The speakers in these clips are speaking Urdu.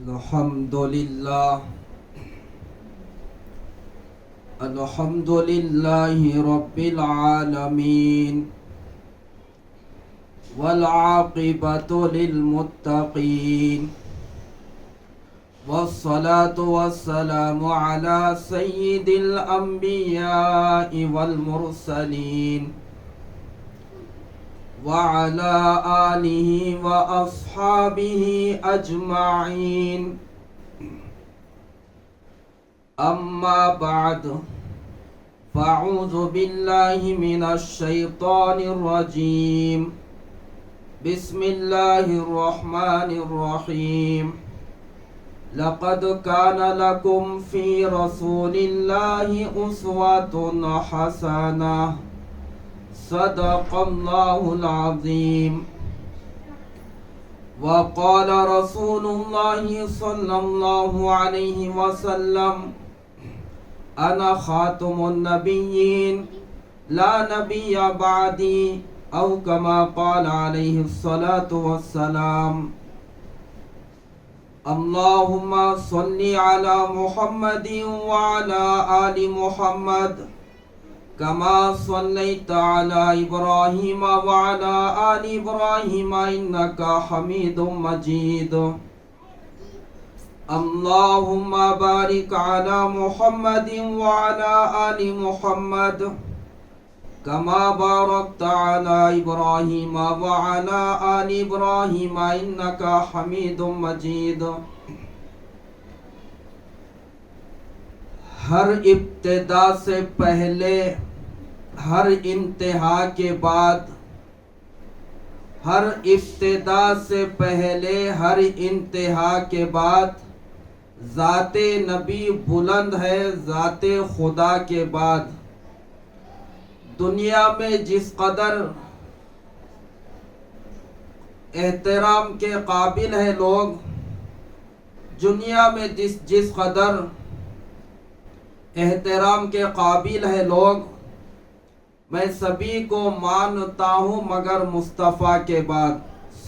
الحمد لله رب العالمين والعاقبة للمتقين والصلاة والسلام على سيد الأنبياء والمرسلين وعلى آله وأصحابه أجمعين. أما بعد، فأعوذ بالله من الشيطان الرجيم. بسم الله الرحمن الرحيم. لقد كان لكم في رسول الله أسوة حسنة. صدق الله العظيم. وقال رسول الله صلى الله عليه وسلم: أنا خاتم النبيين لا نبي بعدي، أو كما قال عليه الصلاة والسلام. اللهم صل على محمد وعلى آل محمد كما صليت على إبراهيم وعلى آل إبراهيم إنك حميد مجيد. اللهم بارك على محمد وعلى آل محمد كما باركت على إبراهيم وعلى آل إبراهيم إنك حميد مجيد. ہر ابتدا سے پہلے، ہر انتہا کے بعد، ہر ابتدا سے پہلے ہر انتہا کے بعد ذات نبی بلند ہے ذات خدا کے بعد. دنیا میں جس قدر احترام کے قابل ہیں لوگ، دنیا میں جس قدر احترام کے قابل ہیں لوگ، میں سبھی کو مانتا ہوں مگر مصطفیٰ کے بعد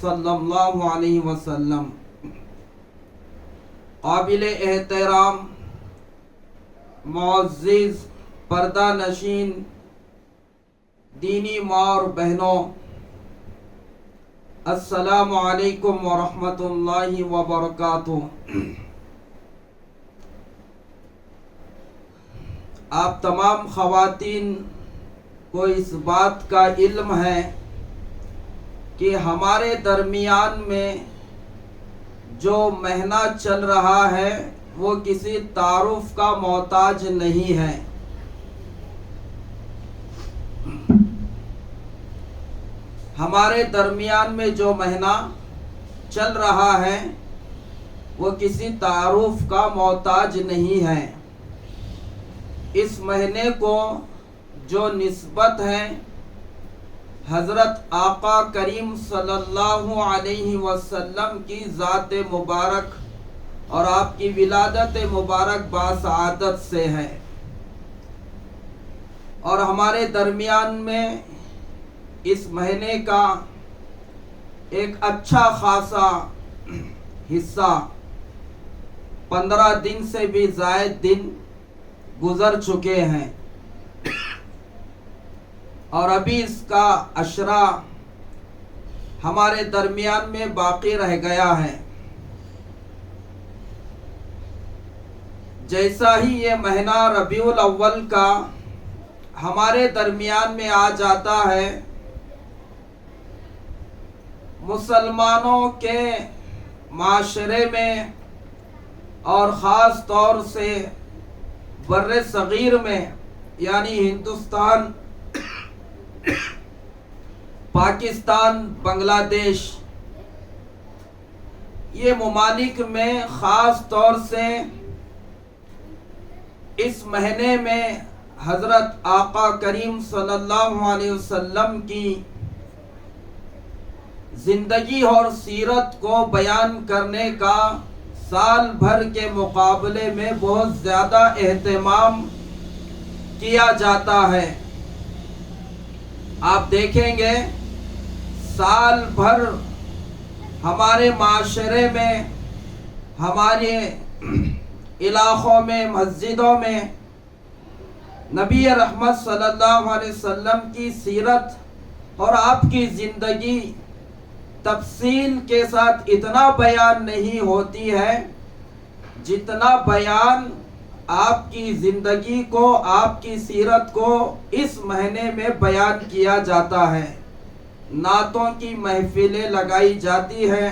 صلی اللہ علیہ وسلم. قابل احترام معزز پردہ نشین دینی ماں اور بہنوں، السلام علیکم ورحمۃ اللہ وبرکاتہ. آپ تمام خواتین کو اس بات کا علم ہے کہ ہمارے درمیان میں جو مہینہ چل رہا ہے وہ کسی تعارف کا محتاج نہیں ہے. ہمارے درمیان میں جو مہینہ چل رہا ہے وہ کسی تعارف کا محتاج نہیں ہے. اس مہینے کو جو نسبت ہے حضرت آقا کریم صلی اللہ علیہ وسلم کی ذات مبارک اور آپ کی ولادت مبارک باسعادت سے ہے، اور ہمارے درمیان میں اس مہینے کا ایک اچھا خاصا حصہ 15 دن سے بھی زائد دن گزر چکے ہیں، اور ابھی اس کا عشرہ ہمارے درمیان میں باقی رہ گیا ہے. جیسا ہی یہ مہینہ ربیع الاول کا ہمارے درمیان میں آ جاتا ہے، مسلمانوں کے معاشرے میں اور خاص طور سے بر صغیر میں یعنی ہندوستان، پاکستان، بنگلہ دیش، یہ ممالک میں خاص طور سے اس مہینے میں حضرت آقا کریم صلی اللہ علیہ وسلم کی زندگی اور سیرت کو بیان کرنے کا سال بھر کے مقابلے میں بہت زیادہ اہتمام کیا جاتا ہے. آپ دیکھیں گے سال بھر ہمارے معاشرے میں ہمارے علاقوں میں، مسجدوں میں نبی رحمت صلی اللہ علیہ وسلم کی سیرت اور آپ کی زندگی تفصیل کے ساتھ اتنا بیان نہیں ہوتی ہے جتنا بیان آپ کی زندگی کو، آپ کی سیرت کو اس مہینے میں بیان کیا جاتا ہے۔ نعتوں کی محفلیں لگائی جاتی ہیں،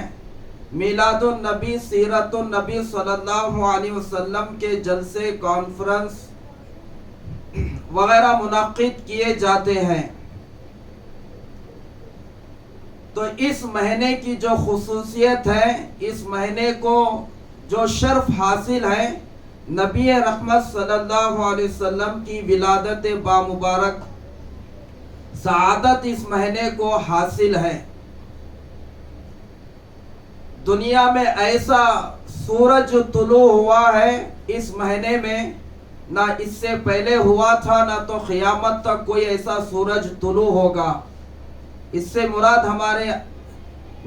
میلاد النبی، سیرت النبی صلی اللہ علیہ وسلم کے جلسے، کانفرنس وغیرہ منعقد کیے جاتے ہیں۔ تو اس مہینے کی جو خصوصیت ہے، اس مہینے کو جو شرف حاصل ہے، نبی رحمت صلی اللہ علیہ وسلم کی ولادت بامبارک سعادت اس مہینے کو حاصل ہے۔ دنیا میں ایسا سورج طلوع ہوا ہے اس مہینے میں، نہ اس سے پہلے ہوا تھا، نہ تو قیامت تک کوئی ایسا سورج طلوع ہوگا۔ اس سے مراد ہمارے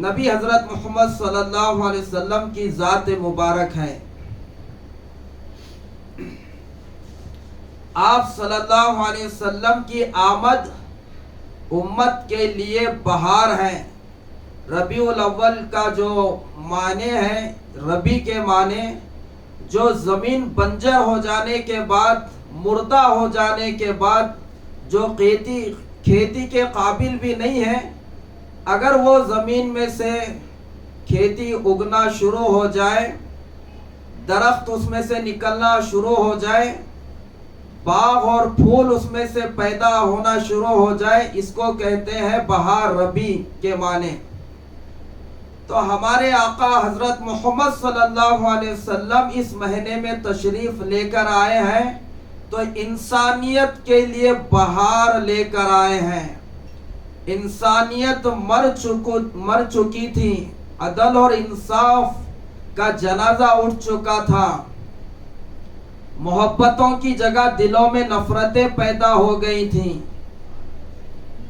نبی حضرت محمد صلی اللہ علیہ وسلم کی ذات مبارک ہے۔ آپ صلی اللہ علیہ وسلم کی آمد امت کے لیے بہار ہے۔ ربیع الاول کا جو معنی ہے، ربی کے معنی جو زمین بنجر ہو جانے کے بعد، مردہ ہو جانے کے بعد، جو کھیتی کے قابل بھی نہیں ہے، اگر وہ زمین میں سے کھیتی اگنا شروع ہو جائے، درخت اس میں سے نکلنا شروع ہو جائے، باغ اور پھول اس میں سے پیدا ہونا شروع ہو جائے، اس کو کہتے ہیں بہار، ربی کے معنی۔ تو ہمارے آقا حضرت محمد صلی اللہ علیہ وسلم اس مہینے میں تشریف لے کر آئے ہیں، تو انسانیت کے لیے بہار لے کر آئے ہیں۔ انسانیت مر چکی تھی، عدل اور انصاف کا جنازہ اٹھ چکا تھا، محبتوں کی جگہ دلوں میں نفرتیں پیدا ہو گئی تھیں،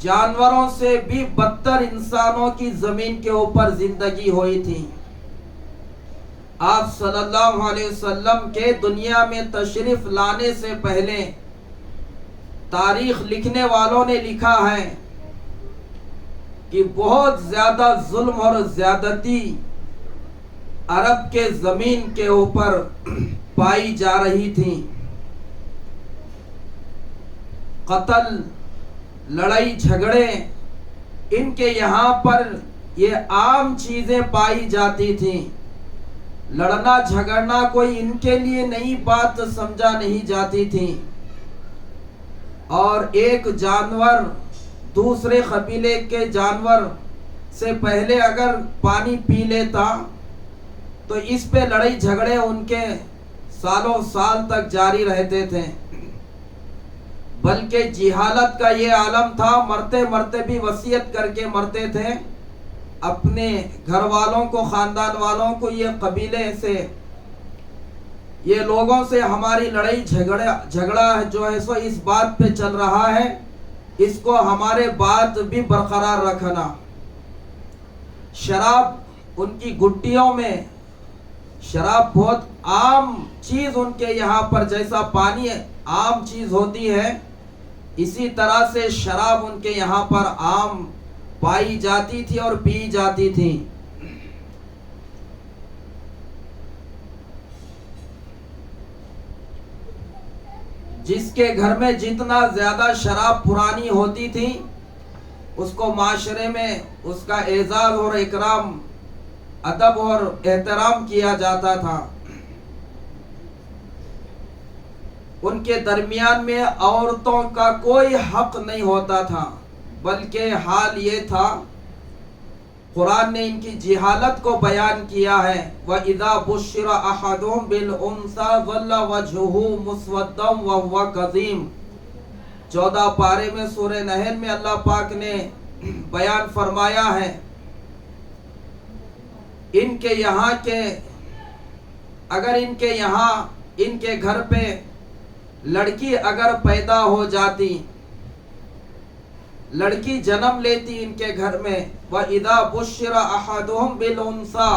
جانوروں سے بھی بدتر انسانوں کی زمین کے اوپر زندگی ہوئی تھی۔ آپ صلی اللہ علیہ وسلم کے دنیا میں تشریف لانے سے پہلے تاریخ لکھنے والوں نے لکھا ہے کہ بہت زیادہ ظلم اور زیادتی عرب کے زمین کے اوپر پائی جا رہی تھی۔ قتل، لڑائی جھگڑے، ان کے یہاں پر یہ عام چیزیں پائی جاتی تھیں۔ لڑنا جھگڑنا کوئی ان کے لیے نئی بات سمجھا نہیں جاتی تھی، اور ایک جانور دوسرے قبیلے کے جانور سے پہلے اگر پانی پی لیتا تو اس پہ لڑائی جھگڑے ان کے سالوں سال تک جاری رہتے تھے، بلکہ جہالت کا یہ عالم تھا، مرتے مرتے بھی وصیت کر کے مرتے تھے اپنے گھر والوں کو، خاندان والوں کو، یہ قبیلے سے، یہ لوگوں سے ہماری لڑائی جھگڑا جو ہے سو اس بات پہ چل رہا ہے، اس کو ہمارے بات بھی برقرار رکھنا۔ شراب ان کی گٹیوں میں، شراب بہت عام چیز ان کے یہاں پر، جیسا پانی عام چیز ہوتی ہے، اسی طرح سے شراب ان کے یہاں پر عام پائی جاتی تھی اور پی جاتی تھی۔ جس کے گھر میں جتنا زیادہ شراب پرانی ہوتی تھی، اس کو معاشرے میں اس کا اعزاز اور اکرام، ادب اور احترام کیا جاتا تھا۔ ان کے درمیان میں عورتوں کا کوئی حق نہیں ہوتا تھا، بلکہ حال یہ تھا، قرآن نے ان کی جہالت کو بیان کیا ہے، وَإِذَا بُشِّرَ أَحَدُهُمْ بِالْأُنثَىٰ ظَلَّ وَجْهُهُ مُسْوَدًّا وَهُوَ كَظِيمٌ۔ 14 پارے میں سورہ نحل میں اللہ پاک نے بیان فرمایا ہے، ان کے یہاں کے، اگر ان کے یہاں، ان کے گھر پہ لڑکی اگر پیدا ہو جاتی، لڑکی جنم لیتی ان کے گھر میں، وَإِذَا بُشِّرَ أَحَدُهُمْ بِالْأُنثَىٰ،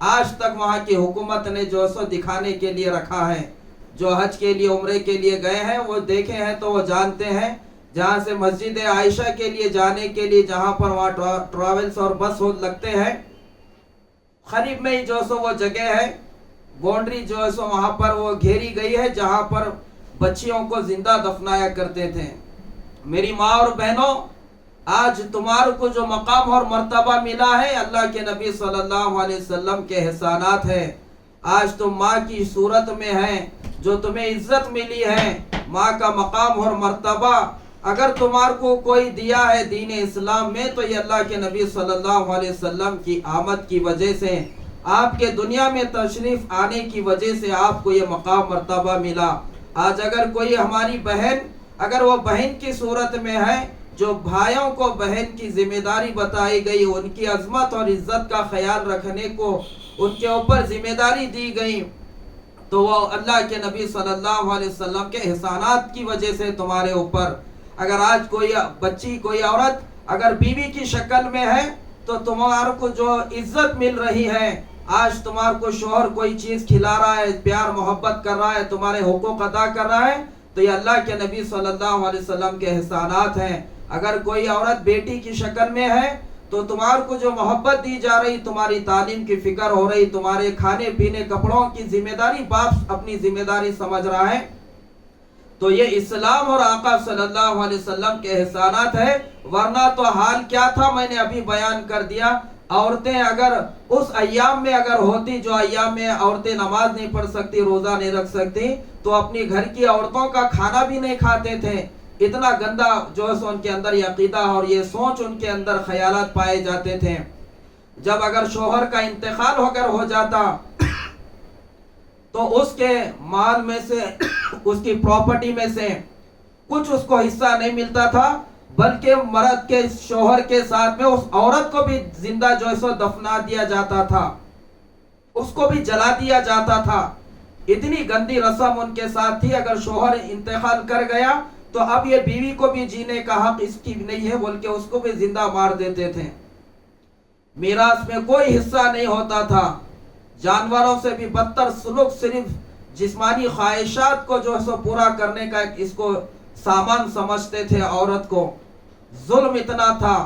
آج تک وہاں کی حکومت نے جو سو دکھانے کے لیے رکھا ہے. جو حج کے لیے عمرے کے لیے گئے ہیں وہ دیکھے ہیں تو وہ جانتے ہیں. جہاں سے مسجد عائشہ کے لیے جانے کے لیے جہاں پر وہاں ٹراولز اور بس لگتے ہیں, قریب میں ہی جو سو وہ جگہ ہے, باؤنڈری جو ہے سو وہاں پر وہ گھیری گئی ہے جہاں پر بچیوں کو زندہ دفنایا کرتے تھے. میری ماں اور بہنوں, آج تمہارے کو جو مقام اور مرتبہ ملا ہے اللہ کے نبی صلی اللہ علیہ وسلم کے احسانات ہے. آج تم ماں کی صورت میں ہیں, جو تمہیں عزت ملی ہے, ماں کا مقام اور مرتبہ اگر تمہارے کو کوئی دیا ہے دین اسلام میں تو یہ اللہ کے نبی صلی اللہ علیہ وسلم کی آمد کی وجہ سے, آپ کے دنیا میں تشریف آنے کی وجہ سے آپ کو یہ مقام مرتبہ ملا. آج اگر کوئی ہماری بہن, اگر وہ بہن کی صورت میں ہے, جو بھائیوں کو بہن کی ذمہ داری بتائی گئی, ان کی عظمت اور عزت کا خیال رکھنے کو ان کے اوپر ذمہ داری دی گئی, تو وہ اللہ کے نبی صلی اللہ علیہ وسلم کے احسانات کی وجہ سے تمہارے اوپر. اگر آج کوئی بچی, کوئی عورت اگر بیوی کی شکل میں ہے تو تمہارے کو جو عزت مل رہی ہے, آج تمہارے کو شوہر کوئی چیز کھلا رہا ہے, پیار محبت کر رہا ہے, تمہارے حقوق ادا کر رہا ہے, تو یہ اللہ کے نبی صلی اللہ علیہ وسلم کے احسانات ہیں. اگر کوئی عورت بیٹی کی شکل میں ہے تو تمہارے کو جو محبت دی جا رہی, تمہاری تعلیم کی فکر ہو رہی, تمہارے کھانے پینے کپڑوں کی ذمہ داری باپ اپنی ذمہ داری سمجھ رہا ہے, تو یہ اسلام اور آقا صلی اللہ علیہ وسلم کے احسانات ہے. ورنہ تو حال کیا تھا میں نے ابھی بیان کر دیا. عورتیں اگر اس ایام میں اگر ہوتی, جو ایام میں عورتیں نماز نہیں پڑھ سکتی, روزہ نہیں رکھ سکتی, تو اپنی گھر کی عورتوں کا کھانا بھی نہیں کھاتے تھے. اتنا گندا جو ہے ان کے اندر یہ عقیدہ اور یہ سوچ ان کے اندر خیالات پائے جاتے تھے. جب اگر شوہر کا انتقال ہو جاتا تو اس کے مال میں سے, اس کی پراپرٹی میں سے کچھ اس کو حصہ نہیں ملتا تھا, بلکہ مرد کے شوہر کے ساتھ میں اس عورت کو بھی زندہ جو ہے سو دفنا دیا جاتا تھا, اس کو بھی جلا دیا جاتا تھا. اتنی گندی رسم ان کے ساتھ تھی. اگر شوہر انتقال کر گیا تو اب یہ بیوی کو بھی جینے کا حق اس کی نہیں ہے, بلکہ اس کو بھی زندہ مار دیتے تھے. میراث میں کوئی حصہ نہیں ہوتا تھا. جانوروں سے بھی بدتر سلوک, صرف جسمانی خواہشات کو جو ہے سو پورا کرنے کا اس کو سامان سمجھتے تھے عورت کو. ظلم اتنا تھا,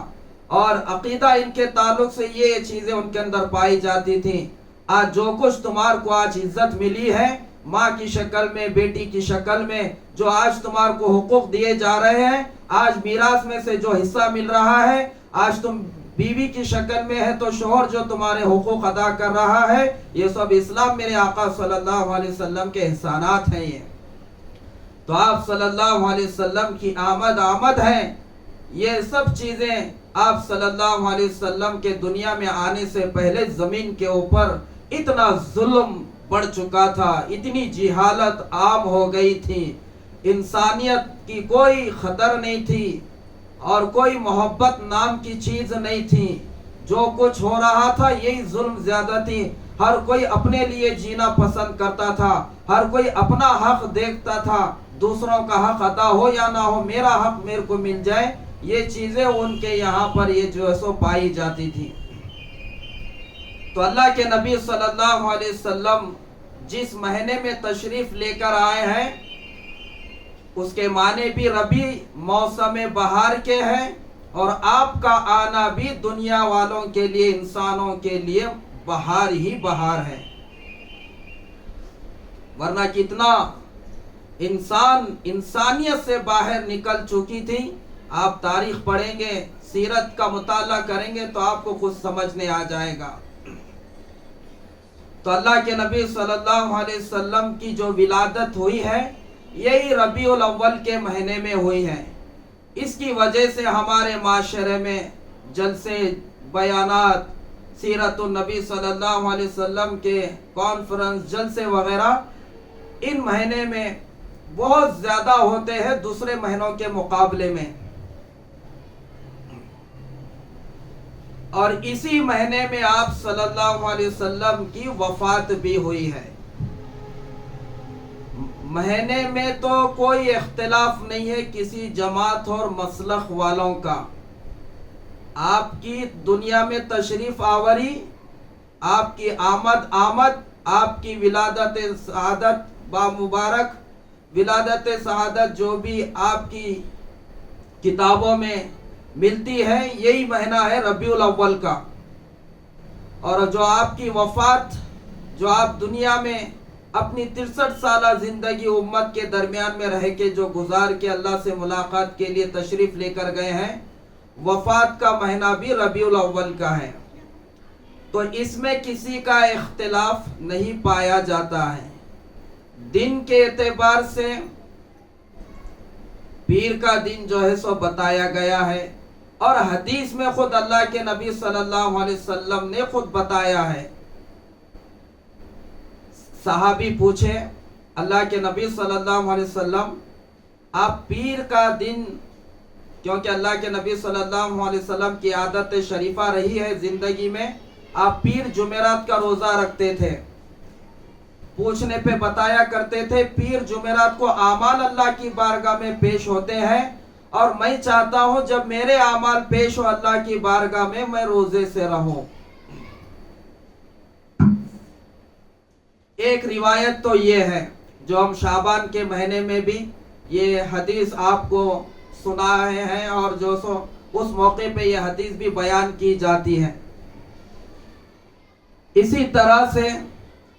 اور عقیدہ ان کے تعلق سے یہ چیزیں ان کے اندر پائی جاتی تھیں. آج جو کچھ تمہارے کو آج عزت ملی ہے ماں کی شکل میں, بیٹی کی شکل میں, جو آج تمہارے کو حقوق دیے جا رہے ہیں, آج میراث میں سے جو حصہ مل رہا ہے, آج تم بیوی کی شکل میں ہے تو شوہر جو تمہارے حقوق ادا کر رہا ہے, یہ سب اسلام میرے آقا صلی اللہ علیہ وسلم کے احسانات ہیں. یہ تو آپ صلی اللہ علیہ وسلم کی آمد ہے. یہ سب چیزیں آپ صلی اللہ علیہ وسلم کے دنیا میں آنے سے پہلے زمین کے اوپر اتنا ظلم بڑھ چکا تھا, اتنی جہالت عام ہو گئی تھی, انسانیت کی کوئی قدر نہیں تھی, اور کوئی محبت نام کی چیز نہیں تھی. جو کچھ ہو رہا تھا یہی ظلم زیادہ تھی. ہر کوئی اپنے لیے جینا پسند کرتا تھا, ہر کوئی اپنا حق دیکھتا تھا, دوسروں کا حق ادا ہو یا نہ ہو, میرا حق میرے کو مل جائے. یہ چیزیں ان کے یہاں پر یہ جو ہے سو پائی جاتی تھی. تو اللہ کے نبی صلی اللہ علیہ وسلم جس مہینے میں تشریف لے کر آئے ہیں اس کے معنی بھی ربیع موسم بہار کے ہیں, اور آپ کا آنا بھی دنیا والوں کے لیے, انسانوں کے لیے بہار ہی بہار ہے. ورنہ کتنا انسانیت سے باہر نکل چکی تھی. آپ تاریخ پڑھیں گے, سیرت کا مطالعہ کریں گے تو آپ کو خود سمجھنے آ جائے گا. تو اللہ کے نبی صلی اللہ علیہ وسلم کی جو ولادت ہوئی ہے یہی ربیع الاول کے مہینے میں ہوئی ہے. اس کی وجہ سے ہمارے معاشرے میں جلسے, بیانات, سیرت النبی صلی اللہ علیہ وسلم کے کانفرنس, جلسے وغیرہ ان مہینے میں بہت زیادہ ہوتے ہیں دوسرے مہینوں کے مقابلے میں. اور اسی مہینے میں آپ صلی اللہ علیہ وسلم کی وفات بھی ہوئی ہے. مہینے میں تو کوئی اختلاف نہیں ہے کسی جماعت اور مسلک والوں کا. آپ کی دنیا میں تشریف آوری آپ کی آمد آپ کی ولادت سعادت با مبارک ولادت سعادت جو بھی آپ کی کتابوں میں ملتی ہے، یہی مہینہ ہے ربیع الاول کا. اور جو آپ کی وفات، جو آپ دنیا میں اپنی 63 سالہ زندگی امت کے درمیان میں رہ کے جو گزار کے اللہ سے ملاقات کے لیے تشریف لے کر گئے ہیں، وفات کا مہینہ بھی ربیع الاول کا ہے. تو اس میں کسی کا اختلاف نہیں پایا جاتا ہے. دن کے اعتبار سے پیر کا دن جو ہے سو بتایا گیا ہے، اور حدیث میں خود اللہ کے نبی صلی اللہ علیہ وسلم نے خود بتایا ہے. صحابی پوچھے اللہ کے نبی صلی اللہ علیہ وسلم، آپ پیر کا دن، کیونکہ اللہ کے نبی صلی اللہ علیہ وسلم کی عادت شریفہ رہی ہے زندگی میں، آپ پیر جمعرات کا روزہ رکھتے تھے. پوچھنے پہ بتایا کرتے تھے پیر جمعرات کو اعمال اللہ کی بارگاہ میں پیش ہوتے ہیں، اور میں چاہتا ہوں جب میرے اعمال پیش ہو اللہ کی بارگاہ میں روزے سے رہوں. ایک روایت تو یہ ہے جو ہم شعبان کے مہینے میں بھی یہ حدیث آپ کو سنائے ہیں، اور جو سو اس موقع پہ یہ حدیث بھی بیان کی جاتی ہے. اسی طرح سے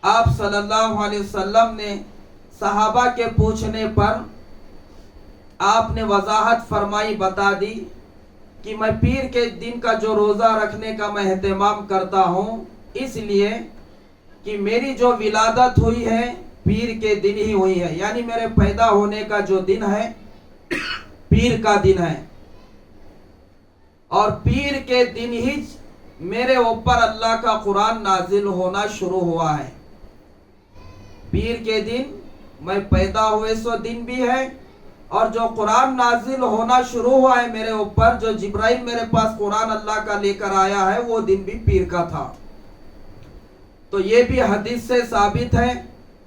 آپ صلی اللہ علیہ وسلم نے صحابہ کے پوچھنے پر آپ نے وضاحت فرمائی، بتا دی کہ میں پیر کے دن کا جو روزہ رکھنے کا میں اہتمام کرتا ہوں، اس لیے کہ میری جو ولادت ہوئی ہے پیر کے دن ہی ہوئی ہے، یعنی میرے پیدا ہونے کا جو دن ہے پیر کا دن ہے، اور پیر کے دن ہی میرے اوپر اللہ کا قرآن نازل ہونا شروع ہوا ہے. پیر کے دن میں پیدا ہوئے سو دن بھی ہے، اور جو قرآن نازل ہونا شروع ہوا ہے میرے اوپر، جو جبرائیل میرے پاس قرآن اللہ کا لے کر آیا ہے، وہ دن بھی پیر کا تھا. تو یہ بھی حدیث سے ثابت ہے.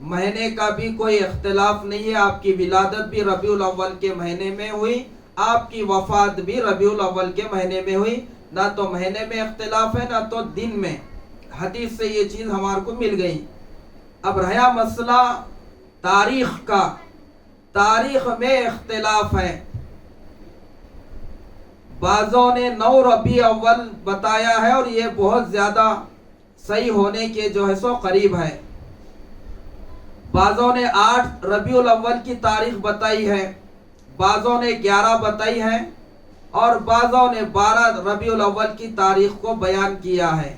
مہینے کا بھی کوئی اختلاف نہیں ہے. آپ کی ولادت بھی ربیع الاول کے مہینے میں ہوئی، آپ کی وفات بھی ربیع الاول کے مہینے میں ہوئی. نہ تو مہینے میں اختلاف ہے نہ تو دن میں. حدیث سے یہ چیز ہمارے کو مل گئی. اب رہا مسئلہ تاریخ کا. تاریخ میں اختلاف ہے. بعضوں نے 9 ربیع اول بتایا ہے، اور یہ بہت زیادہ صحیح ہونے کے جو ہے سو قریب ہے. بعضوں نے 8 ربیع الاول کی تاریخ بتائی ہے، بعضوں نے 11 بتائی ہے، اور بعضوں نے 12 ربیع الاول کی تاریخ کو بیان کیا ہے.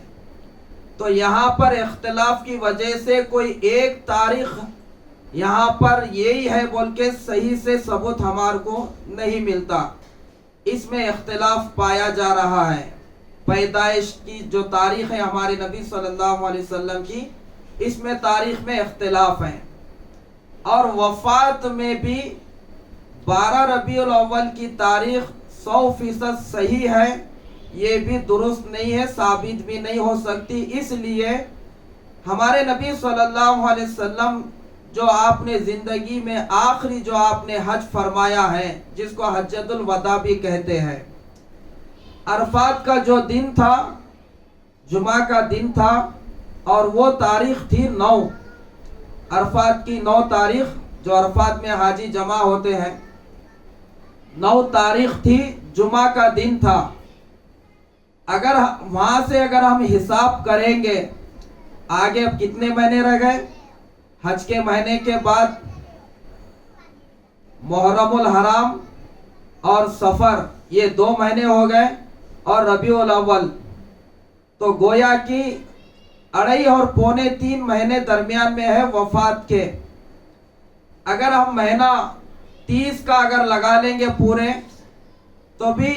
تو یہاں پر اختلاف کی وجہ سے کوئی ایک تاریخ یہاں پر یہی ہے بول کے صحیح سے ثبوت ہمارے کو نہیں ملتا. اس میں اختلاف پایا جا رہا ہے. پیدائش کی جو تاریخ ہے ہمارے نبی صلی اللہ علیہ وسلم کی، اس میں تاریخ میں اختلاف ہے. اور وفات میں بھی 12 ربیع الاول کی تاریخ 100% صحیح ہے، یہ بھی درست نہیں ہے، ثابت بھی نہیں ہو سکتی. اس لیے ہمارے نبی صلی اللہ علیہ وسلم جو آپ نے زندگی میں آخری جو آپ نے حج فرمایا ہے، جس کو حجۃ الوداع بھی کہتے ہیں، عرفات کا جو دن تھا جمعہ کا دن تھا، اور وہ تاریخ تھی 9. عرفات کی 9 تاریخ، جو عرفات میں حاجی جمع ہوتے ہیں، 9 تاریخ تھی، جمعہ کا دن تھا. اگر وہاں سے اگر ہم حساب کریں گے آگے اب کتنے مہینے رہ گئے؟ حج کے مہینے کے بعد محرم الحرام اور سفر، یہ 2 مہینے ہو گئے، اور ربیع الاول. تو گویا کی 2.5 اور 2.25 مہینے درمیان میں ہے وفات کے. اگر ہم مہینہ 30 کا اگر لگا لیں گے پورے، تو بھی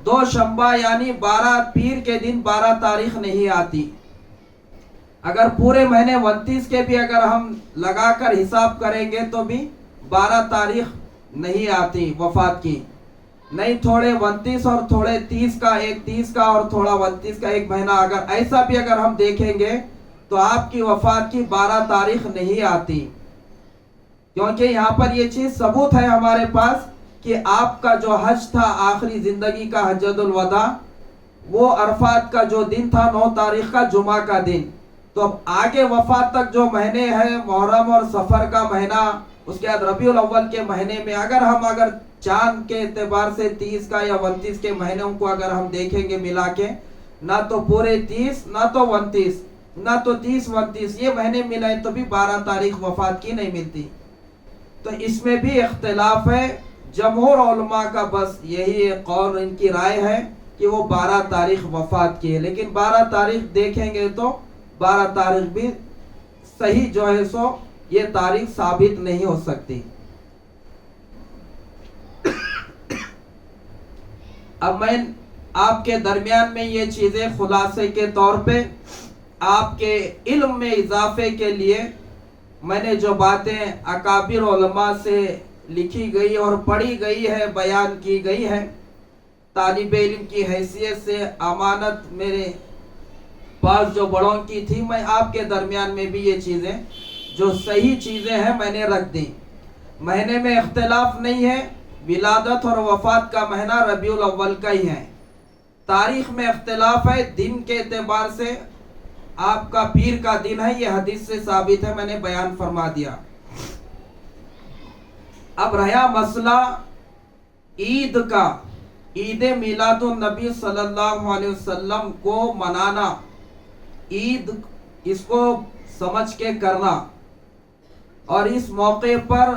2 شنبہ یعنی 12 پیر کے دن 12 تاریخ نہیں آتی. اگر پورے مہینے 29 کے بھی اگر ہم لگا کر حساب کریں گے تو بھی 12 تاریخ نہیں آتی وفات کی. نہیں، تھوڑے 29 اور تھوڑے 30 کا، ایک 30 کا اور تھوڑا 29 کا ایک مہینہ، اگر ایسا بھی اگر ہم دیکھیں گے تو آپ کی وفات کی 12 تاریخ نہیں آتی. کیونکہ یہاں پر یہ چیز ثبوت ہے ہمارے پاس کہ آپ کا جو حج تھا آخری زندگی کا حجۃ الوداع، وہ عرفات کا جو دن تھا 9 تاریخ کا جمعہ کا دن. تو اب آگے وفات تک جو مہینے ہیں محرم اور سفر کا مہینہ، اس کے بعد ربیع الاول کے مہینے میں اگر چاند کے اعتبار سے 30 کا یا 29 کے مہینوں کو اگر ہم دیکھیں گے ملا کے، نہ تو پورے 30 نہ تو 29 نہ تو 30 29 یہ مہینے ملائیں تو بھی 12 تاریخ وفات کی نہیں ملتی. تو اس میں بھی اختلاف ہے. جمہور علماء کا بس یہی قول، ان کی رائے ہے کہ وہ 12 تاریخ وفات کی ہے. لیکن 12 تاریخ دیکھیں گے تو 12 تاریخ بھی صحیح جو ہے سو یہ تاریخ ثابت نہیں ہو سکتی. اب میں آپ کے درمیان میں یہ چیزیں خلاصے کے طور پہ آپ کے علم میں اضافے کے لیے میں نے جو باتیں اکابر علماء سے لکھی گئی اور پڑھی گئی ہے، بیان کی گئی ہے، طالب علم کی حیثیت سے امانت میرے پاس جو بڑوں کی تھی، میں آپ کے درمیان میں بھی یہ چیزیں جو صحیح چیزیں ہیں میں نے رکھ دی. مہینے میں اختلاف نہیں ہے، ولادت اور وفات کا مہینہ ربیع الاول کا ہی ہے. تاریخ میں اختلاف ہے، دن کے اعتبار سے آپ کا پیر کا دن ہے، یہ حدیث سے ثابت ہے، میں نے بیان فرما دیا. اب رہا مسئلہ عید کا، عید میلاد النبی صلی اللہ علیہ وسلم کو منانا، عید اس کو سمجھ کے کرنا، اور اس موقع پر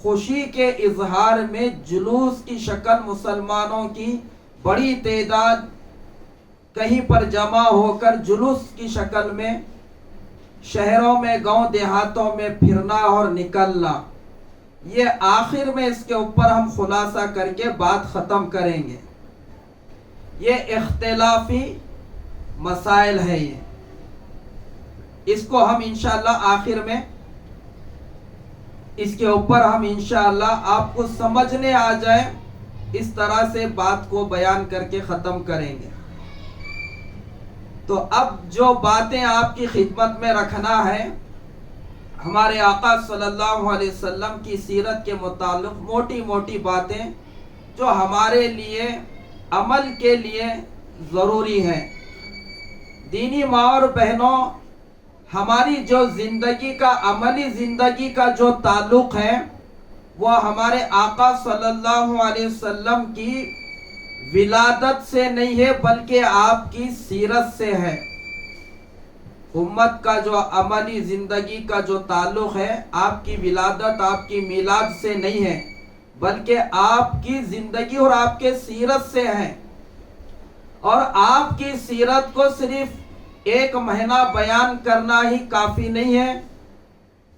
خوشی کے اظہار میں جلوس کی شکل مسلمانوں کی بڑی تعداد کہیں پر جمع ہو کر جلوس کی شکل میں شہروں میں گاؤں دیہاتوں میں پھرنا اور نکلنا، یہ آخر میں اس کے اوپر ہم خلاصہ کر کے بات ختم کریں گے. یہ اختلافی مسائل ہے، اس کو ہم انشاءاللہ آخر میں اس کے اوپر ہم انشاءاللہ آپ کو سمجھنے آ جائے اس طرح سے بات کو بیان کر کے ختم کریں گے. تو اب جو باتیں آپ کی خدمت میں رکھنا ہے، ہمارے آقا صلی اللہ علیہ وسلم کی سیرت کے متعلق موٹی موٹی باتیں جو ہمارے لیے عمل کے لیے ضروری ہیں. دینی ماں اور بہنوں، ہماری جو زندگی کا عملی زندگی کا جو تعلق ہے وہ ہمارے آقا صلی اللہ علیہ وسلم کی ولادت سے نہیں ہے بلکہ آپ کی سیرت سے ہے. امت کا جو عملی زندگی کا جو تعلق ہے آپ کی ولادت، آپ کی میلاد سے نہیں ہے بلکہ آپ کی زندگی اور آپ کے سیرت سے ہے. اور آپ کی سیرت کو صرف ایک مہینہ بیان کرنا ہی کافی نہیں ہے.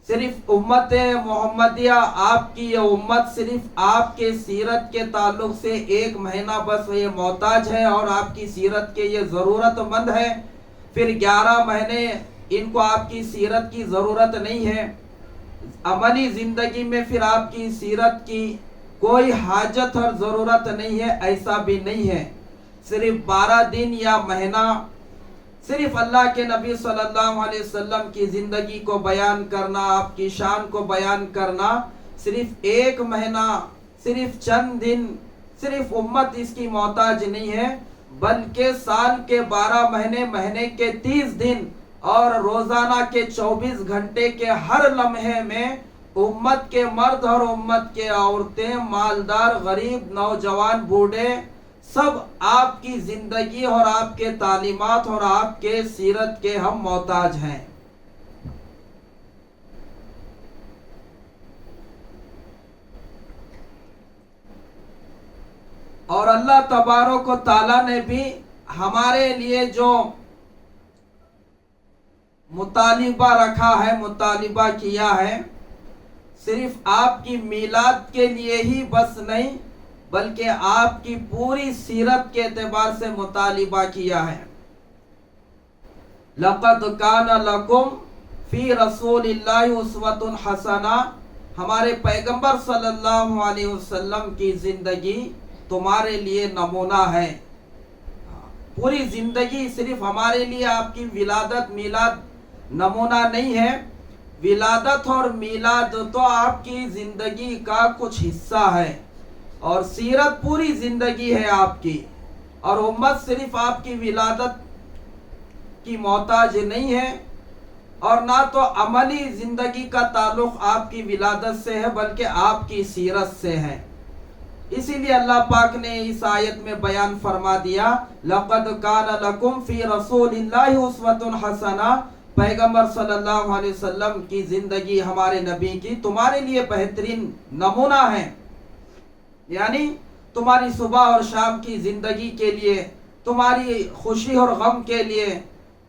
صرف امت محمدیہ، آپ کی یہ امت صرف آپ کے سیرت کے تعلق سے ایک مہینہ بس یہ محتاج ہے اور آپ کی سیرت کے یہ ضرورت مند ہے. پھر 11 مہینے ان کو آپ کی سیرت کی ضرورت نہیں ہے. عملی زندگی میں پھر آپ کی سیرت کی کوئی حاجت اور ضرورت نہیں ہے، ایسا بھی نہیں ہے. صرف 12 دن یا مہینہ صرف اللہ کے نبی صلی اللہ علیہ وسلم کی زندگی کو بیان کرنا، آپ کی شان کو بیان کرنا، صرف ایک مہینہ، صرف چند دن، صرف امت اس کی محتاج نہیں ہے بلکہ سال کے 12 مہینے، مہینے کے 30 دن اور روزانہ کے 24 گھنٹے کے ہر لمحے میں امت کے مرد اور امت کے عورتیں، مالدار، غریب، نوجوان، بوڑھے، سب آپ کی زندگی اور آپ کے تعلیمات اور آپ کے سیرت کے ہم محتاج ہیں. اور اللہ تبارک و تعالیٰ نے بھی ہمارے لیے جو مطالبہ رکھا ہے، مطالبہ کیا ہے، صرف آپ کی میلاد کے لیے ہی بس نہیں بلکہ آپ کی پوری سیرت کے اعتبار سے مطالبہ کیا ہے. لَقَدْ كَانَ لَكُمْ فِي رَسُولِ اللَّهِ أُسْوَةٌ حَسَنَةٌ، ہمارے پیغمبر صلی اللہ علیہ وسلم کی زندگی تمہارے لیے نمونہ ہے. پوری زندگی صرف ہمارے لیے آپ کی ولادت میلاد نمونہ نہیں ہے. ولادت اور میلاد تو آپ کی زندگی کا کچھ حصہ ہے اور سیرت پوری زندگی ہے آپ کی. اور امت صرف آپ کی ولادت کی محتاج نہیں ہے، اور نہ تو عملی زندگی کا تعلق آپ کی ولادت سے ہے بلکہ آپ کی سیرت سے ہے۔ اسی لیے اللہ پاک نے اس آیت میں بیان فرما دیا، لَقَدْ كَانَ لَكُمْ فِي رَسُولِ اللَّهِ أُسْوَةٌ حَسَنَةٌ، پیغمبر صلی اللہ علیہ وسلم کی زندگی، ہمارے نبی کی تمہارے لیے بہترین نمونہ ہے، یعنی تمہاری صبح اور شام کی زندگی کے لیے، تمہاری خوشی اور غم کے لیے،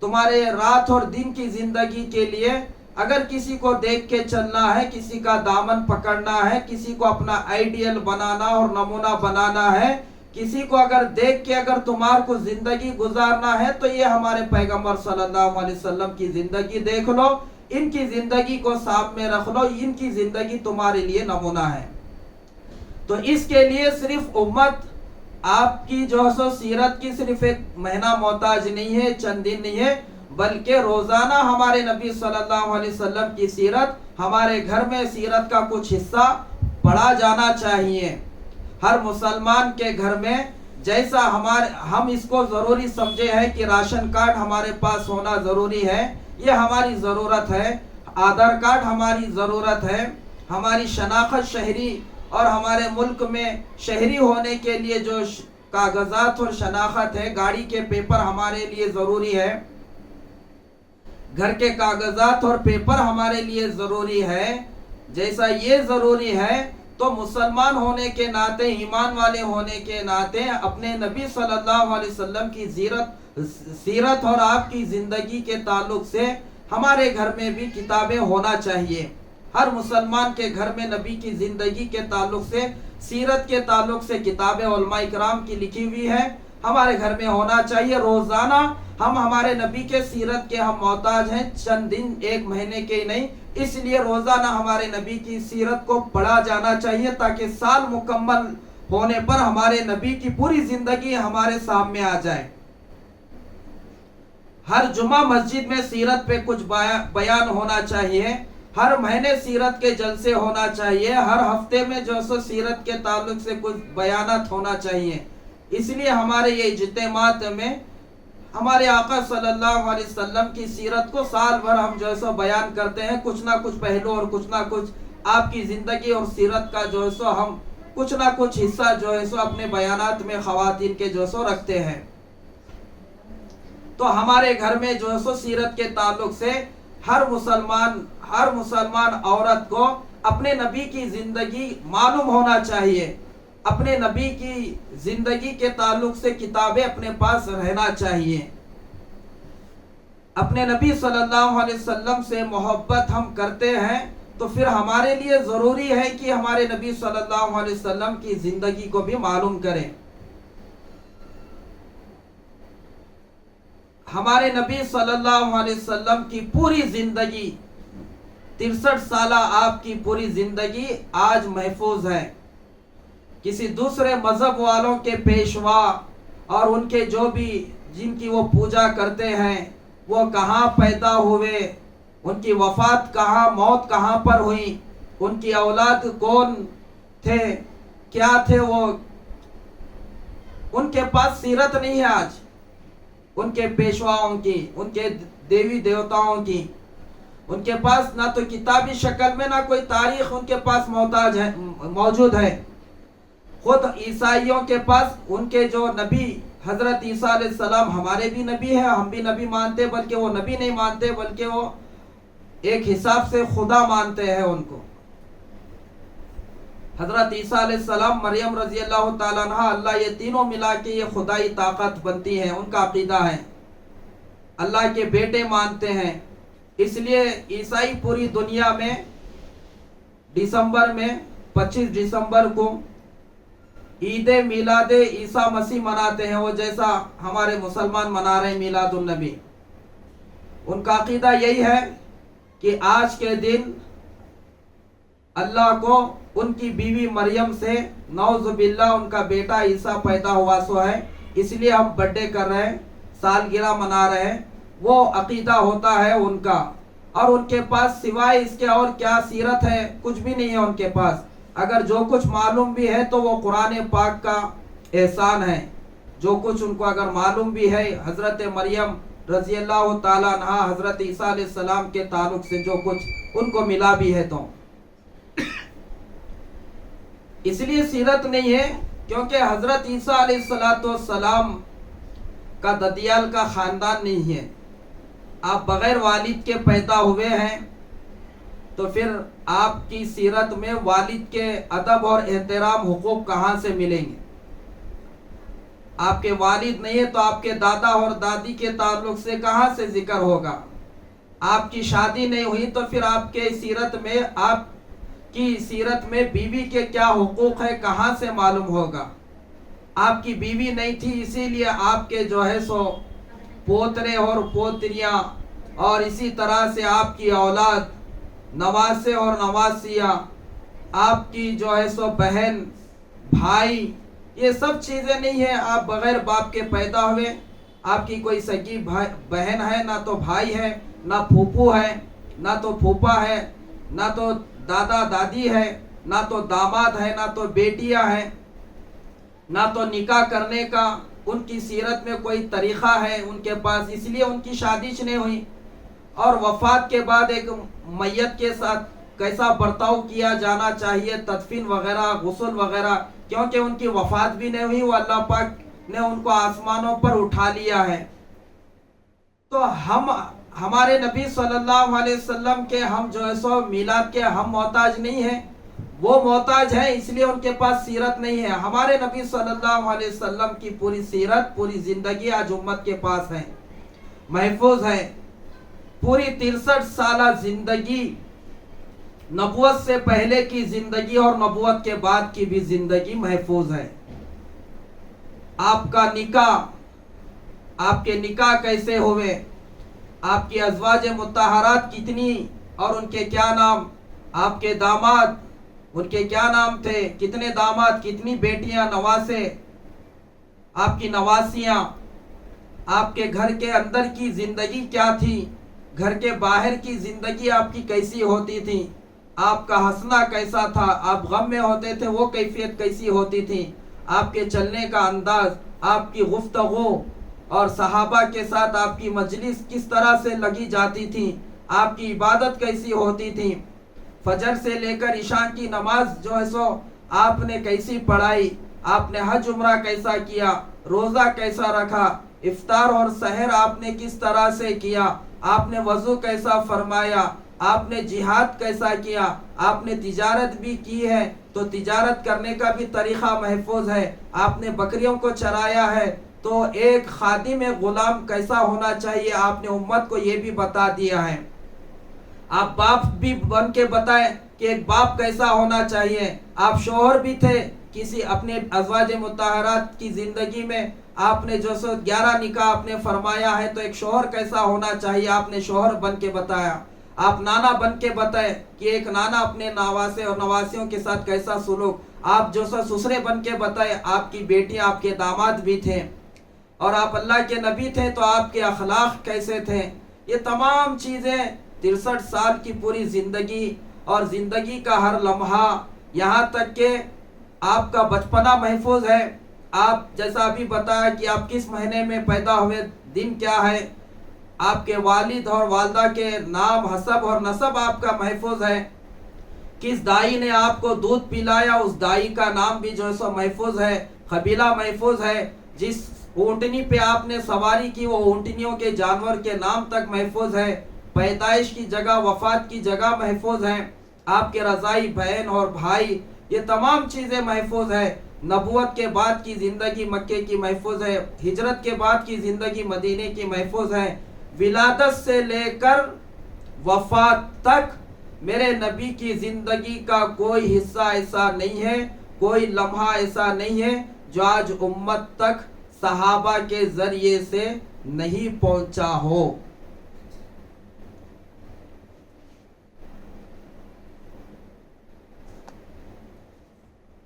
تمہارے رات اور دن کی زندگی کے لیے۔ اگر کسی کو دیکھ کے چلنا ہے، کسی کا دامن پکڑنا ہے، کسی کو اپنا آئیڈیل بنانا اور نمونہ بنانا ہے، کسی کو اگر دیکھ کے اگر تمہارے کو زندگی گزارنا ہے، تو یہ ہمارے پیغمبر صلی اللہ علیہ وسلم کی زندگی دیکھ لو، ان کی زندگی کو سامنے رکھ لو، ان کی زندگی تمہارے لیے نمونہ ہے۔ تو اس کے لیے صرف امت آپ کی جو سو سیرت کی صرف ایک مہینہ محتاج نہیں ہے، چند دن نہیں ہے، بلکہ روزانہ ہمارے نبی صلی اللہ علیہ وسلم کی سیرت، ہمارے گھر میں سیرت کا کچھ حصہ پڑھا جانا چاہیے۔ ہر مسلمان کے گھر میں، جیسا ہم اس کو ضروری سمجھے ہیں کہ راشن کارڈ ہمارے پاس ہونا ضروری ہے، یہ ہماری ضرورت ہے، آدھار کارڈ ہماری ضرورت ہے، ہماری شناخت شہری اور ہمارے ملک میں شہری ہونے کے لیے جو کاغذات اور شناخت ہے، گاڑی کے پیپر ہمارے لیے ضروری ہے، گھر کے کاغذات اور پیپر ہمارے لیے ضروری ہے، جیسا یہ ضروری ہے، تو مسلمان ہونے کے ناطے، ایمان والے ہونے کے ناطے، اپنے نبی صلی اللہ علیہ وسلم کی سیرت اور آپ کی زندگی کے تعلق سے ہمارے گھر میں بھی کتابیں ہونا چاہیے۔ ہر مسلمان کے گھر میں نبی کی زندگی کے تعلق سے، سیرت کے تعلق سے کتابیں علماء کرام کی لکھی ہوئی ہے، ہمارے گھر میں ہونا چاہیے۔ روزانہ ہم ہمارے نبی کے سیرت کے ہم محتاج ہیں، چند دن، ایک مہینے کے نہیں، اس لیے روزانہ ہمارے نبی کی سیرت کو پڑھا جانا چاہیے، تاکہ سال مکمل ہونے پر ہمارے نبی کی پوری زندگی ہمارے سامنے آ جائے۔ ہر جمعہ مسجد میں سیرت پہ کچھ بیان ہونا چاہیے، ہر مہینے سیرت کے جلسے ہونا چاہیے، ہر ہفتے میں جو سو سیرت کے تعلق سے کچھ بیانات ہونا چاہیے۔ اس لیے ہمارے یہ اجتماعات میں ہمارے آقا صلی اللہ علیہ وسلم کی سیرت کو سال بھر ہم جو ہے سو بیان کرتے ہیں، کچھ نہ کچھ پہلو اور کچھ نہ کچھ آپ کی زندگی اور سیرت کا جو ہے سو ہم کچھ نہ کچھ حصہ جو ہے سو اپنے بیانات میں خواتین کے جو ہے سو رکھتے ہیں۔ تو ہمارے گھر میں جو ہے سو سیرت کے تعلق سے ہر مسلمان عورت کو اپنے نبی کی زندگی معلوم ہونا چاہیے، اپنے نبی کی زندگی کے تعلق سے کتابیں اپنے پاس رہنا چاہیے۔ اپنے نبی صلی اللہ علیہ وسلم سے محبت ہم کرتے ہیں، تو پھر ہمارے لیے ضروری ہے کہ ہمارے نبی صلی اللہ علیہ وسلم کی زندگی کو بھی معلوم کریں۔ ہمارے نبی صلی اللہ علیہ وسلم کی پوری زندگی، 63 سالہ آپ کی پوری زندگی آج محفوظ ہے۔ کسی دوسرے مذہب والوں کے پیشوا اور ان کے جو بھی جن کی وہ پوجا کرتے ہیں، وہ کہاں پیدا ہوئے، ان کی وفات کہاں، موت کہاں پر ہوئی، ان کی اولاد کون تھے، کیا تھے، وہ ان کے پاس سیرت نہیں ہے آج، ان کے پیشواؤں کی، ان کے دیوی دیوتاؤں کی، ان کے پاس نہ تو کتابی شکل میں نہ کوئی تاریخ ان کے پاس موجود ہے۔ خود عیسائیوں کے پاس ان کے جو نبی حضرت عیسیٰ علیہ السلام ہمارے بھی نبی ہیں، ہم بھی نبی مانتے، بلکہ وہ نبی نہیں مانتے، بلکہ وہ ایک حساب سے خدا مانتے ہیں ان کو۔ حضرت عیسیٰ علیہ السلام، مریم رضی اللہ تعالیٰ عنہ، اللہ، یہ تینوں ملا کے یہ خدائی طاقت بنتی ہے، ان کا عقیدہ ہے، اللہ کے بیٹے مانتے ہیں۔ اس لیے عیسائی پوری دنیا میں دسمبر میں 25 دسمبر کو عید میلاد عیسیٰ مسیح مناتے ہیں، وہ جیسا ہمارے مسلمان منا رہے ہیں میلاد النبی۔ ان کا عقیدہ یہی ہے کہ آج کے دن اللہ کو ان کی بیوی مریم سے نعوذ باللہ ان کا بیٹا عیسیٰ پیدا ہوا سو ہے، اس لیے ہم برتھڈے کر رہے ہیں، سالگرہ منا رہے ہیں۔ وہ عقیدہ ہوتا ہے ان کا، اور ان کے پاس سوائے اس کے اور کیا سیرت ہے، کچھ بھی نہیں ہے ان کے پاس۔ اگر جو کچھ معلوم بھی ہے تو وہ قرآن پاک کا احسان ہے، جو کچھ ان کو اگر معلوم بھی ہے حضرت مریم رضی اللہ تعالیٰ عنہ حضرت عیسیٰ علیہ السلام کے تعلق سے جو کچھ ان کو ملا بھی ہے، تو اس لیے سیرت نہیں ہے، کیونکہ حضرت عیسیٰ علیہ السلام کا ددیال کا خاندان نہیں ہے، آپ بغیر والد کے پیدا ہوئے ہیں، تو پھر آپ کی سیرت میں والد کے ادب اور احترام حقوق کہاں سے ملیں گے؟ آپ کے والد نہیں ہے تو آپ کے دادا اور دادی کے تعلق سے کہاں سے ذکر ہوگا؟ آپ کی شادی نہیں ہوئی تو پھر آپ کی سیرت میں بیوی کے کیا حقوق ہے کہاں سے معلوم ہوگا؟ آپ کی بیوی نہیں تھی، اسی لیے آپ کے جو ہے سو پوترے اور پوتریاں اور اسی طرح سے آپ کی اولاد، نواسے اور نواسیاں، آپ کی جو ہے سو بہن بھائی، یہ سب چیزیں نہیں ہیں۔ آپ بغیر باپ کے پیدا ہوئے، آپ کی کوئی سگی بہن ہے، نہ تو بھائی ہے، نہ پھوپھو ہے، نہ تو پھوپھا ہے، نہ تو دادا دادی ہے، نہ تو داماد ہے، نہ تو بیٹیاں ہیں، نہ تو نکاح کرنے کا ان کی سیرت میں کوئی طریقہ ہے ان کے پاس، اس لیے ان کی شادی نہیں ہوئی۔ اور وفات کے بعد ایک میت کے ساتھ کیسا برتاؤ کیا جانا چاہیے، تدفین وغیرہ، غسل وغیرہ، کیونکہ ان کی وفات بھی نہیں ہوئی، وہ اللہ پاک نے ان کو آسمانوں پر اٹھا لیا ہے۔ تو ہمارے نبی صلی اللہ علیہ وسلم کے ہم جو ہے سو میلاد کے ہم محتاج نہیں ہیں، وہ محتاج ہیں، اس لیے ان کے پاس سیرت نہیں ہے۔ ہمارے نبی صلی اللہ علیہ وسلم کی پوری سیرت، پوری زندگی آج امت کے پاس ہے، محفوظ ہے۔ پوری 63 سالہ زندگی، نبوت سے پہلے کی زندگی اور نبوت کے بعد کی بھی زندگی محفوظ ہے۔ آپ کا نکاح، آپ کے نکاح کیسے ہوئے، آپ کی ازواج مطہرات کتنی اور ان کے کیا نام، آپ کے داماد ان کے کیا نام تھے، کتنے داماد، کتنی بیٹیاں، نواسے، آپ کی نواسیاں، آپ کے گھر کے اندر کی زندگی کیا تھی، گھر کے باہر کی زندگی آپ کی کیسی ہوتی تھی، آپ کا ہنسنا کیسا تھا، آپ غم میں ہوتے تھے وہ کیفیت کیسی ہوتی تھی، آپ کے چلنے کا انداز، آپ کی گفتگو اور صحابہ کے ساتھ آپ کی مجلس کس طرح سے لگی جاتی تھی، آپ کی عبادت کیسی ہوتی تھی، فجر سے لے کر عشاء کی نماز جو ہے سو آپ نے کیسی پڑھائی، آپ نے حج عمرہ کیسا کیا، روزہ کیسا رکھا، افطار اور سحر آپ نے کس طرح سے کیا، آپ نے وضو کیسا فرمایا، آپ نے جہاد کیسا کیا، آپ نے تجارت بھی کی ہے تو تجارت کرنے کا بھی طریقہ محفوظ ہے، آپ نے بکریوں کو چرایا ہے تو ایک خادم غلام کیسا ہونا چاہیے، آپ نے امت کو یہ بھی بتا دیا ہے۔ آپ باپ بھی بن کے بتائیں کہ ایک باپ کیسا ہونا چاہیے، آپ شوہر بھی تھے، کسی اپنے ازواج مطہرات کی زندگی میں آپ نے جو 11 نکاح آپ نے فرمایا ہے، تو ایک شوہر کیسا ہونا چاہیے آپ نے شوہر بن کے بتایا۔ آپ نانا بن کے بتائیں کہ ایک نانا اپنے نواسے اور نواسیوں کے ساتھ کیسا سلوک، آپ جو سسرے بن کے بتائیں، آپ کی بیٹیاں، آپ کے داماد بھی تھے، اور آپ اللہ کے نبی تھے تو آپ کے اخلاق کیسے تھے۔ یہ تمام چیزیں 63 سال کی پوری زندگی اور زندگی کا ہر لمحہ، یہاں تک کہ آپ کا بچپنا محفوظ ہے، آپ جیسا ابھی بتایا کہ آپ کس مہینے میں پیدا ہوئے، دن کیا ہے، آپ کے والد اور والدہ کے نام، حسب اور نسب آپ کا محفوظ ہے، کس دائی نے آپ کو دودھ پلایا اس دائی کا نام بھی جو ہے سو محفوظ ہے، قبیلہ محفوظ ہے، جس اونٹنی پہ آپ نے سواری کی وہ اونٹنیوں کے جانور کے نام تک محفوظ ہے، پیدائش کی جگہ، وفات کی جگہ محفوظ ہے، آپ کے رضائی بہن اور بھائی، یہ تمام چیزیں محفوظ ہے۔ نبوت کے بعد کی زندگی مکے کی محفوظ ہے، ہجرت کے بعد کی زندگی مدینے کی محفوظ ہے، ولادت سے لے کر وفات تک میرے نبی کی زندگی کا کوئی حصہ ایسا نہیں ہے، کوئی لمحہ ایسا نہیں ہے جو آج امت تک صحابہ کے ذریعے سے نہیں پہنچا ہو۔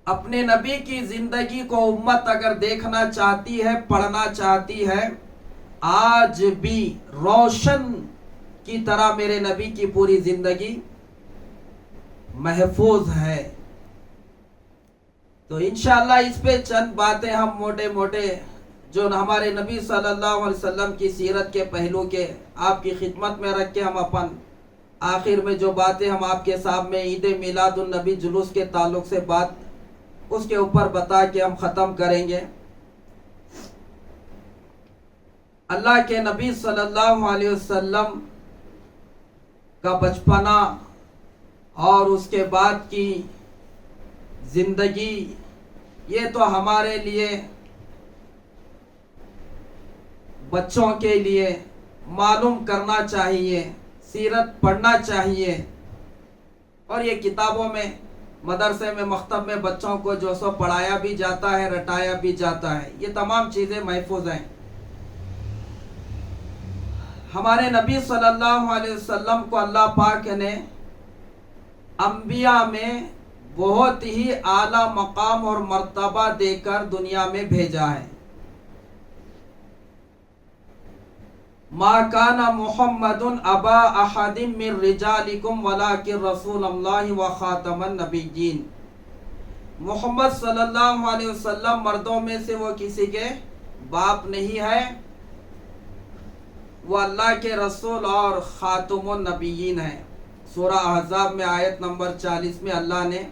اپنے نبی کی زندگی کو امت اگر دیکھنا چاہتی ہے، پڑھنا چاہتی ہے، آج بھی روشن کی طرح میرے نبی کی پوری زندگی محفوظ ہے۔ تو انشاءاللہ اس پہ چند باتیں ہم موٹے موٹے جو ہمارے نبی صلی اللہ علیہ وسلم کی سیرت کے پہلو کے آپ کی خدمت میں رکھ کے ہم اپن آخر میں جو باتیں ہم آپ کے سامنے عید میلاد النبی جلوس کے تعلق سے بات اس کے اوپر بتا کے ہم ختم کریں گے۔ اللہ کے نبی صلی اللہ علیہ وسلم کا بچپنا اور اس کے بعد کی زندگی یہ تو ہمارے لیے بچوں کے لیے معلوم کرنا چاہیے، سیرت پڑھنا چاہیے، اور یہ کتابوں میں مدرسے میں مکتب میں بچوں کو جو سو پڑھایا بھی جاتا ہے، رٹایا بھی جاتا ہے، یہ تمام چیزیں محفوظ ہیں۔ ہمارے نبی صلی اللہ علیہ وسلم کو اللہ پاک نے انبیاء میں بہت ہی اعلیٰ مقام اور مرتبہ دے کر دنیا میں بھیجا ہے۔ ما کان محمد ابا احد من رجالکم ولکن رسول اللہ وخاتم النبیین۔ محمد صلی اللہ علیہ وسلم مردوں میں سے وہ کسی کے باپ نہیں ہے، وہ اللہ کے رسول اور خاتم النبیین ہے۔ سورہ احزاب میں آیت نمبر 40 میں اللہ نے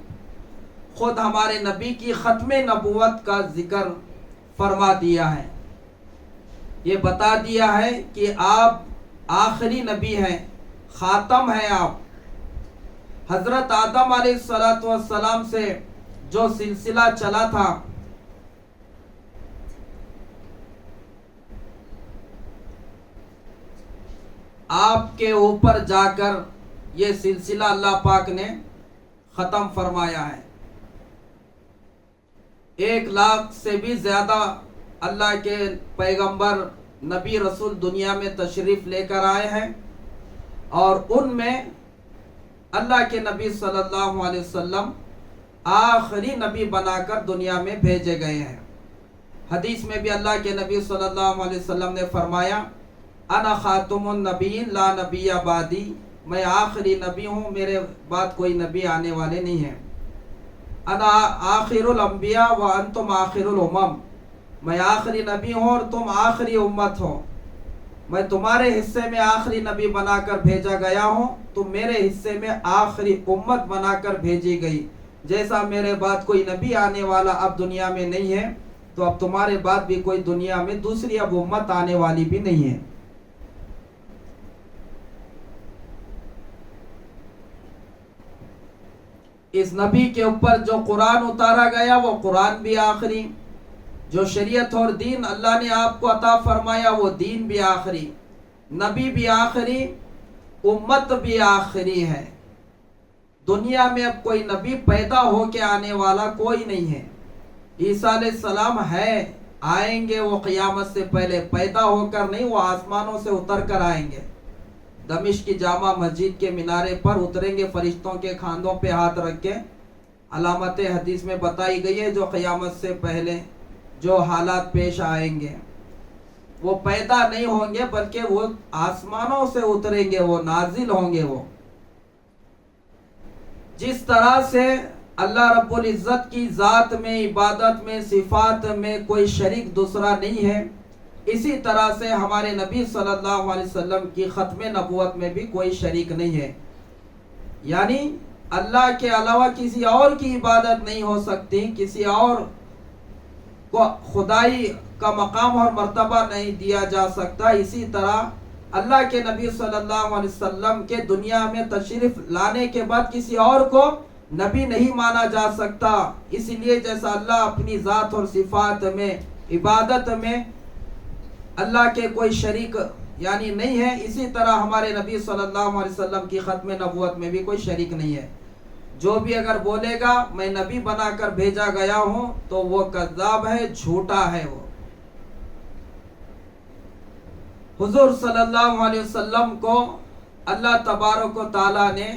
خود ہمارے نبی کی ختم نبوت کا ذکر فرما دیا ہے، یہ بتا دیا ہے کہ آپ آخری نبی ہیں، خاتم ہیں آپ۔ حضرت آدم علیہ السلام سے جو سلسلہ چلا تھا آپ کے اوپر جا کر یہ سلسلہ اللہ پاک نے ختم فرمایا ہے۔ 1 لاکھ سے بھی زیادہ اللہ کے پیغمبر نبی رسول دنیا میں تشریف لے کر آئے ہیں، اور ان میں اللہ کے نبی صلی اللہ علیہ وسلم آخری نبی بنا کر دنیا میں بھیجے گئے ہیں۔ حدیث میں بھی اللہ کے نبی صلی اللہ علیہ وسلم نے فرمایا، انا خاتم النبیین لا نبی بعدی، میں آخری نبی ہوں، میرے بعد کوئی نبی آنے والے نہیں ہیں۔ انا آخر الانبیاء وانتم آخر الامم، میں آخری نبی ہوں اور تم آخری امت ہو، میں تمہارے حصے میں آخری نبی بنا کر بھیجا گیا ہوں، تم میرے حصے میں آخری امت بنا کر بھیجی گئی۔ جیسا میرے بعد کوئی نبی آنے والا اب دنیا میں نہیں ہے، تو اب تمہارے بعد بھی کوئی دنیا میں دوسری اب امت آنے والی بھی نہیں ہے۔ اس نبی کے اوپر جو قرآن اتارا گیا وہ قرآن بھی آخری، جو شریعت اور دین اللہ نے آپ کو عطا فرمایا وہ دین بھی آخری، نبی بھی آخری، امت بھی آخری ہے۔ دنیا میں اب کوئی نبی پیدا ہو کے آنے والا کوئی نہیں ہے۔ عیسیٰ علیہ السلام ہے، آئیں گے وہ قیامت سے پہلے، پیدا ہو کر نہیں، وہ آسمانوں سے اتر کر آئیں گے۔ دمشق کی جامع مسجد کے مینارے پر اتریں گے فرشتوں کے کھاندوں پہ ہاتھ رکھ کے۔ علامت حدیث میں بتائی گئی ہے جو قیامت سے پہلے جو حالات پیش آئیں گے، وہ پیدا نہیں ہوں گے بلکہ وہ آسمانوں سے اتریں گے، وہ نازل ہوں گے۔ وہ جس طرح سے اللہ رب العزت کی ذات میں، عبادت میں، صفات میں کوئی شریک دوسرا نہیں ہے، اسی طرح سے ہمارے نبی صلی اللہ علیہ وسلم کی ختم نبوت میں بھی کوئی شریک نہیں ہے، یعنی اللہ کے علاوہ کسی اور کی عبادت نہیں ہو سکتی، کسی اور کو خدائی کا مقام اور مرتبہ نہیں دیا جا سکتا۔ اسی طرح اللہ کے نبی صلی اللہ علیہ وسلم کے دنیا میں تشریف لانے کے بعد کسی اور کو نبی نہیں مانا جا سکتا۔ اس لیے جیسا اللہ اپنی ذات اور صفات میں، عبادت میں اللہ کے کوئی شریک یعنی نہیں ہے، اسی طرح ہمارے نبی صلی اللہ علیہ وسلم کی ختم نبوت میں بھی کوئی شریک نہیں ہے۔ جو بھی اگر بولے گا میں نبی بنا کر بھیجا گیا ہوں تو وہ کذاب ہے، جھوٹا ہے۔ وہ حضور صلی اللہ علیہ وسلم کو اللہ تبارک و تعالیٰ نے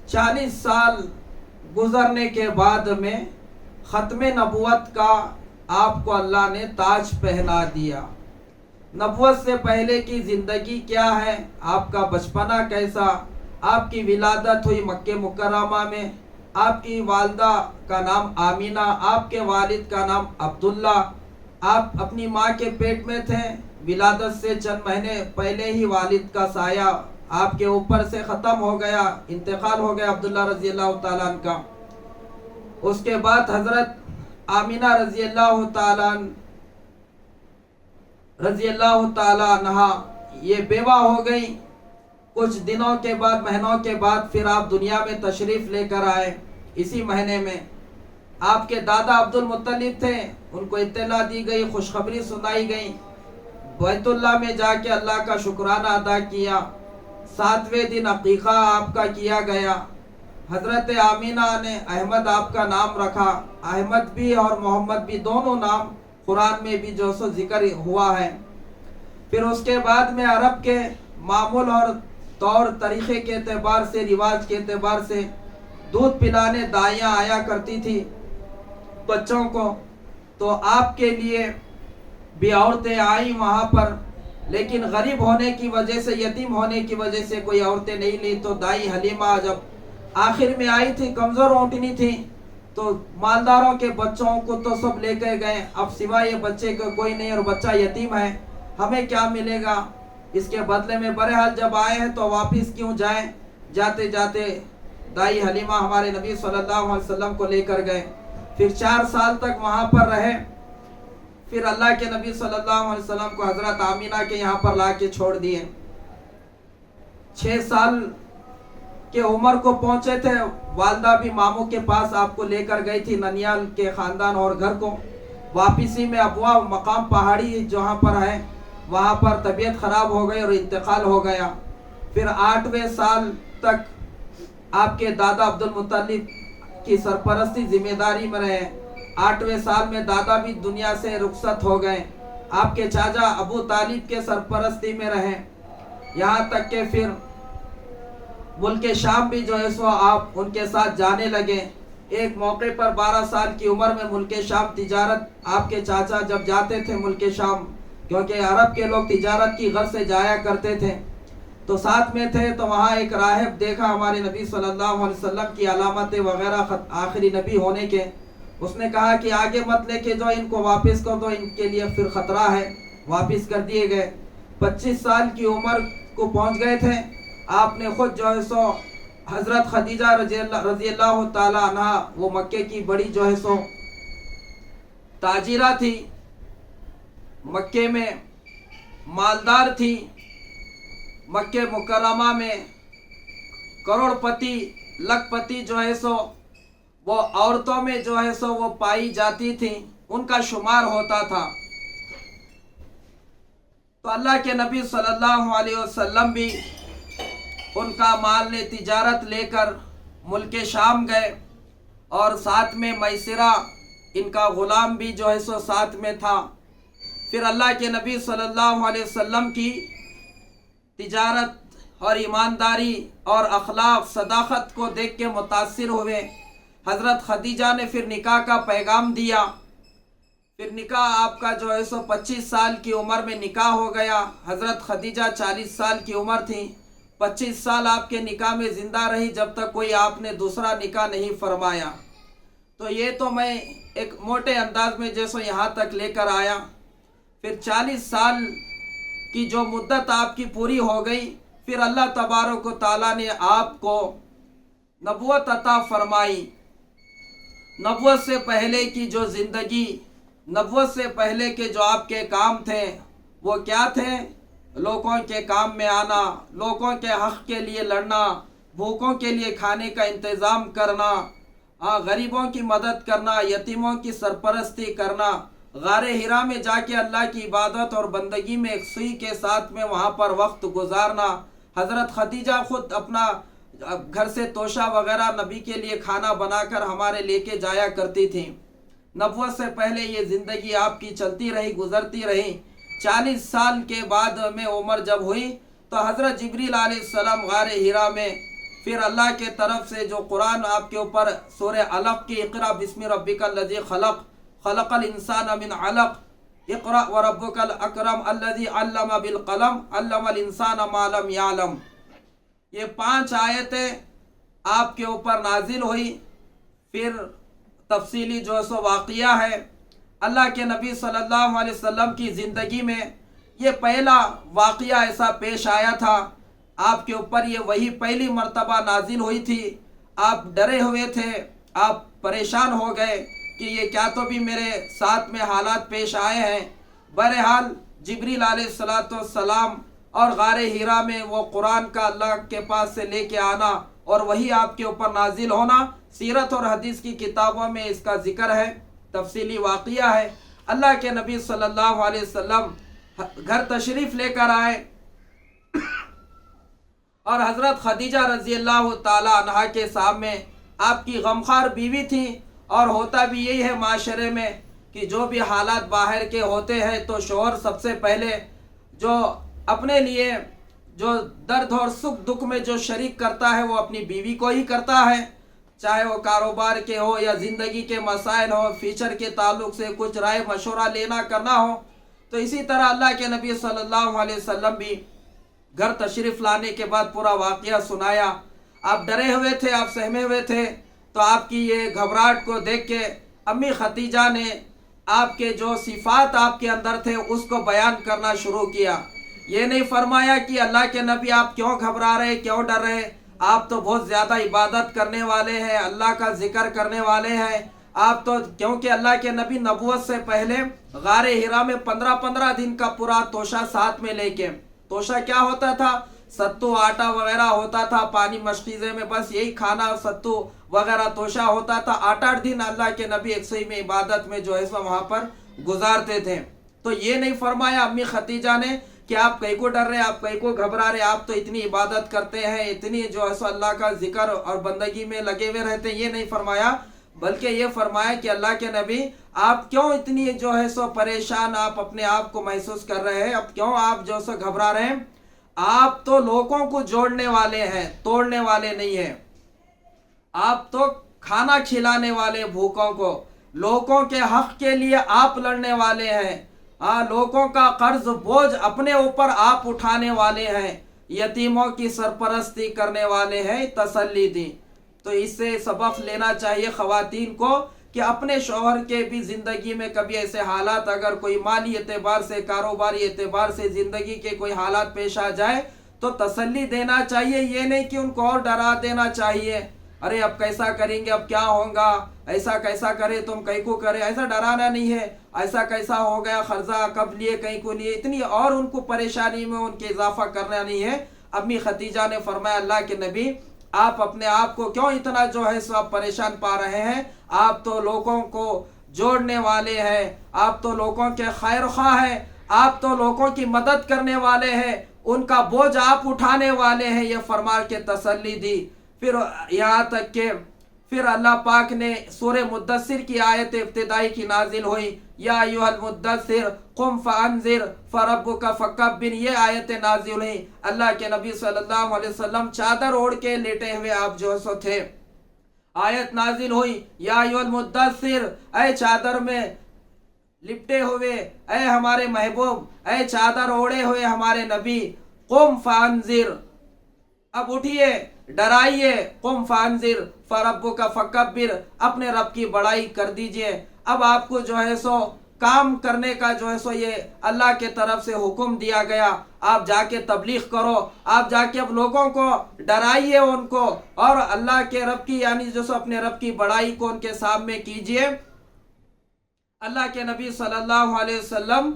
40 سال گزرنے کے بعد میں ختم نبوت کا آپ کو اللہ نے تاج پہنا دیا۔ نبوت سے پہلے کی زندگی کیا ہے، آپ کا بچپنا کیسا، آپ کی ولادت ہوئی مکہ مکرمہ میں، آپ کی والدہ کا نام آمینہ، آپ کے والد کا نام عبداللہ، آپ اپنی ماں کے پیٹ میں تھے، ولادت سے چند مہینے پہلے ہی والد کا سایہ آپ کے اوپر سے ختم ہو گیا، انتقال ہو گیا عبداللہ رضی اللہ تعالیٰ عنہ کا۔ اس کے بعد حضرت آمینہ رضی اللہ تعالیٰ عنہ یہ بیوہ ہو گئی۔ کچھ دنوں کے بعد، مہینوں کے بعد پھر آپ دنیا میں تشریف لے کر آئے۔ اسی مہینے میں آپ کے دادا عبد المطلب تھے، ان کو اطلاع دی گئی، خوشخبری سنائی گئی۔ بیت اللہ میں جا کے اللہ کا شکرانہ ادا کیا۔ 7ویں دن عقیقہ آپ کا کیا گیا۔ حضرت آمینہ نے احمد آپ کا نام رکھا۔ احمد بھی اور محمد بھی دونوں نام قرآن میں بھی جو سو ذکر ہوا ہے۔ پھر اس کے بعد میں عرب کے معمول اور طور طریقے کے اعتبار سے، رواج کے اعتبار سے دودھ پلانے دائیاں آیا کرتی تھی بچوں کو، تو آپ کے لیے بھی عورتیں آئیں وہاں پر، لیکن غریب ہونے کی وجہ سے، یتیم ہونے کی وجہ سے کوئی عورتیں نہیں لی۔ تو دائی حلیمہ جب آخر میں آئی تھی، کمزور اونٹنی تھی، تو مالداروں کے بچوں کو تو سب لے کے گئے، اب سوائے یہ بچے کا کوئی نہیں، اور بچہ یتیم ہے، ہمیں کیا ملے گا اس کے بدلے میں؟ بہرحال جب آئے ہیں تو واپس کیوں جائیں؟ جاتے جاتے دائی حلیمہ ہمارے نبی صلی اللہ علیہ وسلم کو لے کر گئے۔ پھر 4 سال تک وہاں پر رہے۔ پھر اللہ کے نبی صلی اللہ علیہ وسلم کو حضرت آمینہ کے یہاں پر لا کے چھوڑ دیے۔ 6 سال کے عمر کو پہنچے تھے، والدہ بھی ماموں کے پاس آپ کو لے کر گئی تھی، ننیال کے خاندان اور گھر کو۔ واپسی میں ابوا مقام پہاڑی جہاں پر ہے، وہاں پر طبیعت خراب ہو گئی اور انتقال ہو گیا۔ پھر 8ویں سال تک آپ کے دادا عبد المطلب کی سرپرستی ذمہ داری میں رہے۔ 8ویں سال میں دادا بھی دنیا سے رخصت ہو گئے، آپ کے چاچا ابو طالب کے سرپرستی میں رہے، یہاں تک کہ پھر ملک شام بھی جو ہے سو آپ ان کے ساتھ جانے لگے۔ ایک موقع پر 12 سال کی عمر میں ملک شام تجارت، آپ کے چاچا جب جاتے تھے ملک شام، کیونکہ عرب کے لوگ تجارت کی غرض سے جایا کرتے تھے، تو ساتھ میں تھے، تو وہاں ایک راہب دیکھا ہمارے نبی صلی اللہ علیہ وسلم کی علامتیں وغیرہ آخری نبی ہونے کے۔ اس نے کہا کہ آگے مت لے کے جو ان کو واپس کر دو، ان کے لیے پھر خطرہ ہے۔ واپس کر دیے گئے۔ 25 سال کی عمر کو پہنچ گئے تھے، آپ نے خود جو ہے سو حضرت خدیجہ رضی اللہ تعالیٰ عنہ، وہ مکے کی بڑی جو ہے سو تاجرہ تھی، مکے میں مالدار تھی، مکہ مکرمہ میں کروڑ پتی لکھ پتی جو ہے سو وہ عورتوں میں جو ہے سو وہ پائی جاتی تھی، ان کا شمار ہوتا تھا۔ تو اللہ کے نبی صلی اللہ علیہ وسلم بھی ان کا مال نے تجارت لے کر ملک شام گئے، اور ساتھ میں میسرہ ان کا غلام بھی جو ہے سو ساتھ میں تھا۔ پھر اللہ کے نبی صلی اللہ علیہ وسلم کی تجارت اور ایمانداری اور اخلاق صداقت کو دیکھ کے متاثر ہوئے۔ حضرت خدیجہ نے پھر نکاح کا پیغام دیا۔ پھر نکاح آپ کا جو ہے سو 25 سال کی عمر میں نکاح ہو گیا۔ حضرت خدیجہ 40 سال کی عمر تھی، 25 سال آپ کے نکاح میں زندہ رہی، جب تک کوئی آپ نے دوسرا نکاح نہیں فرمایا۔ تو یہ تو میں ایک موٹے انداز میں جیسو یہاں تک لے کر آیا۔ پھر 40 سال کی جو مدت آپ کی پوری ہو گئی، پھر اللہ تبارک و تعالیٰ نے آپ کو نبوت عطا فرمائی۔ نبوت سے پہلے کی جو زندگی، نبوت سے پہلے کے جو آپ کے کام تھے، وہ کیا تھے؟ لوگوں کے کام میں آنا، لوگوں کے حق کے لیے لڑنا، بھوکوں کے لیے کھانے کا انتظام کرنا، غریبوں کی مدد کرنا، یتیموں کی سرپرستی کرنا، غار ہرا میں جا کے اللہ کی عبادت اور بندگی میں ایک سوئی کے ساتھ میں وہاں پر وقت گزارنا۔ حضرت خدیجہ خود اپنا گھر سے توشہ وغیرہ نبی کے لیے کھانا بنا کر ہمارے لے کے جایا کرتی تھیں۔ نبوت سے پہلے یہ زندگی آپ کی چلتی رہی، گزرتی رہی۔ 40 سال کے بعد میں عمر جب ہوئی تو حضرت جبریل علیہ السلام غار ہرا میں، پھر اللہ کے طرف سے جو قرآن آپ کے اوپر سورہ علق کی اقرا بسم ربک الذی خلق خلق الانسان من علق اقرأ وربک الاکرم الذی علم بالقلم علم الانسان ما لم یعلم، یہ 5 آیتیں آپ کے اوپر نازل ہوئی۔ پھر تفصیلی جو سو واقعہ ہے، اللہ کے نبی صلی اللہ علیہ وسلم کی زندگی میں یہ پہلا واقعہ ایسا پیش آیا تھا، آپ کے اوپر یہ وہی پہلی مرتبہ نازل ہوئی تھی، آپ ڈرے ہوئے تھے، آپ پریشان ہو گئے کہ یہ کیا تو بھی میرے ساتھ میں حالات پیش آئے ہیں۔ بہرحال جبریل علیہ السلام اور غار حرا میں وہ قرآن کا اللہ کے پاس سے لے کے آنا اور وہی آپ کے اوپر نازل ہونا، سیرت اور حدیث کی کتابوں میں اس کا ذکر ہے، تفصیلی واقعہ ہے۔ اللہ کے نبی صلی اللہ علیہ وسلم گھر تشریف لے کر آئے اور حضرت خدیجہ رضی اللہ تعالی عنہا کے سامنے آپ کی غمخوار بیوی تھی، اور ہوتا بھی یہی ہے معاشرے میں کہ جو بھی حالات باہر کے ہوتے ہیں تو شوہر سب سے پہلے جو اپنے لیے جو درد اور سکھ دکھ میں جو شریک کرتا ہے وہ اپنی بیوی کو ہی کرتا ہے، چاہے وہ کاروبار کے ہو یا زندگی کے مسائل ہو، فیوچر کے تعلق سے کچھ رائے مشورہ لینا کرنا ہو۔ تو اسی طرح اللہ کے نبی صلی اللہ علیہ وسلم بھی گھر تشریف لانے کے بعد پورا واقعہ سنایا۔ آپ ڈرے ہوئے تھے، آپ سہمے ہوئے تھے، تو آپ کی یہ گھبراہٹ کو دیکھ کے امی خدیجہ نے آپ کے جو صفات آپ کے اندر تھے اس کو بیان کرنا شروع کیا۔ یہ نہیں فرمایا کہ اللہ کے نبی آپ کیوں گھبرا رہے، کیوں ڈر رہے، آپ تو بہت زیادہ عبادت کرنے والے ہیں، اللہ کا ذکر کرنے والے ہیں، آپ تو کیونکہ اللہ کے نبی نبوت سے پہلے غار حرا میں 15 دن کا پورا توشہ ساتھ میں لے کے، توشہ کیا ہوتا تھا؟ ستو آٹا وغیرہ ہوتا تھا، پانی مشکیزے میں بس یہی کھانا، ستو وغیرہ توشہ ہوتا تھا۔ 8 دن اللہ کے نبی ایک صحیح میں عبادت میں جو ہے سو وہاں پر گزارتے تھے۔ تو یہ نہیں فرمایا امی خدیجہ نے کہ آپ کہیں کو ڈر رہے، آپ کہیں کو گھبرا رہے، آپ تو اتنی عبادت کرتے ہیں، اتنی جو ہے سو اللہ کا ذکر اور بندگی میں لگے ہوئے رہتے ہیں، یہ نہیں فرمایا، بلکہ یہ فرمایا کہ اللہ کے نبی آپ کیوں اتنی جو ہے سو پریشان آپ اپنے آپ کو محسوس کر رہے ہیں، اب کیوں آپ جو سو گھبرا رہے ہیں؟ آپ تو لوگوں کو جوڑنے والے ہیں، توڑنے والے نہیں ہیں۔ آپ تو کھانا کھلانے والے بھوکوں کو، لوگوں کے حق کے لیے آپ لڑنے والے ہیں، لوگوں کا قرض بوجھ اپنے اوپر آپ اٹھانے والے ہیں، یتیموں کی سرپرستی کرنے والے ہیں، تسلی دی۔ تو اس سے سبق لینا چاہیے خواتین کو کہ اپنے شوہر کے بھی زندگی میں کبھی ایسے حالات، اگر کوئی مالی اعتبار سے، کاروباری اعتبار سے زندگی کے کوئی حالات پیش آ جائے تو تسلی دینا چاہیے، یہ نہیں کہ ان کو اور ڈرا دینا چاہیے، ارے اب کیسا کریں گے، اب کیا ہوگا، ایسا کیسا کرے، تم کہیں کو کرے، ایسا ڈرانا نہیں ہے، ایسا کیسا ہو گیا، قرضہ کب لیے، کہیں کو لیے، اتنی اور ان کو پریشانی میں ان کے اضافہ کرنا نہیں ہے۔ امی خدیجہ نے فرمایا اللہ کے نبی آپ اپنے آپ کو کیوں اتنا جو ہے سو پریشان پا رہے ہیں، آپ تو لوگوں کو جوڑنے والے ہیں، آپ تو لوگوں کے خیر خواہ ہیں، آپ تو لوگوں کی مدد کرنے والے ہیں، ان کا بوجھ آپ اٹھانے والے ہیں، یہ فرما کے تسلی دی۔ پھر یہاں تک کہ پھر اللہ پاک نے سورہ مدثر کی آیت ابتدائی کی نازل ہوئی، یا ایھا المدثر قم فانذر فربک فکبر، یہ آیت نازل ہوئی۔ اللہ کے نبی صلی اللہ علیہ وسلم چادر اوڑھ کے لیٹے ہوئے آپ جو سو تھے، آیت نازل ہوئی، یا ایھا المدثر، اے چادر میں لپٹے ہوئے اے ہمارے محبوب، اے چادر اوڑھے ہوئے ہمارے نبی، قم فانذر، اب اٹھیے، ڈرائیے، قم فانذر فربک فکبر، اپنے رب کی بڑائی کر دیجئے۔ اب آپ کو جو ہے سو کام کرنے کا جو ہے سو یہ اللہ کے طرف سے حکم دیا گیا، آپ جا کے تبلیغ کرو، آپ جا کے اب لوگوں کو ڈرائیے ان کو، اور اللہ کے رب کی یعنی جو سو اپنے رب کی بڑائی کو ان کے سامنے کیجئے۔ اللہ کے نبی صلی اللہ علیہ وسلم،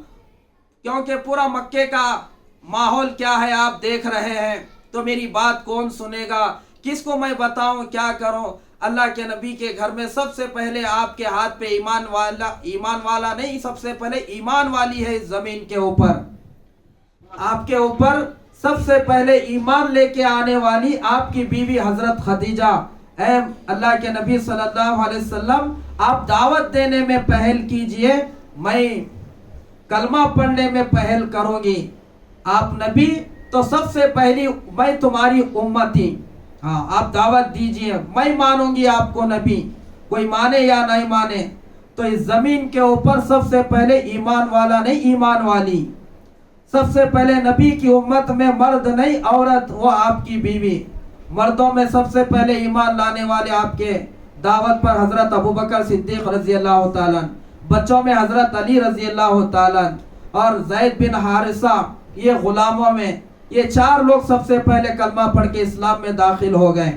کیونکہ پورا مکے کا ماحول کیا ہے آپ دیکھ رہے ہیں، تو میری بات کون سنے گا، کس کو میں بتاؤں، کیا کروں؟ اللہ کے نبی کے گھر میں سب سے پہلے آپ کے ہاتھ پہ ایمان والا نہیں، سب سے پہلے ایمان والی ہے اس زمین کے اوپر، آپ کے اوپر سب سے پہلے ایمان لے کے آنے والی آپ کی بیوی حضرت خدیجہ۔ اے اللہ کے نبی صلی اللہ علیہ وسلم، آپ دعوت دینے میں پہل کیجئے، میں کلمہ پڑھنے میں پہل کروں گی، آپ نبی تو سب سے پہلی میں تمہاری امتی، ہاں آپ دعوت دیجئے، میں مانوں گی آپ کو نبی، کوئی مانے یا نہیں مانے۔ تو اس زمین کے اوپر سب سے پہلے ایمان والا نہیں، ایمان والی، سب سے پہلے نبی کی امت میں مرد نہیں عورت، وہ آپ کی بیوی، مردوں میں سب سے پہلے ایمان لانے والے آپ کے دعوت پر حضرت ابوبکر صدیق رضی اللہ تعالیٰ عنہ، بچوں میں حضرت علی رضی اللہ تعالیٰ اور زید بن حارثہ، یہ غلاموں میں یہ 4 لوگ سب سے پہلے کلمہ پڑھ کے اسلام میں داخل ہو گئے۔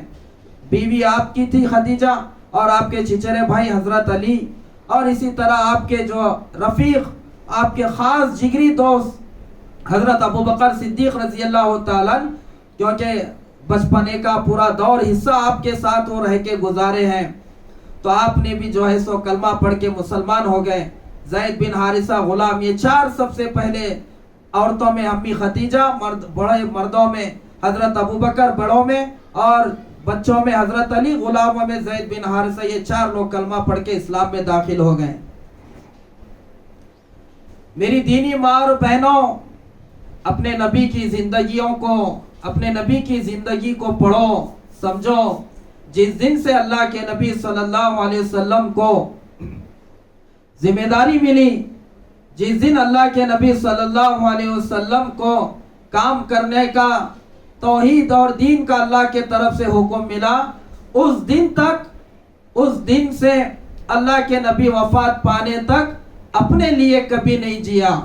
بیوی آپ کی تھی خدیجہ، اور آپ کے چچرے بھائی حضرت علی، اور اسی طرح آپ کے جو رفیق، آپ کے خاص جگری دوست حضرت ابو بکر صدیق رضی اللہ تعالیٰ، کیونکہ بچپنے کا پورا دور حصہ آپ کے ساتھ وہ رہ کے گزارے ہیں، تو آپ نے بھی جو ہے سو کلمہ پڑھ کے مسلمان ہو گئے۔ زید بن حارثہ غلام، یہ 4 سب سے پہلے عورتوں میں امی خدیجہ، بڑے مردوں میں حضرت ابو بکر بڑوں میں، اور بچوں میں حضرت علی، غلاموں میں زید بن حارثہ، یہ 4 لوگ کلمہ پڑھ کے اسلام میں داخل ہو گئے۔ میری دینی ماں اور بہنوں، اپنے نبی کی زندگیوں کو، اپنے نبی کی زندگی کو پڑھو، سمجھو۔ جس دن سے اللہ کے نبی صلی اللہ علیہ وسلم کو ذمہ داری ملی، جس دن اللہ کے نبی صلی اللہ علیہ وسلم کو کام کرنے کا، توحید اور دین کا اللہ کے طرف سے حکم ملا، اس دن تک، اس دن سے اللہ کے نبی وفات پانے تک اپنے لیے کبھی نہیں جیا۔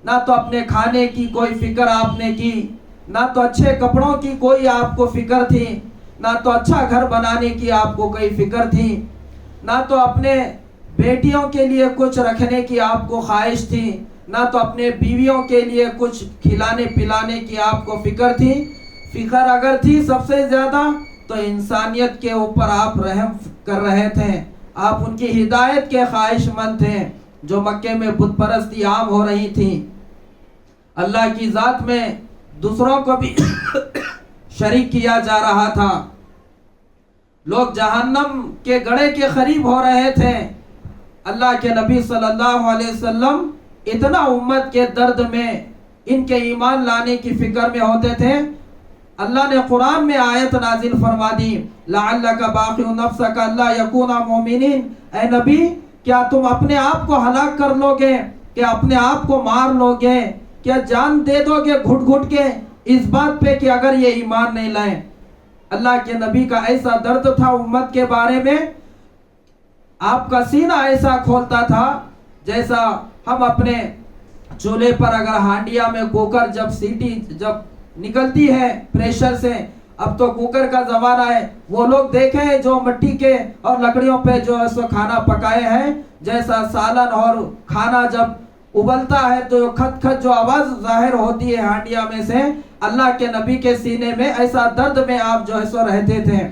نہ تو اپنے کھانے کی کوئی فکر آپ نے کی، نہ تو اچھے کپڑوں کی کوئی آپ کو فکر تھی، نہ تو اچھا گھر بنانے کی آپ کو کوئی فکر تھی، نہ تو اپنے بیٹیوں کے لیے کچھ رکھنے کی آپ کو خواہش تھی، نہ تو اپنے بیویوں کے لیے کچھ کھلانے پلانے کی آپ کو فکر تھی۔ فکر اگر تھی سب سے زیادہ تو انسانیت کے اوپر آپ رحم کر رہے تھے، آپ ان کی ہدایت کے خواہش مند تھے۔ جو مکے میں بت پرستی عام ہو رہی تھی، اللہ کی ذات میں دوسروں کو بھی شریک کیا جا رہا تھا، لوگ جہنم کے گڑھے کے قریب ہو رہے تھے، اللہ کے نبی صلی اللہ علیہ وسلم اتنا امت کے درد میں، ان کے ایمان لانے کی فکر میں ہوتے تھے۔ اللہ نے قرآن میں آیت نازل فرما دی، لعلک باخع نفسک الا یکونا مؤمنین، اے نبی کیا تم اپنے آپ کو ہلاک کر لو گے، کیا اپنے آپ کو مار لو گے، کیا جان دے دو گے گھٹ گھٹ کے اس بات پہ کہ اگر یہ ایمان نہیں لائیں۔ اللہ کے نبی کا ایسا درد تھا امت کے بارے میں، آپ کا سینہ ایسا کھولتا تھا جیسا ہم اپنے چولہے پر اگر ہانڈیا میں کوکر جب سیٹی جب نکلتی ہے پریشر سے، اب تو کوکر کا زمانہ ہے، وہ لوگ دیکھیں جو مٹی کے اور لکڑیوں پہ جو ہے سو کھانا پکائے ہیں، جیسا سالن اور کھانا جب ابلتا ہے تو کھت کھت جو آواز ظاہر ہوتی ہے ہانڈیا میں سے، اللہ کے نبی کے سینے میں ایسا درد میں آپ جو ہے سو رہتے تھے۔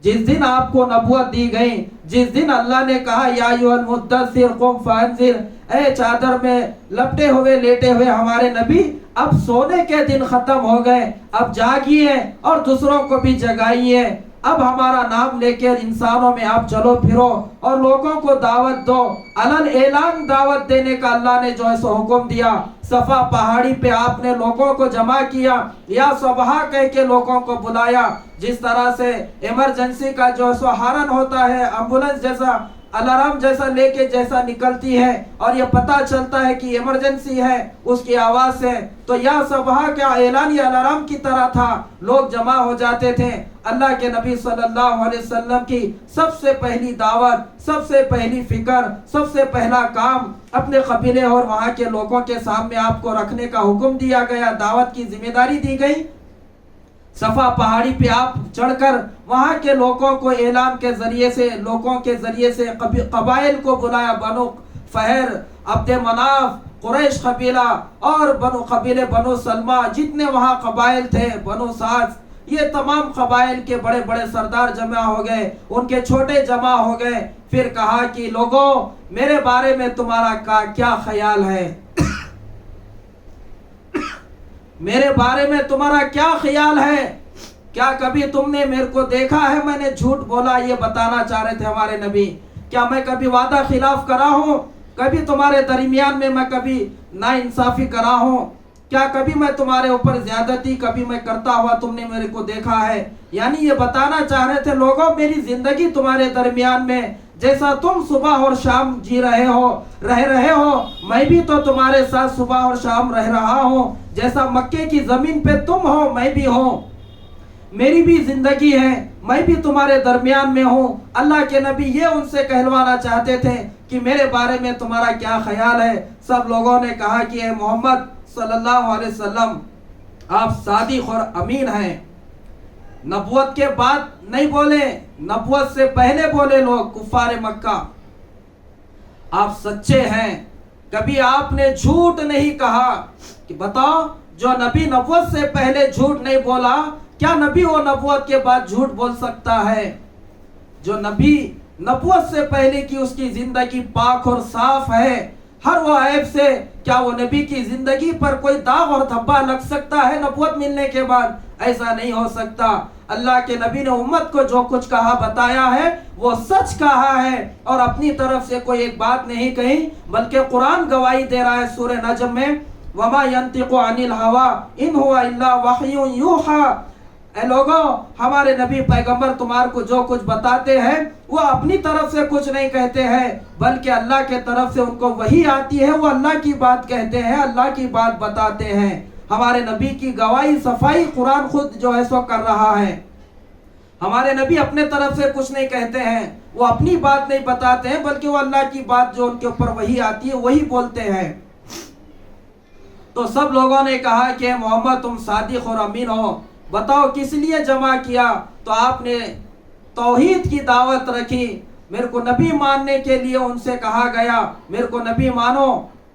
جس دن آپ کو نبوت دی گئی، جس دن اللہ نے کہا یا ایھا المدثر قم فانذر، اے چادر میں لپٹے ہوئے لیٹے ہوئے ہمارے نبی، اب سونے کے دن ختم ہو گئے، اب جاگیے اور دوسروں کو بھی جگائیے، اب ہمارا نام لے کر انسانوں میں آپ چلو پھرو اور لوگوں کو دعوت دو۔ علن اعلان دعوت دینے کا اللہ نے جو ہے سو حکم دیا۔ صفا پہاڑی پہ آپ نے لوگوں کو جمع کیا، یا صبح کہہ کے لوگوں کو بلایا، جس طرح سے ایمرجنسی کا جو ہے سو ہارن ہوتا ہے، ایمبولنس جیسا، الارم جیسا لے کے جیسا نکلتی ہے اور یہ پتہ چلتا ہے کہ ایمرجنسی ہے اس کی آواز سے، تو یا صبح کا اعلان یہ الارم کی طرح تھا، لوگ جمع ہو جاتے تھے۔ اللہ کے نبی صلی اللہ علیہ وسلم کی سب سے پہلی دعوت، سب سے پہلی فکر، سب سے پہلا کام اپنے قبیلے اور وہاں کے لوگوں کے سامنے آپ کو رکھنے کا حکم دیا گیا، دعوت کی ذمہ داری دی گئی۔ صفا پہاڑی پہ آپ چڑھ کر وہاں کے لوگوں کو اعلان کے ذریعے سے، لوگوں کے ذریعے سے قبائل کو بلایا، بنو فہر، عبد مناف، قریش قبیلہ اور قبیلے بنو سلمہ، جتنے وہاں قبائل تھے، بنو سعد، یہ تمام قبائل کے بڑے بڑے سردار جمع ہو گئے، ان کے چھوٹے جمع ہو گئے۔ پھر کہا کہ لوگوں میرے بارے میں تمہارا کیا خیال ہے، میرے بارے میں تمہارا کیا خیال ہے، کیا کبھی تم نے میرے کو دیکھا ہے میں نے جھوٹ بولا؟ یہ بتانا چاہ رہے تھے ہمارے نبی۔ کیا میں کبھی وعدہ خلاف کرا ہوں؟ کبھی تمہارے درمیان میں میں کبھی ناانصافی کرا ہوں؟ کیا کبھی میں تمہارے اوپر زیادتی کبھی میں کرتا ہوا تم نے میرے کو دیکھا ہے؟ یعنی یہ بتانا چاہ رہے تھے لوگوں میری زندگی تمہارے درمیان میں جیسا تم صبح اور شام جی رہے ہو، رہ رہے ہو، میں بھی تو تمہارے ساتھ صبح اور شام رہ رہا ہوں، جیسا مکے کی زمین پہ تم ہو میں بھی ہوں، میری بھی زندگی ہے، میں بھی تمہارے درمیان میں ہوں۔ اللہ کے نبی یہ ان سے کہلوانا چاہتے تھے کہ میرے بارے میں تمہارا کیا خیال ہے؟ سب لوگوں نے کہا کہ اے محمد صلی اللہ علیہ وسلم آپ صادق اور امین ہیں۔ نبوت کے بعد نہیں بولے، نبوت سے پہلے بولے لوگ کفار مکہ، آپ سچے ہیں، کبھی آپ نے جھوٹ نہیں کہا۔ کہ بتاؤ جو نبی نبوت سے پہلے جھوٹ نہیں بولا، کیا نبی وہ نبوت کے بعد جھوٹ بول سکتا ہے؟ جو نبی نبوت سے پہلے کی اس کی زندگی پاک اور صاف ہے ہر وہ عیب سے، کیا وہ نبی کی زندگی پر کوئی داغ اور دھبا لگ سکتا ہے نبوت ملنے کے بعد؟ ایسا نہیں ہو سکتا۔ اللہ کے نبی نے امت کو جو کچھ کہا بتایا ہے وہ سچ کہا ہے، اور اپنی طرف سے کوئی ایک بات نہیں کہی، بلکہ قرآن گواہی دے رہا ہے سورہ نجم میں، وَمَا يَنْطِقُ عَنِ الْهَوَىٰ إِنْ هُوَ إِلَّا وَحْيٌ يُوحَىٰ۔ اے لوگوں، ہمارے نبی پیغمبر تمہار کو جو کچھ بتاتے ہیں وہ اپنی طرف سے کچھ نہیں کہتے ہیں، بلکہ اللہ کے طرف سے ان کو وحی آتی ہے، وہ اللہ کی بات کہتے ہیں، اللہ کی بات بتاتے ہیں۔ ہمارے نبی کی گواہی صفائی قرآن خود جو ہے سو کر رہا ہے۔ ہمارے نبی اپنے طرف سے کچھ نہیں کہتے ہیں، وہ اپنی بات نہیں بتاتے ہیں، بلکہ وہ اللہ کی بات جو ان کے اوپر وحی آتی ہے وہی بولتے ہیں۔ تو سب لوگوں نے کہا کہ محمد تم صادق اور امین ہو، بتاؤ کس لیے جمع کیا؟ تو آپ نے توحید کی دعوت رکھی، میرے کو نبی ماننے کے لیے ان سے کہا گیا میرے کو نبی مانو،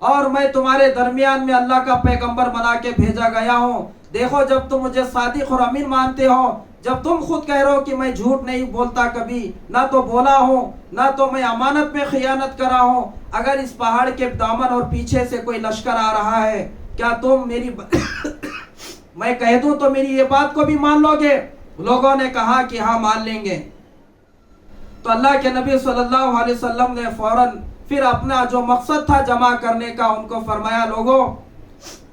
اور میں تمہارے درمیان میں اللہ کا پیغمبر بنا کے بھیجا گیا ہوں۔ دیکھو جب تم مجھے صادق اور امین مانتے ہو، جب تم خود کہہ رہے ہو کہ میں جھوٹ نہیں بولتا، کبھی نہ تو بولا ہوں، نہ تو میں امانت میں خیانت کرا ہوں، اگر اس پہاڑ کے دامن اور پیچھے سے کوئی لشکر آ رہا ہے، کیا تم میری میں کہہ دوں تو میری یہ بات کو بھی مان لو گے؟ لوگوں نے کہا کہ ہاں مان لیں گے۔ تو اللہ کے نبی صلی اللہ علیہ وسلم نے فوراً پھر اپنا جو مقصد تھا جمع کرنے کا ان کو فرمایا، لوگوں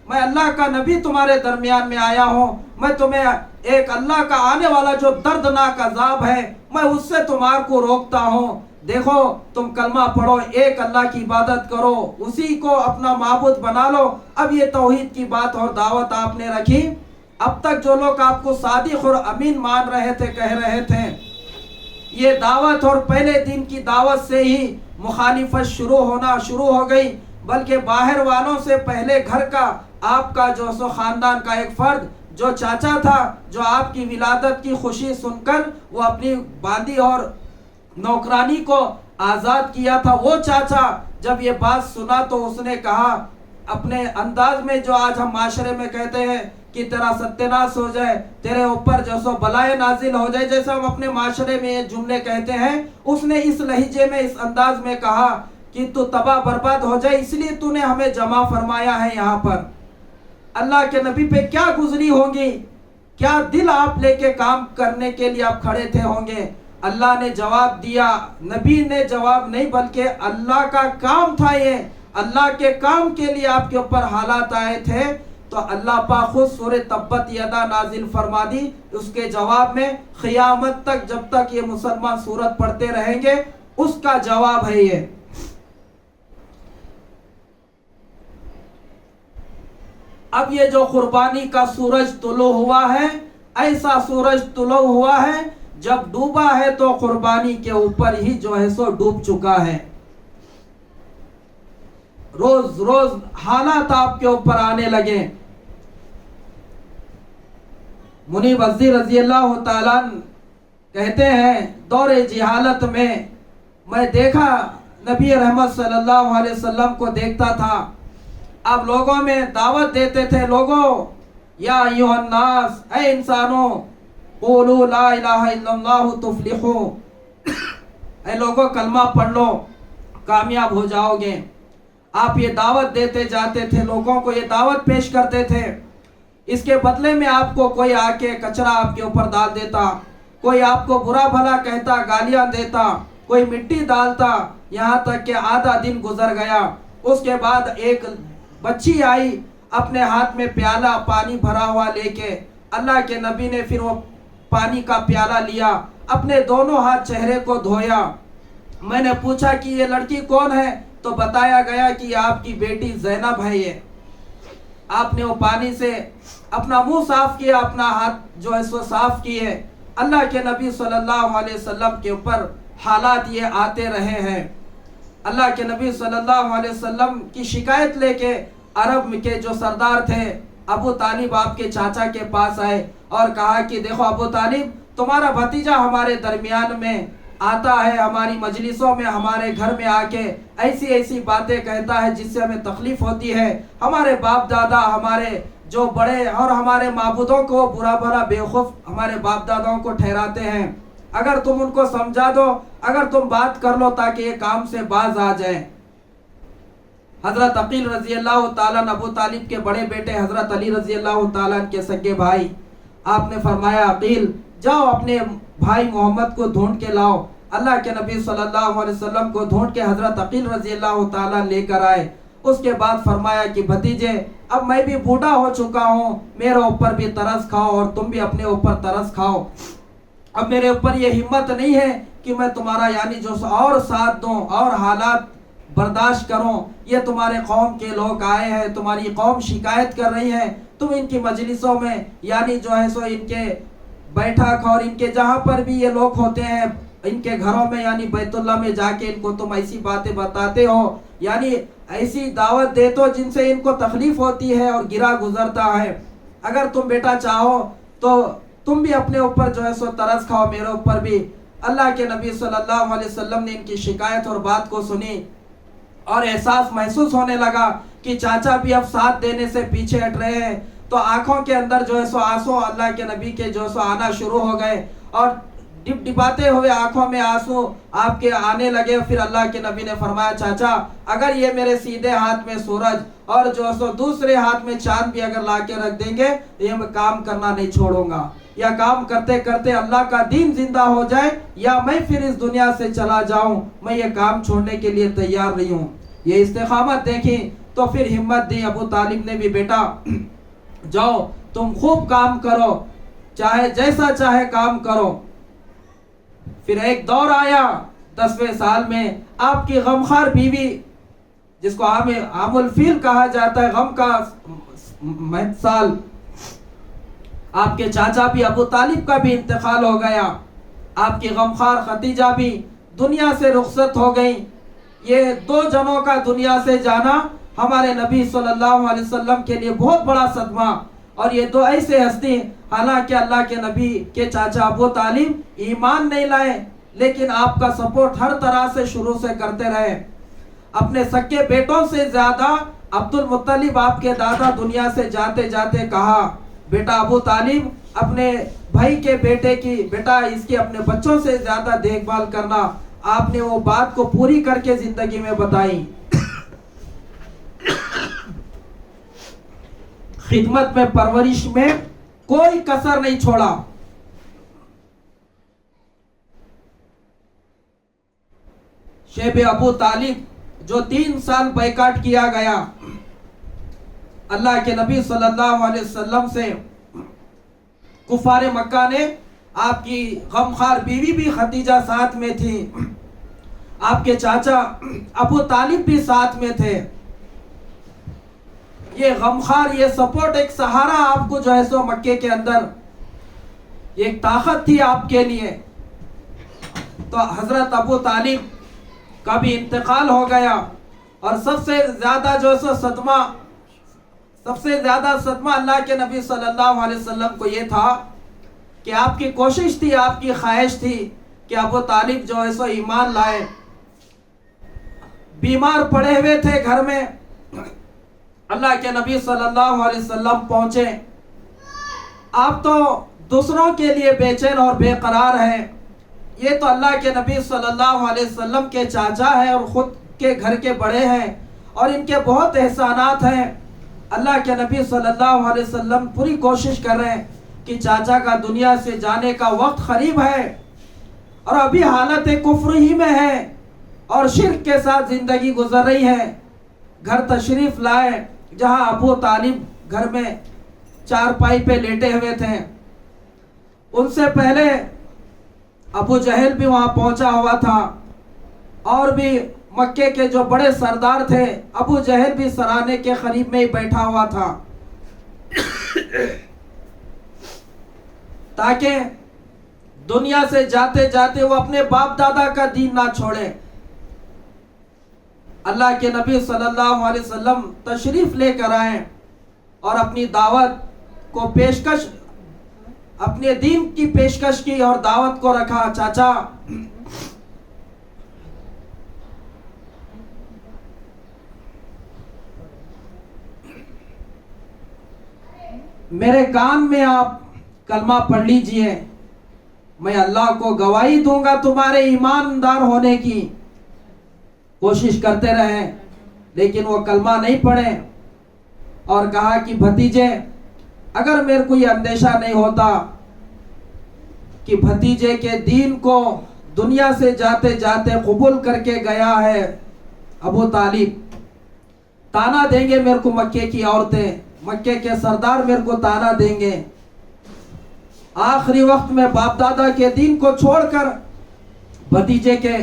میں اللہ کا نبی تمہارے درمیان میں آیا ہوں، میں تمہیں ایک اللہ کا آنے والا جو دردناک عذاب ہے میں اس سے تمہار کو روکتا ہوں۔ دیکھو تم کلمہ پڑھو، ایک اللہ کی عبادت کرو، اسی کو اپنا معبود بنا لو۔ اب یہ توحید کی بات اور دعوت آپ نے رکھی۔ اب تک جو لوگ آپ کو صادق اور امین مان رہے تھے، کہہ رہے تھے، یہ دعوت اور پہلے دن کی دعوت سے ہی مخالفت شروع ہو گئی، بلکہ باہر والوں سے پہلے گھر کا آپ کا جو سو خاندان کا ایک فرد جو چاچا تھا، جو آپ کی ولادت کی خوشی سن کر وہ اپنی باندی اور نوکرانی کو آزاد کیا تھا، وہ چاچا جب یہ بات سنا تو اس نے کہا اپنے انداز میں جو آج ہم معاشرے میں کہتے ہیں کہ تیرا ستیاناش ہو جائے، تیرے اوپر جو سو بلائے نازل ہو جائے، جیسا ہم اپنے معاشرے میں یہ جملے کہتے ہیں، اس نے اس لہجے میں اس انداز میں کہا کہ تو تباہ برباد ہو جائے، اس لیے تو نے ہمیں جمع فرمایا ہے یہاں پر۔ اللہ کے نبی پہ کیا گزری ہوگی، کیا دل آپ لے کے کام کرنے کے لیے آپ کھڑے تھے ہوں گے؟ اللہ نے جواب دیا، نبی نے جواب نہیں بلکہ اللہ کا کام تھا، یہ اللہ کے کام کے لیے آپ کے اوپر حالات آئے تھے، تو اللہ پاک خود سورہ تبت یدا نازل فرما دی۔ اس کے جواب میں قیامت تک جب تک یہ مسلمان سورت پڑھتے رہیں گے اس کا جواب ہے یہ۔ اب یہ جو قربانی کا سورج طلوع ہوا ہے، ایسا سورج طلوع ہوا ہے جب ڈوبا ہے تو قربانی کے اوپر ہی جو ہے سو ڈوب چکا ہے۔ روز روز حالات آپ کے اوپر آنے لگے۔ منیب عزی رضی اللہ تعالیٰ کہتے ہیں دور جہالت میں دیکھا نبی رحمت صلی اللہ علیہ وسلم کو دیکھتا تھا، اب لوگوں میں دعوت دیتے تھے، لوگوں یا ایھا الناس، اے انسانوں، قولوا لا الہ الا اللہ تفلحوا، اے لوگوں کلمہ پڑھ لو کامیاب ہو جاؤ گے۔ آپ یہ دعوت دیتے جاتے تھے، لوگوں کو یہ دعوت پیش کرتے تھے، اس کے بدلے میں آپ کو کوئی آ کے کچرا آپ کے اوپر ڈال دیتا، کوئی آپ کو برا بھلا کہتا، گالیاں دیتا، کوئی مٹی ڈالتا، یہاں تک کہ آدھا دن گزر گیا۔ اس کے بعد ایک بچی آئی اپنے ہاتھ میں پیالہ پانی بھرا ہوا لے کے، اللہ کے نبی نے پھر وہ پانی کا پیالہ لیا، اپنے دونوں ہاتھ چہرے کو دھویا۔ میں نے پوچھا کہ یہ لڑکی کون ہے؟ تو بتایا گیا کہ یہ آپ کی بیٹی زینب ہے۔ یہ آپ نے وہ پانی سے اپنا منہ صاف کیا، اپنا ہاتھ جو ہے سو صاف کیے۔ اللہ کے نبی صلی اللہ علیہ وسلم کے اوپر حالات یہ آتے رہے ہیں۔ اللہ کے نبی صلی اللہ علیہ وسلم کی شکایت لے کے عرب کے جو سردار تھے ابو طالب آپ کے چاچا کے پاس آئے اور کہا کہ دیکھو ابو طالب، تمہارا بھتیجا ہمارے درمیان میں آتا ہے، ہماری مجلسوں میں ہمارے گھر میں آ کے ایسی ایسی باتیں کہتا ہے جس سے ہمیں تکلیف ہوتی ہے، ہمارے باپ دادا ہمارے جو بڑے اور ہمارے معبودوں کو برا بھلا بیوقوف ہمارے باپ داداؤں کو ٹھہراتے ہیں، اگر تم ان کو سمجھا دو، اگر تم بات کر لو تاکہ یہ کام سے باز آ جائیں۔ حضرت عقیل رضی اللہ تعالیٰ ابو طالب کے بڑے بیٹے حضرت علی رضی اللہ تعالیٰ کے سگے بھائی، آپ نے فرمایا عقیل جاؤ اپنے بھائی محمد کو ڈھونڈ کے لاؤ۔ اللہ کے نبی صلی اللہ علیہ وسلم کو ڈھونڈ کے حضرت عقیل رضی اللہ تعالیٰ لے کر آئے۔ اس کے بعد فرمایا کہ بھتیجے اب میں بھی بوڑھا ہو چکا ہوں، میرے اوپر بھی ترس کھاؤ اور تم بھی اپنے اوپر ترس کھاؤ۔ اب میرے اوپر یہ ہمت نہیں ہے کہ میں تمہارا یعنی جو اور ساتھ دوں اور حالات برداشت کروں۔ یہ تمہارے قوم کے لوگ آئے ہیں، تمہاری قوم شکایت کر رہی ہے، تم ان کی مجلسوں میں یعنی جو ہے سو ان کے بیٹھک اور ان کے جہاں پر بھی یہ لوگ ہوتے ہیں ان کے گھروں میں یعنی بیت اللہ میں جا کے ان کو تم ایسی باتیں بتاتے ہو، یعنی ایسی دعوت دیتے ہو جن سے ان کو تکلیف ہوتی ہے اور گرا گزرتا ہے۔ اگر تم بیٹا چاہو تو تم بھی اپنے اوپر جو ہے سو ترس کھاؤ، میرے اوپر بھی۔ اللہ کے نبی صلی اللہ علیہ وسلم نے ان کی شکایت اور بات کو سنی اور احساس محسوس ہونے لگا کہ چاچا بھی اب ساتھ دینے سے پیچھے ہٹ رہے ہیں، تو آنکھوں کے اندر جو ہے سو آنسو اللہ کے نبی کے جو ہے سو آنا شروع ہو گئے اور ڈپ ڈپاتے ہوئے آنکھوں میں آنسو آپ کے آنے لگے۔ پھر اللہ کے نبی نے فرمایا چاچا اگر یہ میرے سیدھے ہاتھ میں سورج اور جو سو دوسرے ہاتھ میں چاند بھی اگر لا کے رکھ دیں گے یہ میں کام کرنا نہیں چھوڑوں گا، یا کام کرتے کرتے اللہ کا دین زندہ ہو جائے یا میں پھر اس دنیا سے چلا جاؤں، میں یہ کام چھوڑنے کے لیے تیار نہیں ہوں۔ یہ استقامت دیکھیں تو پھر ہمت دی ابو طالب نے بھی، بیٹا جاؤ تم خوب کام کرو، چاہے جیسا چاہے کام کرو۔ پھر ایک دور آیا 10ویں سال میں آپ کی غمخوار بیوی جس کو عام الفیل کہا جاتا ہے، غم کا سال، آپ کے چاچا بھی ابو طالب کا بھی انتقال ہو گیا، آپ کی غمخوار خدیجہ بھی دنیا سے رخصت ہو گئی۔ یہ دو جنوں کا دنیا سے جانا ہمارے نبی صلی اللہ علیہ وسلم کے لیے بہت بڑا صدمہ، اور یہ دو ایسے ہستی حالانکہ اللہ کے نبی کے چاچا ابو طالب ایمان نہیں لائے لیکن آپ کا سپورٹ ہر طرح سے شروع سے کرتے رہے۔ اپنے سکے بیٹوں سے زیادہ عبد المطلب آپ کے دادا دنیا سے جاتے جاتے کہا بیٹا ابو طالب اپنے بھائی کے بیٹے کی بیٹا اس کی اپنے بچوں سے زیادہ دیکھ بھال کرنا۔ آپ نے وہ بات کو پوری کر کے زندگی میں بتائی، خدمت میں پرورش میں کوئی کسر نہیں چھوڑا۔ شیب ابو طالب جو 3 سال بائیکاٹ کیا گیا، اللہ کے نبی صلی اللہ علیہ وسلم سے کفار مکہ نے، آپ کی غمخوار بیوی بھی خدیجہ ساتھ میں تھی، آپ کے چاچا ابو طالب بھی ساتھ میں تھے۔ یہ غمخوار یہ سپورٹ ایک سہارا آپ کو جو ہے سو مکے کے اندر ایک طاقت تھی آپ کے لیے۔ تو حضرت ابو طالب کا بھی انتقال ہو گیا اور سب سے زیادہ جو ہے سو صدمہ اللہ کے نبی صلی اللہ علیہ وسلم کو یہ تھا کہ آپ کی کوشش تھی، آپ کی خواہش تھی کہ ابو طالب جو ہے سو ایمان لائے، بیمار پڑے ہوئے تھے گھر میں، اللہ کے نبی صلی اللہ علیہ وسلم پہنچے۔ آپ تو دوسروں کے لیے بے چین اور بے قرار ہیں، یہ تو اللہ کے نبی صلی اللہ علیہ وسلم کے چاچا ہیں اور خود کے گھر کے بڑے ہیں اور ان کے بہت احسانات ہیں۔ اللہ کے نبی صلی اللہ علیہ وسلم پوری کوشش کر رہے ہیں کہ چاچا کا دنیا سے جانے کا وقت قریب ہے اور ابھی حالت کفر ہی میں ہے اور شرک کے ساتھ زندگی گزر رہی ہے۔ گھر تشریف لائے جہاں ابو طالب گھر میں چارپائی پہ لیٹے ہوئے تھے۔ ان سے پہلے ابو جہل بھی وہاں پہنچا ہوا تھا اور بھی مکے کے جو بڑے سردار تھے، ابو جہل بھی سرانے کے قریب میں ہی بیٹھا ہوا تھا تاکہ دنیا سے جاتے جاتے وہ اپنے باپ دادا کا دین نہ چھوڑے۔ اللہ کے نبی صلی اللہ علیہ وسلم تشریف لے کر آئے اور اپنی دعوت کو پیشکش، اپنے دین کی پیشکش کی اور دعوت کو رکھا. چاچا میرے کان میں آپ کلمہ پڑھ لیجئے، میں اللہ کو گواہی دوں گا تمہارے ایماندار ہونے کی. کوشش کرتے رہے لیکن وہ کلمہ نہیں پڑھے اور کہا کہ بھتیجے اگر میرے کو یہ اندیشہ نہیں ہوتا کہ بھتیجے کے دین کو دنیا سے جاتے جاتے قبول کر کے گیا ہے ابو طالب، تانا دیں گے میرے کو مکے کی عورتیں، مکے کے سردار میرے کو تانا دیں گے، آخری وقت میں باپ دادا کے دین کو چھوڑ کر بھتیجے کے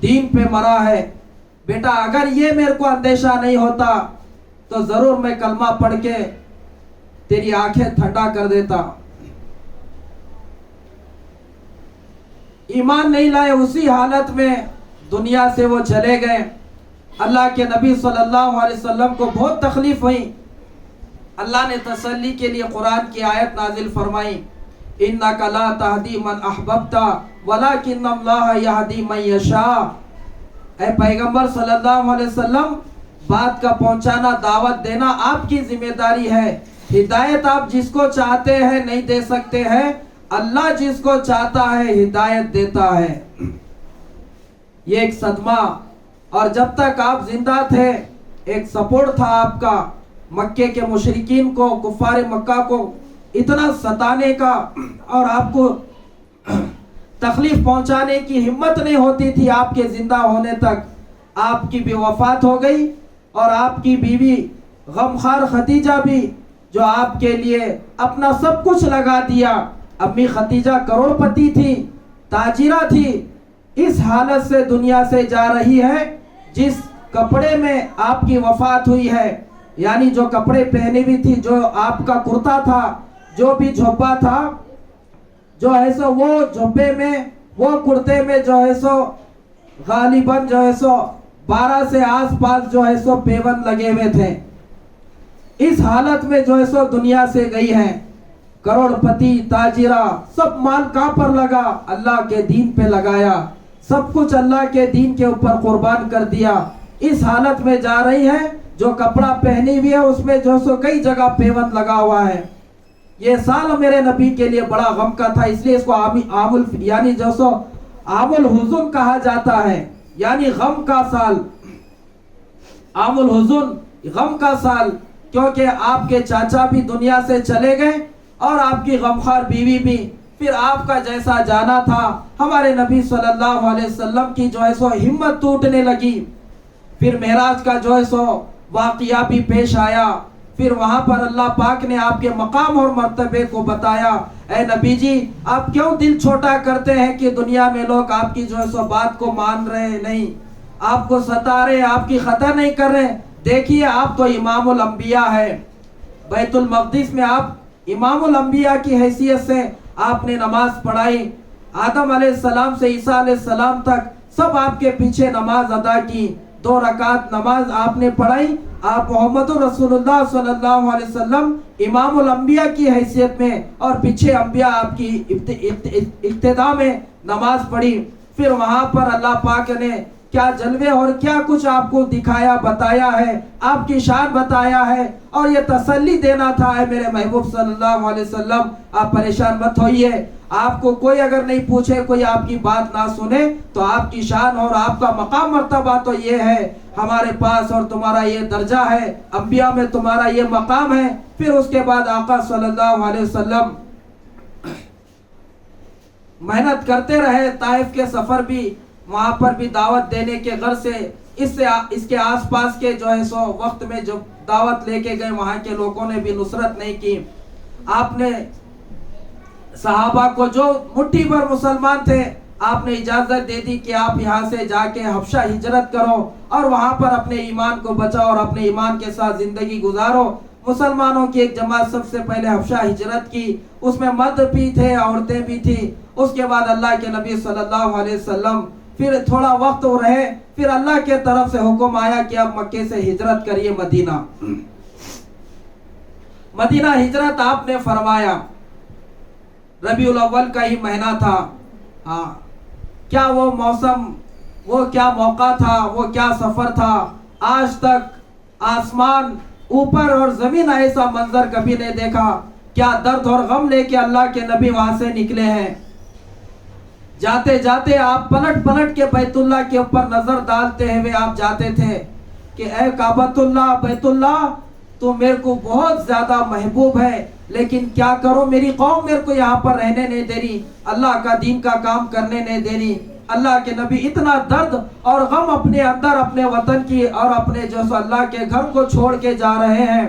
دین پہ مرا ہے. بیٹا اگر یہ میرے کو اندیشہ نہیں ہوتا تو ضرور میں کلمہ پڑھ کے تیری آنکھیں ٹھنڈا کر دیتا. ایمان نہیں لائے، اسی حالت میں دنیا سے وہ چلے گئے. اللہ کے نبی صلی اللہ علیہ وسلم کو بہت تکلیف ہوئی. اللہ نے تسلی کے لیے قرآن کی آیت نازل فرمائی، اِنَّكَ لَا تَهْدِي مَنْ أَحْبَبْتَ وَلَكِنَّ اللَّهَ يَهْدِي مَنْ يَشَاءُ. اے پیغمبر صلی اللہ علیہ وسلم، بات کا پہنچانا، دعوت دینا آپ کی ذمہ داری ہے. ہدایت آپ جس کو چاہتے ہیں نہیں دے سکتے ہیں، اللہ جس کو چاہتا ہے ہدایت دیتا ہے. یہ ایک صدمہ، اور جب تک آپ زندہ تھے ایک سپورٹ تھا آپ کا. مکے کے مشرکین کو، کفار مکہ کو اتنا ستانے کا اور آپ کو تکلیف پہنچانے کی ہمت نہیں ہوتی تھی آپ کے زندہ ہونے تک. آپ کی بھی وفات ہو گئی اور آپ کی بیوی غمخوار خدیجہ بھی، جو آپ کے لیے اپنا سب کچھ لگا دیا. امی خدیجہ کروڑ پتی تھی، تاجرہ تھی، اس حالت سے دنیا سے جا رہی ہے جس کپڑے میں آپ کی وفات ہوئی ہے. یعنی جو کپڑے پہنے بھی تھی، جو آپ کا کرتا تھا، جو بھی جھوپا تھا، جو ہے سو وہ جھوپے میں، وہ کرتے میں جو ہے سو غالباً جو ہے سو 12 سے آس پاس جو ہے سو پیون لگے ہوئے تھے. اس حالت میں جو ہے سو دنیا سے گئی ہیں. کروڑ پتی، تاجرہ، سب مال کہاں پر لگا؟ اللہ کے دین پہ لگایا، سب کچھ اللہ کے دین کے اوپر قربان کر دیا. اس حالت میں جا رہی ہے، جو کپڑا پہنی ہوئی ہے اس میں جو سو کئی جگہ پیون لگا ہوا ہے. یہ سال میرے نبی کے لیے بڑا غم کا تھا، اس لیے اس کو یعنی جو سو عام الحزن کہا جاتا ہے، یعنی غم کا سال. عام الحزن، غم کا سال، کیونکہ آپ کے چاچا بھی دنیا سے چلے گئے اور آپ کی غمخوار بیوی بھی. پھر آپ کا جیسا جانا تھا، ہمارے نبی صلی اللہ علیہ وسلم کی جو ہے سو ہمت ٹوٹنے لگی. پھر معراج کا جو ہے سو واقعہ بھی پیش آیا. پھر وہاں پر اللہ پاک نے آپ کے مقام اور مرتبے کو بتایا. اے نبی جی، آپ کیوں دل چھوٹا کرتے ہیں کہ دنیا میں لوگ آپ کی جو ہے سو بات کو مان رہے نہیں، آپ کو ستا رہے، آپ کی خطا نہیں کر رہے. دیکھیے آپ تو امام الانبیاء ہے، بیت المقدس میں آپ امام الانبیاء کی حیثیت سے آپ نے نماز پڑھائی. آدم علیہ السلام سے عیسیٰ علیہ السلام تک سب آپ کے پیچھے نماز ادا کی. 2 رکعت نماز آپ نے پڑھائی. آپ محمد رسول اللہ صلی اللہ علیہ وسلم امام الانبیاء کی حیثیت میں، اور پیچھے انبیاء آپ کی ابتدا میں نماز پڑھی. پھر وہاں پر اللہ پاک نے کیا جلوے اور کیا کچھ آپ کو دکھایا، بتایا ہے، آپ کی شان بتایا ہے، اور یہ تسلی دینا تھا اے میرے محبوب صلی اللہ علیہ وسلم آپ پریشان مت ہوئیے. آپ کو کوئی اگر نہیں پوچھے، کوئی آپ کی بات نہ سنے، تو آپ کی شان اور آپ کا مقام مرتبہ تو یہ ہے ہمارے پاس، اور تمہارا یہ درجہ ہے، انبیاء میں تمہارا یہ مقام ہے. پھر اس کے بعد آقا صلی اللہ علیہ وسلم محنت کرتے رہے. طائف کے سفر بھی، وہاں پر بھی دعوت دینے کے غرض سے اس کے آس پاس کے جو ہے سو وقت میں جو دعوت لے کے گئے، وہاں کے لوگوں نے بھی نصرت نہیں کی. آپ نے صحابہ کو جو مٹھی بھر مسلمان تھے، آپ نے اجازت دے دی کہ آپ یہاں سے جا کے حبشہ ہجرت کرو اور وہاں پر اپنے ایمان کو بچاؤ اور اپنے ایمان کے ساتھ زندگی گزارو. مسلمانوں کی ایک جماعت سب سے پہلے حبشہ ہجرت کی، اس میں مرد بھی تھے، عورتیں بھی تھی. اس کے بعد اللہ کے نبی صلی اللہ علیہ وسلم پھر تھوڑا وقت رہے، پھر اللہ کے طرف سے حکم آیا کہ اب مکے سے ہجرت کریے مدینہ۔ مدینہ ہجرت آپ نے فرمایا، ربیع الاول کا ہی مہینہ تھا۔ ہاں، کیا وہ موسم، وہ کیا موقع تھا، وہ کیا سفر تھا، آج تک آسمان اوپر اور زمین ایسا منظر کبھی نہیں دیکھا۔ کیا درد اور غم لے کے اللہ کے نبی وہاں سے نکلے ہیں۔ جاتے جاتے آپ پلٹ پلٹ کے بیت اللہ کے اوپر نظر ڈالتے ہوئے آپ جاتے تھے کہ اے کعبۃ اللہ، بیت اللہ، تو میرے کو بہت زیادہ محبوب ہے، لیکن کیا کروں، میری قوم میرے کو یہاں پر رہنے نہیں دے رہی، اللہ کا دین کا کام کرنے نہیں دے رہی۔ اللہ کے نبی اتنا درد اور غم اپنے اندر، اپنے وطن کی اور اپنے جو سو اللہ کے گھر کو چھوڑ کے جا رہے ہیں۔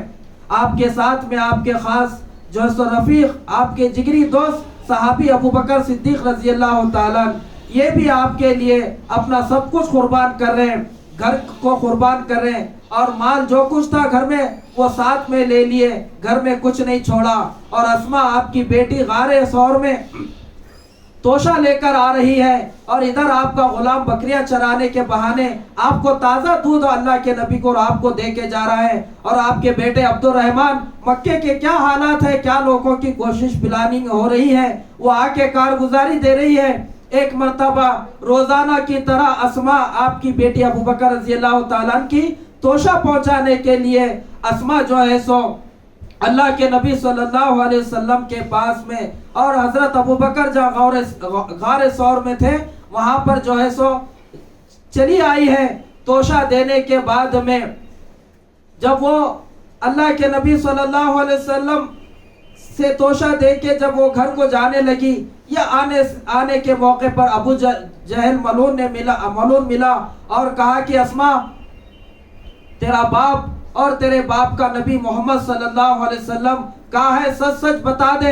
آپ کے ساتھ میں آپ کے خاص جو سو رفیق، آپ کے جگری دوست صحابی ابو بکر صدیق رضی اللہ تعالیٰ، یہ بھی آپ کے لیے اپنا سب کچھ قربان کر رہے ہیں، گھر کو قربان کر رہے ہیں، اور مال جو کچھ تھا گھر میں وہ ساتھ میں لے لیے، گھر میں کچھ نہیں چھوڑا۔ اور اسما آپ کی بیٹی غار ثور میں توشہ لے کر آ رہی ہے، اور ادھر آپ کا غلام بکریاں چرانے کے بہانے آپ کو تازہ دودھ اللہ کے نبی کو اور آپ کو دے کے جا رہا ہے۔ اور آپ کے بیٹے عبد الرحمن، مکے کے کیا حالات ہے، کیا لوگوں کی کوشش پلاننگ ہو رہی ہے، وہ آ کے کارگزاری دے رہی ہے۔ ایک مرتبہ روزانہ کی طرح اسما آپ کی بیٹی ابو بکر رضی اللہ تعالیٰ کی توشہ پہنچانے کے لیے اسما جو ہے سو اللہ کے نبی صلی اللہ علیہ وسلم کے پاس میں، اور حضرت ابو بکر جہاں غار ثور میں تھے وہاں پر جو ہے سو چلی آئی ہے۔ توشہ دینے کے بعد میں جب وہ اللہ کے نبی صلی اللہ علیہ وسلم سے توشہ دے کے جب وہ گھر کو جانے لگی، یا آنے کے موقع پر ابو جہل ملعون ملا اور کہا کہ اسما، تیرا باپ اور تیرے باپ کا نبی محمد صلی اللہ علیہ وسلم کہاں ہے، سچ سچ بتا دے۔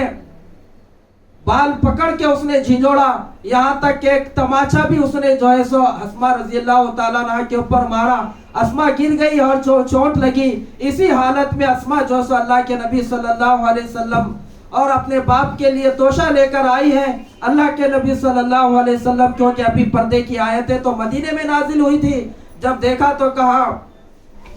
بال پکڑ کے اس نے جھنجھوڑا، یہاں تک کہ ایک تماچا بھی اس نے جو ہے سو اسما رضی اللہ تعالیٰ عنہ کے اوپر مارا۔ اسما گر گئی اور چوٹ لگی۔ اسی حالت میں اسما جو سو اللہ کے نبی صلی اللہ علیہ وسلم اور اپنے باپ کے لیے توشہ لے کر آئی ہے۔ اللہ کے نبی صلی اللہ علیہ وسلم، کیونکہ ابھی پردے کی آیتیں تو مدینے میں نازل ہوئی تھی، جب دیکھا تو کہا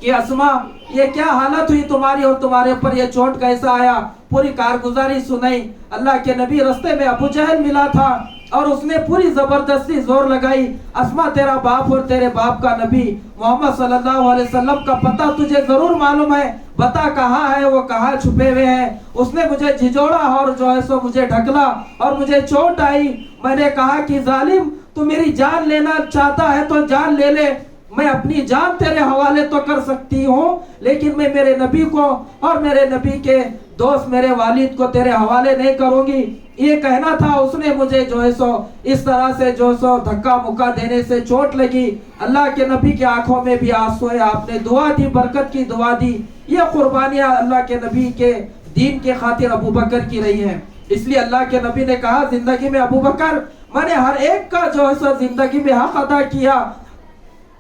کہ اسما، یہ کیا حالت ہوئی تمہاری اور تمہارے اوپر یہ چوٹ کیسا آیا؟ پوری کارگزاری سنائی۔ اللہ کے نبی رستے میں ابو جہل ملا تھا اور اس نے پوری زبردستی زور لگائی، اسما تیرا باپ اور تیرے باپ کا نبی محمد صلی اللہ علیہ وسلم کا پتہ تجھے ضرور معلوم ہے، بتا کہاں ہے، وہ کہاں چھپے ہوئے ہیں۔ اس نے مجھے جھجوڑا اور جو ہے سو مجھے ڈھکلا اور مجھے چوٹ آئی۔ میں نے کہا کہ ظالم، تو میری جان لینا چاہتا ہے تو جان لے لے، میں اپنی جان تیرے حوالے تو کر سکتی ہوں، لیکن میں میرے نبی کو اور میرے نبی کے دوست میرے والد کو تیرے حوالے نہیں کروں گی، یہ کہنا تھا۔ اس نے مجھے جو ہے سو اس طرح سے جو سو دھکا مکا دینے سے چوٹ لگی۔ اللہ کے نبی کی آنکھوں میں بھی آنسو ہے، آپ نے دعا دی، برکت کی دعا دی۔ یہ قربانیاں اللہ کے نبی کے دین کے خاطر ابو بکر کی رہی ہیں۔ اس لیے اللہ کے نبی نے کہا، زندگی میں ابو بکر، میں نے ہر ایک کا جو ہے سو زندگی میں حق ادا کیا۔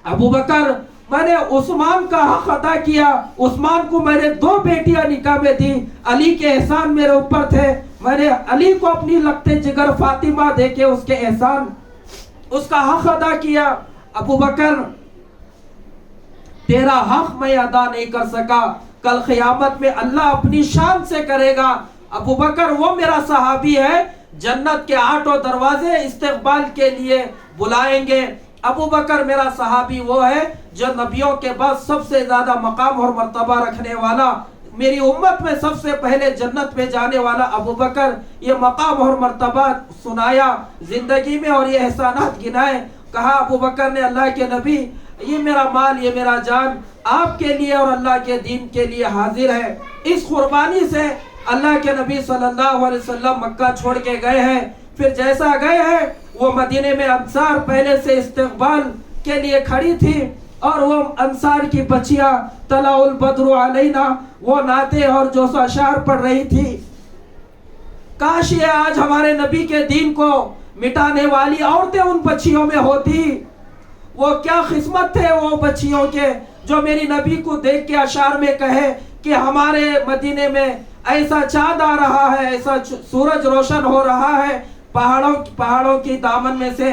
ابو بکر، میں نے عثمان کا حق ادا کیا، عثمان کو میں نے 2 بیٹیاں نکاح میں دی، علی کے احسان میرے اوپر تھے، میں نے علی کو اپنی لگتے جگر فاطمہ دے کے اس کے احسان، اس کا حق ادا کیا۔ ابو بکر، تیرا حق میں ادا نہیں کر سکا، کل قیامت میں اللہ اپنی شان سے کرے گا۔ ابو بکر وہ میرا صحابی ہے، جنت کے 8 دروازے استقبال کے لیے بلائیں گے۔ ابو بکر میرا صحابی وہ ہے جو نبیوں کے بعد سب سے زیادہ مقام اور مرتبہ رکھنے والا، میری امت میں سب سے پہلے جنت میں جانے والا ابو بکر، یہ مقام اور مرتبہ سنایا زندگی میں اور یہ احسانات گنائے۔ کہا ابو بکر نے، اللہ کے نبی، یہ میرا مال، یہ میرا جان آپ کے لیے اور اللہ کے دین کے لیے حاضر ہے۔ اس قربانی سے اللہ کے نبی صلی اللہ علیہ وسلم مکہ چھوڑ کے گئے ہیں۔ پھر جیسا گئے ہیں، وہ مدینے میں انصار پہلے سے استقبال کے لیے کھڑی تھی، اور وہ انصار کی بچیاں طلع البدر علینا وہ نعتیں اور جو سو اشعار پڑھ رہی تھی۔ کاش یہ آج ہمارے نبی کے دین کو مٹانے والی عورتیں ان بچیوں میں ہوتی۔ وہ کیا قسمت تھے وہ بچیوں کے، جو میری نبی کو دیکھ کے اشعار میں کہے کہ ہمارے مدینے میں ایسا چاند آ رہا ہے، ایسا سورج روشن ہو رہا ہے، پہاڑوں کی دامن میں سے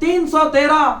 313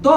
2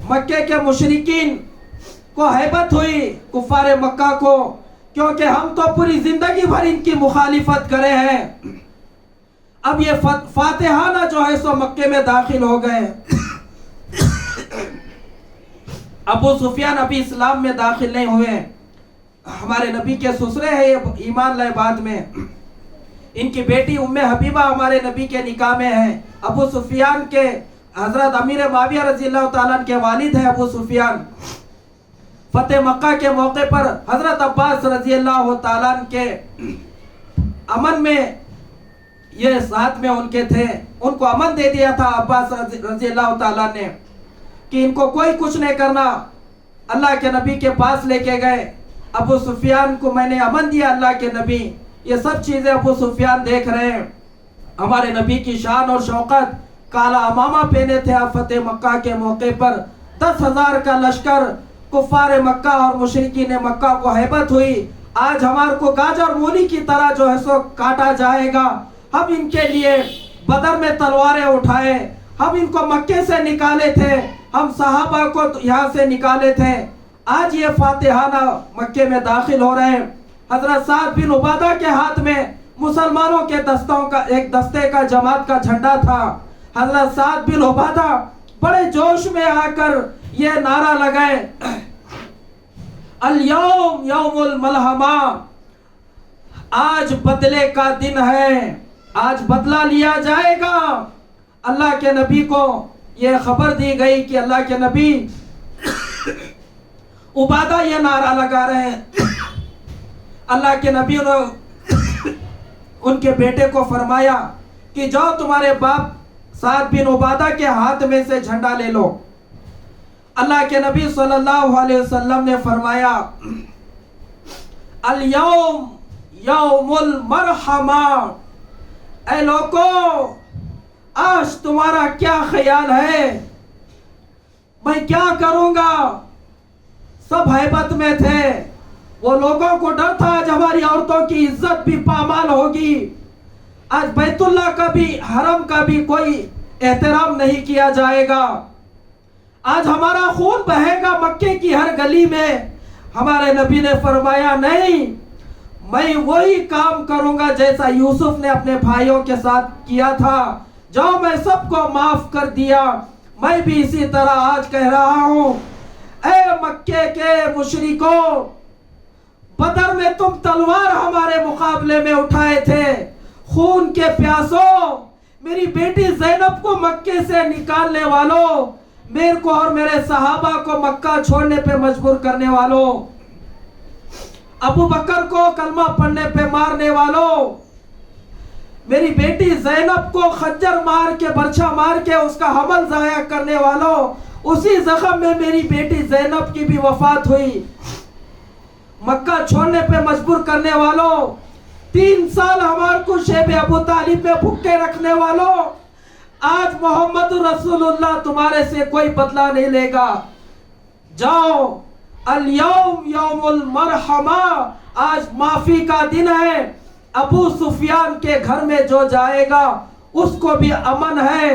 مکے کے مشرکین کو ہیبت ہوئی کفار مکہ کو، کیونکہ ہم تو پوری زندگی بھر ان کی مخالفت کرے ہیں. اب یہ فاتحانہ جو ہے سو مکے میں داخل ہو گئے. ابو سفیان ابھی اسلام میں داخل نہیں ہوئے، ہمارے نبی کے سسرے ہیں، یہ ایمان لائے بعد میں. ان کی بیٹی ام حبیبہ ہمارے نبی کے نکاح میں ہے. ابو سفیان کے حضرت امیر معاویہ رضی اللہ تعالیٰ عنہ کے والد ہیں ابو سفیان. فتح مکہ کے موقع پر حضرت عباس رضی اللہ تعالیٰ عنہ کے امن میں یہ ساتھ میں ان کے تھے، ان کو امن دے دیا تھا عباس رضی اللہ تعالیٰ نے کہ ان کو کوئی کچھ نہیں کرنا. اللہ کے نبی کے پاس لے کے گئے. ابو سفیان کو میں نے امن دیا اللہ کے نبی. یہ سب چیزیں ابو سفیان دیکھ رہے ہیں. ہمارے نبی کی شان اور شوقت، کالا امامہ پہنے تھے آپ فتح مکہ کے موقع پر. 10,000 کا لشکر کفار مکہ اور مشرکین مکہ کو ہیبت ہوئی. آج ہمارے کو گاجر مولی کی طرح جو ہے سو کاٹا جائے گا. ہم ان کے لیے بدر میں تلواریں اٹھائے، ہم ان کو مکے سے نکالے تھے، ہم صحابہ کو یہاں سے نکالے تھے. آج یہ فاتحانہ مکے میں داخل ہو رہے ہیں. حضرت سعد بن عبادہ کے ہاتھ میں مسلمانوں کے دستوں کا ایک دستے کا جماعت کا جھنڈا تھا. حضرت سعد بن عبادہ بڑے جوش میں آ کر یہ نعرہ لگائے، الیوم یوم الملحمہ، آج بدلے کا دن ہے، آج بدلہ لیا جائے گا. اللہ کے نبی کو یہ خبر دی گئی کہ اللہ کے نبی عبادہ یہ نعرہ لگا رہے ہیں. اللہ کے نبی نے ان کے بیٹے کو فرمایا کہ جاؤ تمہارے باپ سعد بن عبادہ کے ہاتھ میں سے جھنڈا لے لو. اللہ کے نبی صلی اللہ علیہ وسلم نے فرمایا الیوم یوم المرحمہ، اے لوگو آج تمہارا کیا خیال ہے، میں کیا کروں گا. سب ہیبت میں تھے. وہ لوگوں کو ڈر تھا آج ہماری عورتوں کی عزت بھی پامال ہوگی، آج بیت اللہ کا بھی حرم کا بھی کوئی احترام نہیں کیا جائے گا، آج ہمارا خون بہے گا مکے کی ہر گلی میں. ہمارے نبی نے فرمایا نہیں، میں وہی کام کروں گا جیسا یوسف نے اپنے بھائیوں کے ساتھ کیا تھا. جاؤ میں سب کو معاف کر دیا، میں بھی اسی طرح آج کہہ رہا ہوں. اے مکے کے مشرکوں، بدر میں تم تلوار ہمارے مقابلے میں اٹھائے تھے. خون کے پیاسوں، میری بیٹی زینب کو مکے سے نکالنے والوں، میرے کو اور میرے صحابہ کو مکہ چھوڑنے پہ مجبور کرنے والوں، ابو بکر کو کلمہ پڑھنے پہ مارنے والوں، میری بیٹی زینب کو خنجر مار کے برچھا مار کے اس کا حمل ضائع کرنے والوں، اسی زخم میں میری بیٹی زینب کی بھی وفات ہوئی. مکہ چھوڑنے پہ مجبور کرنے والوں، 3 سال ہمارے کو شیب ابو طالب میں بھوکے رکھنے والوں، آج محمد رسول اللہ تمہارے سے کوئی بدلہ نہیں لے گا. جاؤ الیوم یوم المرحمہ، آج معافی کا دن ہے. ابو سفیان کے گھر میں جو جائے گا اس کو بھی امن ہے،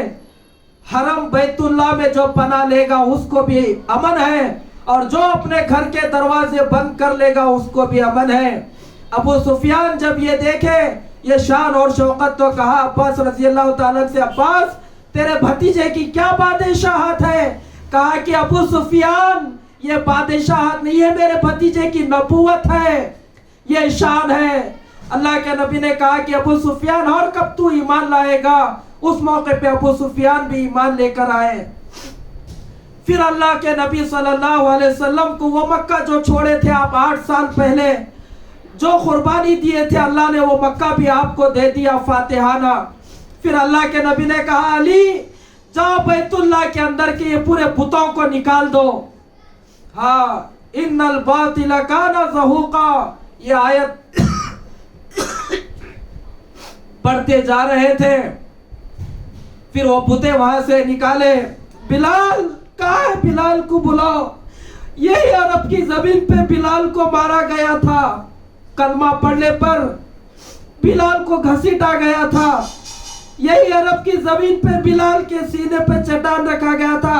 حرم بیت اللہ میں جو پناہ لے گا اس کو بھی امن ہے، اور جو اپنے گھر کے دروازے بند کر لے گا اس کو بھی امن ہے. ابو سفیان جب یہ دیکھے یہ شان اور شوقت تو کہا عباس رضی اللہ تعالیٰ سے، عباس تیرے بھتیجے کی کیا بادشاہت ہے؟ کہا کہ ابو سفیان یہ بادشاہت نہیں ہے، میرے بھتیجے کی نبوت ہے، یہ شان ہے. اللہ کے نبی نے کہا کہ ابو سفیان اور کب تو ایمان لائے گا؟ اس موقع پہ ابو سفیان بھی ایمان لے کر آئے. پھر اللہ کے نبی صلی اللہ علیہ وسلم کو وہ مکہ جو چھوڑے تھے آپ 8 سال پہلے، جو قربانی دیے تھے اللہ نے وہ مکہ بھی آپ کو دے دیا فاتحانہ. پھر اللہ کے نبی نے کہا علی جاؤ بیت اللہ کے اندر کے یہ پورے بتوں کو نکال دو. ہاں ان الباطل کان زہوقا، یہ آیت پڑھتے جا رہے تھے. پھر وہ بتے وہاں سے نکالے. بلال کہاں ہے؟ بلال کو بلاؤ. یہی عرب کی زمین پہ بلال کو مارا گیا تھا، کلمہ پڑھنے پر بلال کو گھسیٹا گیا تھا. یہی عرب کی زمین پہ بلال کے سینے پہ چٹان رکھا گیا تھا.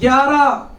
11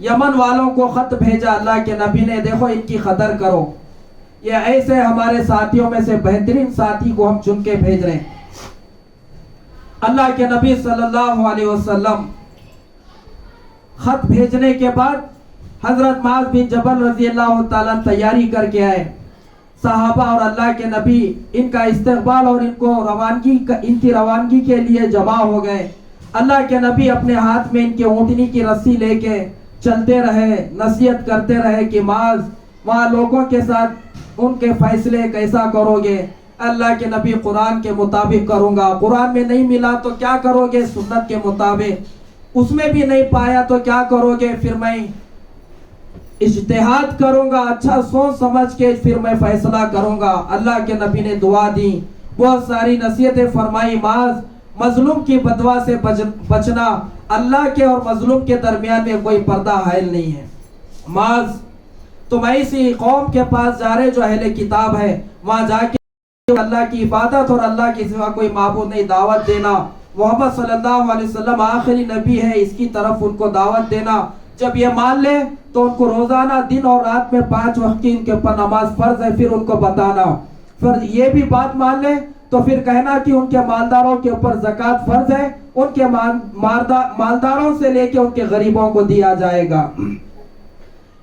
یمن والوں کو خط بھیجا اللہ کے نبی نے، دیکھو ان کی قدر کرو، یہ ایسے ہمارے ساتھیوں میں سے بہترین ساتھی کو ہم چن کے بھیج رہے ہیں۔ اللہ کے نبی صلی اللہ علیہ وسلم خط بھیجنے کے بعد حضرت معاذ بن جبل رضی اللہ تعالیٰ تیاری کر کے آئے۔ صحابہ اور اللہ کے نبی ان کا استقبال اور ان کی روانگی کے لیے جمع ہو گئے۔ اللہ کے نبی اپنے ہاتھ میں ان کے اونٹنی کی رسی لے کے چلتے رہے، نصیحت کرتے رہے کہ معاذ وہاں لوگوں کے ساتھ ان کے فیصلے کیسا کرو گے؟ اللہ کے نبی قرآن کے مطابق کروں گا، قرآن میں نہیں ملا تو کیا کرو گے؟ سنت کے مطابق، اس میں بھی نہیں پایا تو کیا کرو گے؟ پھر میں اجتہاد کروں گا، اچھا سوچ سمجھ کے پھر میں فیصلہ کروں گا۔ اللہ کے نبی نے دعا دی، بہت ساری نصیحتیں فرمائی۔ معاذ مظلوم کی بدوا سے بچنا، اللہ کے اور مظلوم کے درمیان میں کوئی پردہ حائل نہیں ہے۔ معاذ تم ایسی قوم کے پاس جا رہے جو اہل کتاب ہے، وہاں جا کے اللہ کی عبادت اور اللہ کے سوا کوئی معبود نہیں دعوت دینا، محمد صلی اللہ علیہ وسلم آخری نبی ہے اس کی طرف ان کو دعوت دینا۔ جب یہ مان لے تو ان کو روزانہ دن اور رات میں 5 وقت کی ان کے اوپر نماز فرض ہے، پھر ان کو بتانا۔ پھر یہ بھی بات مان لے تو پھر کہنا کہ ان کے مالداروں کے اوپر زکوٰۃ فرض ہے، ان کے مالداروں سے لے کے ان کے غریبوں کو دیا جائے گا۔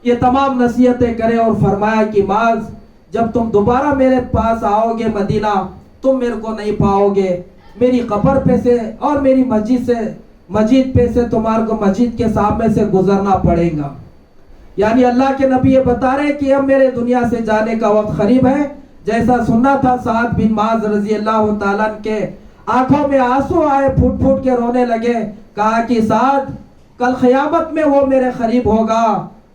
یہ تمام نصیحتیں کرے اور فرمایا کہ معاذ جب تم دوبارہ میرے پاس آؤ گے مدینہ، تم میرے کو نہیں پاؤ گے، میری قبر پہ سے اور میری مسجد پہ سے تمہارے کو مسجد کے سامنے سے گزرنا پڑے گا۔ یعنی اللہ کے نبی یہ بتا رہے کہ اب میرے دنیا سے جانے کا وقت قریب ہے۔ جیسا سننا تھا سعد بن معاذ رضی اللہ تعالیٰ کے آنکھوں میں آنسو آئے، پھوٹ پھوٹ کے رونے لگے، کہا کہ سعد کل قیامت میں وہ میرے قریب ہوگا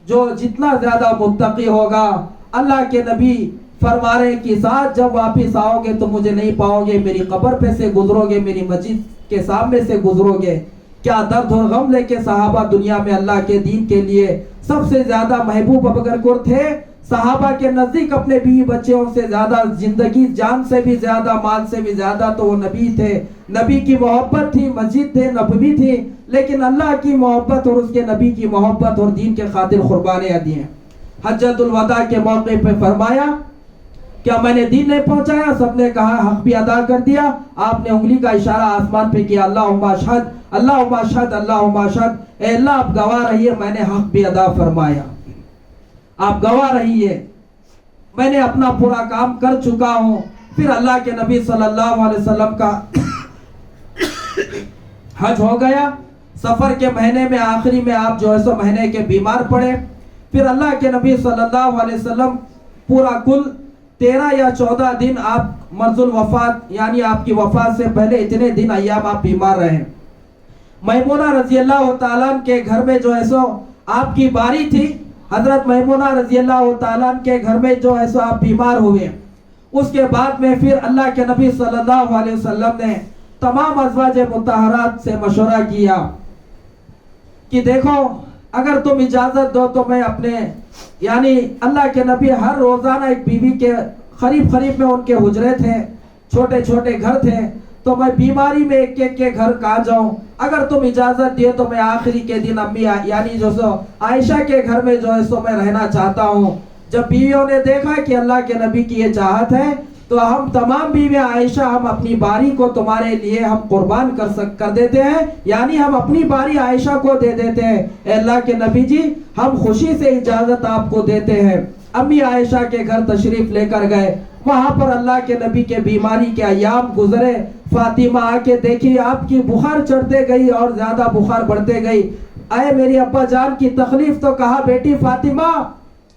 جو جتنا زیادہ متقی ہوگا۔ اللہ کے نبی فرما رہے کہ سعد جب واپس آؤ گے تو مجھے نہیں پاؤ گے، میری قبر پہ سے گزرو گے، میری مسجد کے سامنے سے گزرو گے۔ کیا درد اور غم لے کے صحابہ دنیا میں اللہ کے دین کے لیے سب سے زیادہ محبوب ابوبکر تھے۔ صحابہ کے نزدیک اپنے بیوی بچوں سے زیادہ، زندگی جان سے بھی زیادہ، مال سے بھی زیادہ تو وہ نبی تھے۔ نبی کی محبت تھی، مسجد تھے، نبوی تھی، لیکن اللہ کی محبت اور اس کے نبی کی محبت اور دین کے خاطر قربانیاں دی ہیں۔ حجۃ الوداع کے موقع پہ فرمایا کیا میں نے دین نہیں پہنچایا؟ سب نے کہا حق بھی ادا کر دیا۔ آپ نے انگلی کا اشارہ آسمان پہ کیا، اللہم اشہد اللہم اشہد اللہم اشہد، اے اللہ آپ گواہ رہیے میں نے حق بھی ادا فرمایا، آپ گواہ رہیے میں نے اپنا پورا کام کر چکا ہوں۔ پھر اللہ کے نبی صلی اللہ علیہ وسلم کا حج ہو گیا۔ سفر کے مہینے میں آخری میں آپ جو ہے سو مہینے کے بیمار پڑے۔ پھر اللہ کے نبی صلی اللہ علیہ وسلم پورا کل 13 یا 14 دن آپ مرض الوفات یعنی آپ کی وفات سے پہلے اتنے دن ایام آپ بیمار رہے۔ میمونہ رضی اللہ تعالیٰ کے گھر میں جو ہے سو آپ کی باری تھی۔ حضرت میمونہ رضی اللہ تعالیٰ کے گھر میں جو ہے سو آپ بیمار ہوئے۔ اس کے بعد میں پھر اللہ کے نبی صلی اللہ علیہ وسلم نے تمام ازواج مطہرات سے مشورہ کیا کہ دیکھو اگر تم اجازت دو تو میں اپنے یعنی اللہ کے نبی ہر روزانہ ایک بیوی کے قریب میں ان کے حجرے تھے، چھوٹے چھوٹے گھر تھے، تو میں بیماری میں ایک ایک کے گھر کہاں جاؤں؟ اگر تم اجازت دیے تو میں آخری کے دن امی یعنی جو سو عائشہ کے گھر میں جو ہے سو میں رہنا چاہتا ہوں۔ جب بیویوں نے دیکھا کہ اللہ کے نبی کی یہ چاہت ہے تو ہم تمام بیویاں عائشہ ہم اپنی باری کو تمہارے لیے ہم قربان کر دیتے ہیں، یعنی ہم اپنی باری عائشہ کو دے دیتے ہیں۔ اے اللہ کے نبی جی ہم خوشی سے اجازت آپ کو دیتے ہیں۔ امی عائشہ کے گھر تشریف لے کر گئے، وہاں پر اللہ کے نبی کے بیماری کے ایام گزرے۔ فاطمہ آ کے دیکھی آپ کی بخار چڑھتے گئی اور زیادہ بخار بڑھتے گئی۔ اے میری ابا جان کی تکلیف، تو کہا بیٹی فاطمہ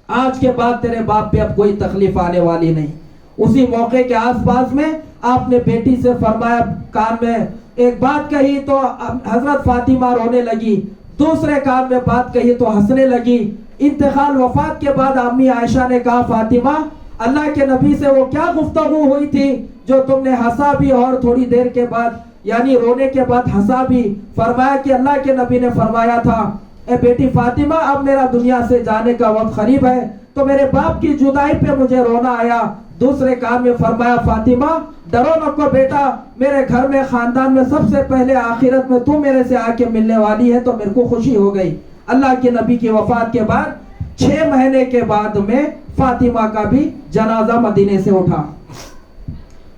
آج کے بعد تیرے باپ پہ اب کوئی تکلیف آنے والی نہیں۔ اسی موقع کے آس پاس میں آپ نے بیٹی سے فرمایا، کان میں ایک بات کہی تو حضرت فاطمہ رونے لگی، دوسرے کان میں بات کہی تو ہنسنے لگی۔ انتقال وفات کے بعد امی عائشہ نے کہا فاطمہ اللہ کے نبی سے وہ کیا گفتگو ہوئی تھی جو تم نے ہنسا بھی اور تھوڑی دیر کے بعد یعنی رونے کے بعد ہنسا بھی؟ فرمایا کہ اللہ کے نبی نے فرمایا تھا اے بیٹی فاطمہ اب میرا دنیا سے جانے کا وقت قریب ہے، تو میرے باپ کی جدائی پہ مجھے رونا آیا۔ دوسرے کام میں فرمایا فاطمہ ڈرو نکو بیٹا، میرے گھر میں خاندان میں سب سے پہلے آخرت میں تو میرے سے آ کے ملنے والی ہے، تو میرے کو خوشی ہو گئی۔ اللہ کے نبی کی وفات کے بعد 6 مہینے کے بعد میں فاطمہ کا بھی جنازہ مدینے سے اٹھا.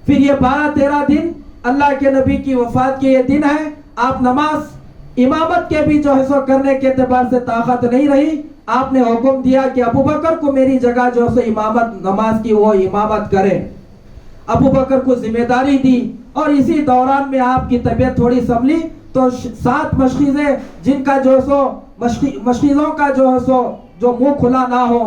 پھر یہ 12-13 دن اللہ کے نبی کی وفات کے یہ دن ہے. آپ نماز امامت کے بھی جو ہے سو کرنے کے اعتبار سے طاقت نہیں رہی. آپ نے حکم دیا کہ ابو بکر کو میری جگہ جو ہے سو امامت نماز کی وہ امامت کرے. ابو بکر کو ذمہ داری دی اور اسی دوران میں آپ کی طبیعت تھوڑی سنبھلی تو 7 مشخیزیں جن کا جو ہے سو مشخیزوں کا جو ہے سو جو منہ کھلا نہ ہو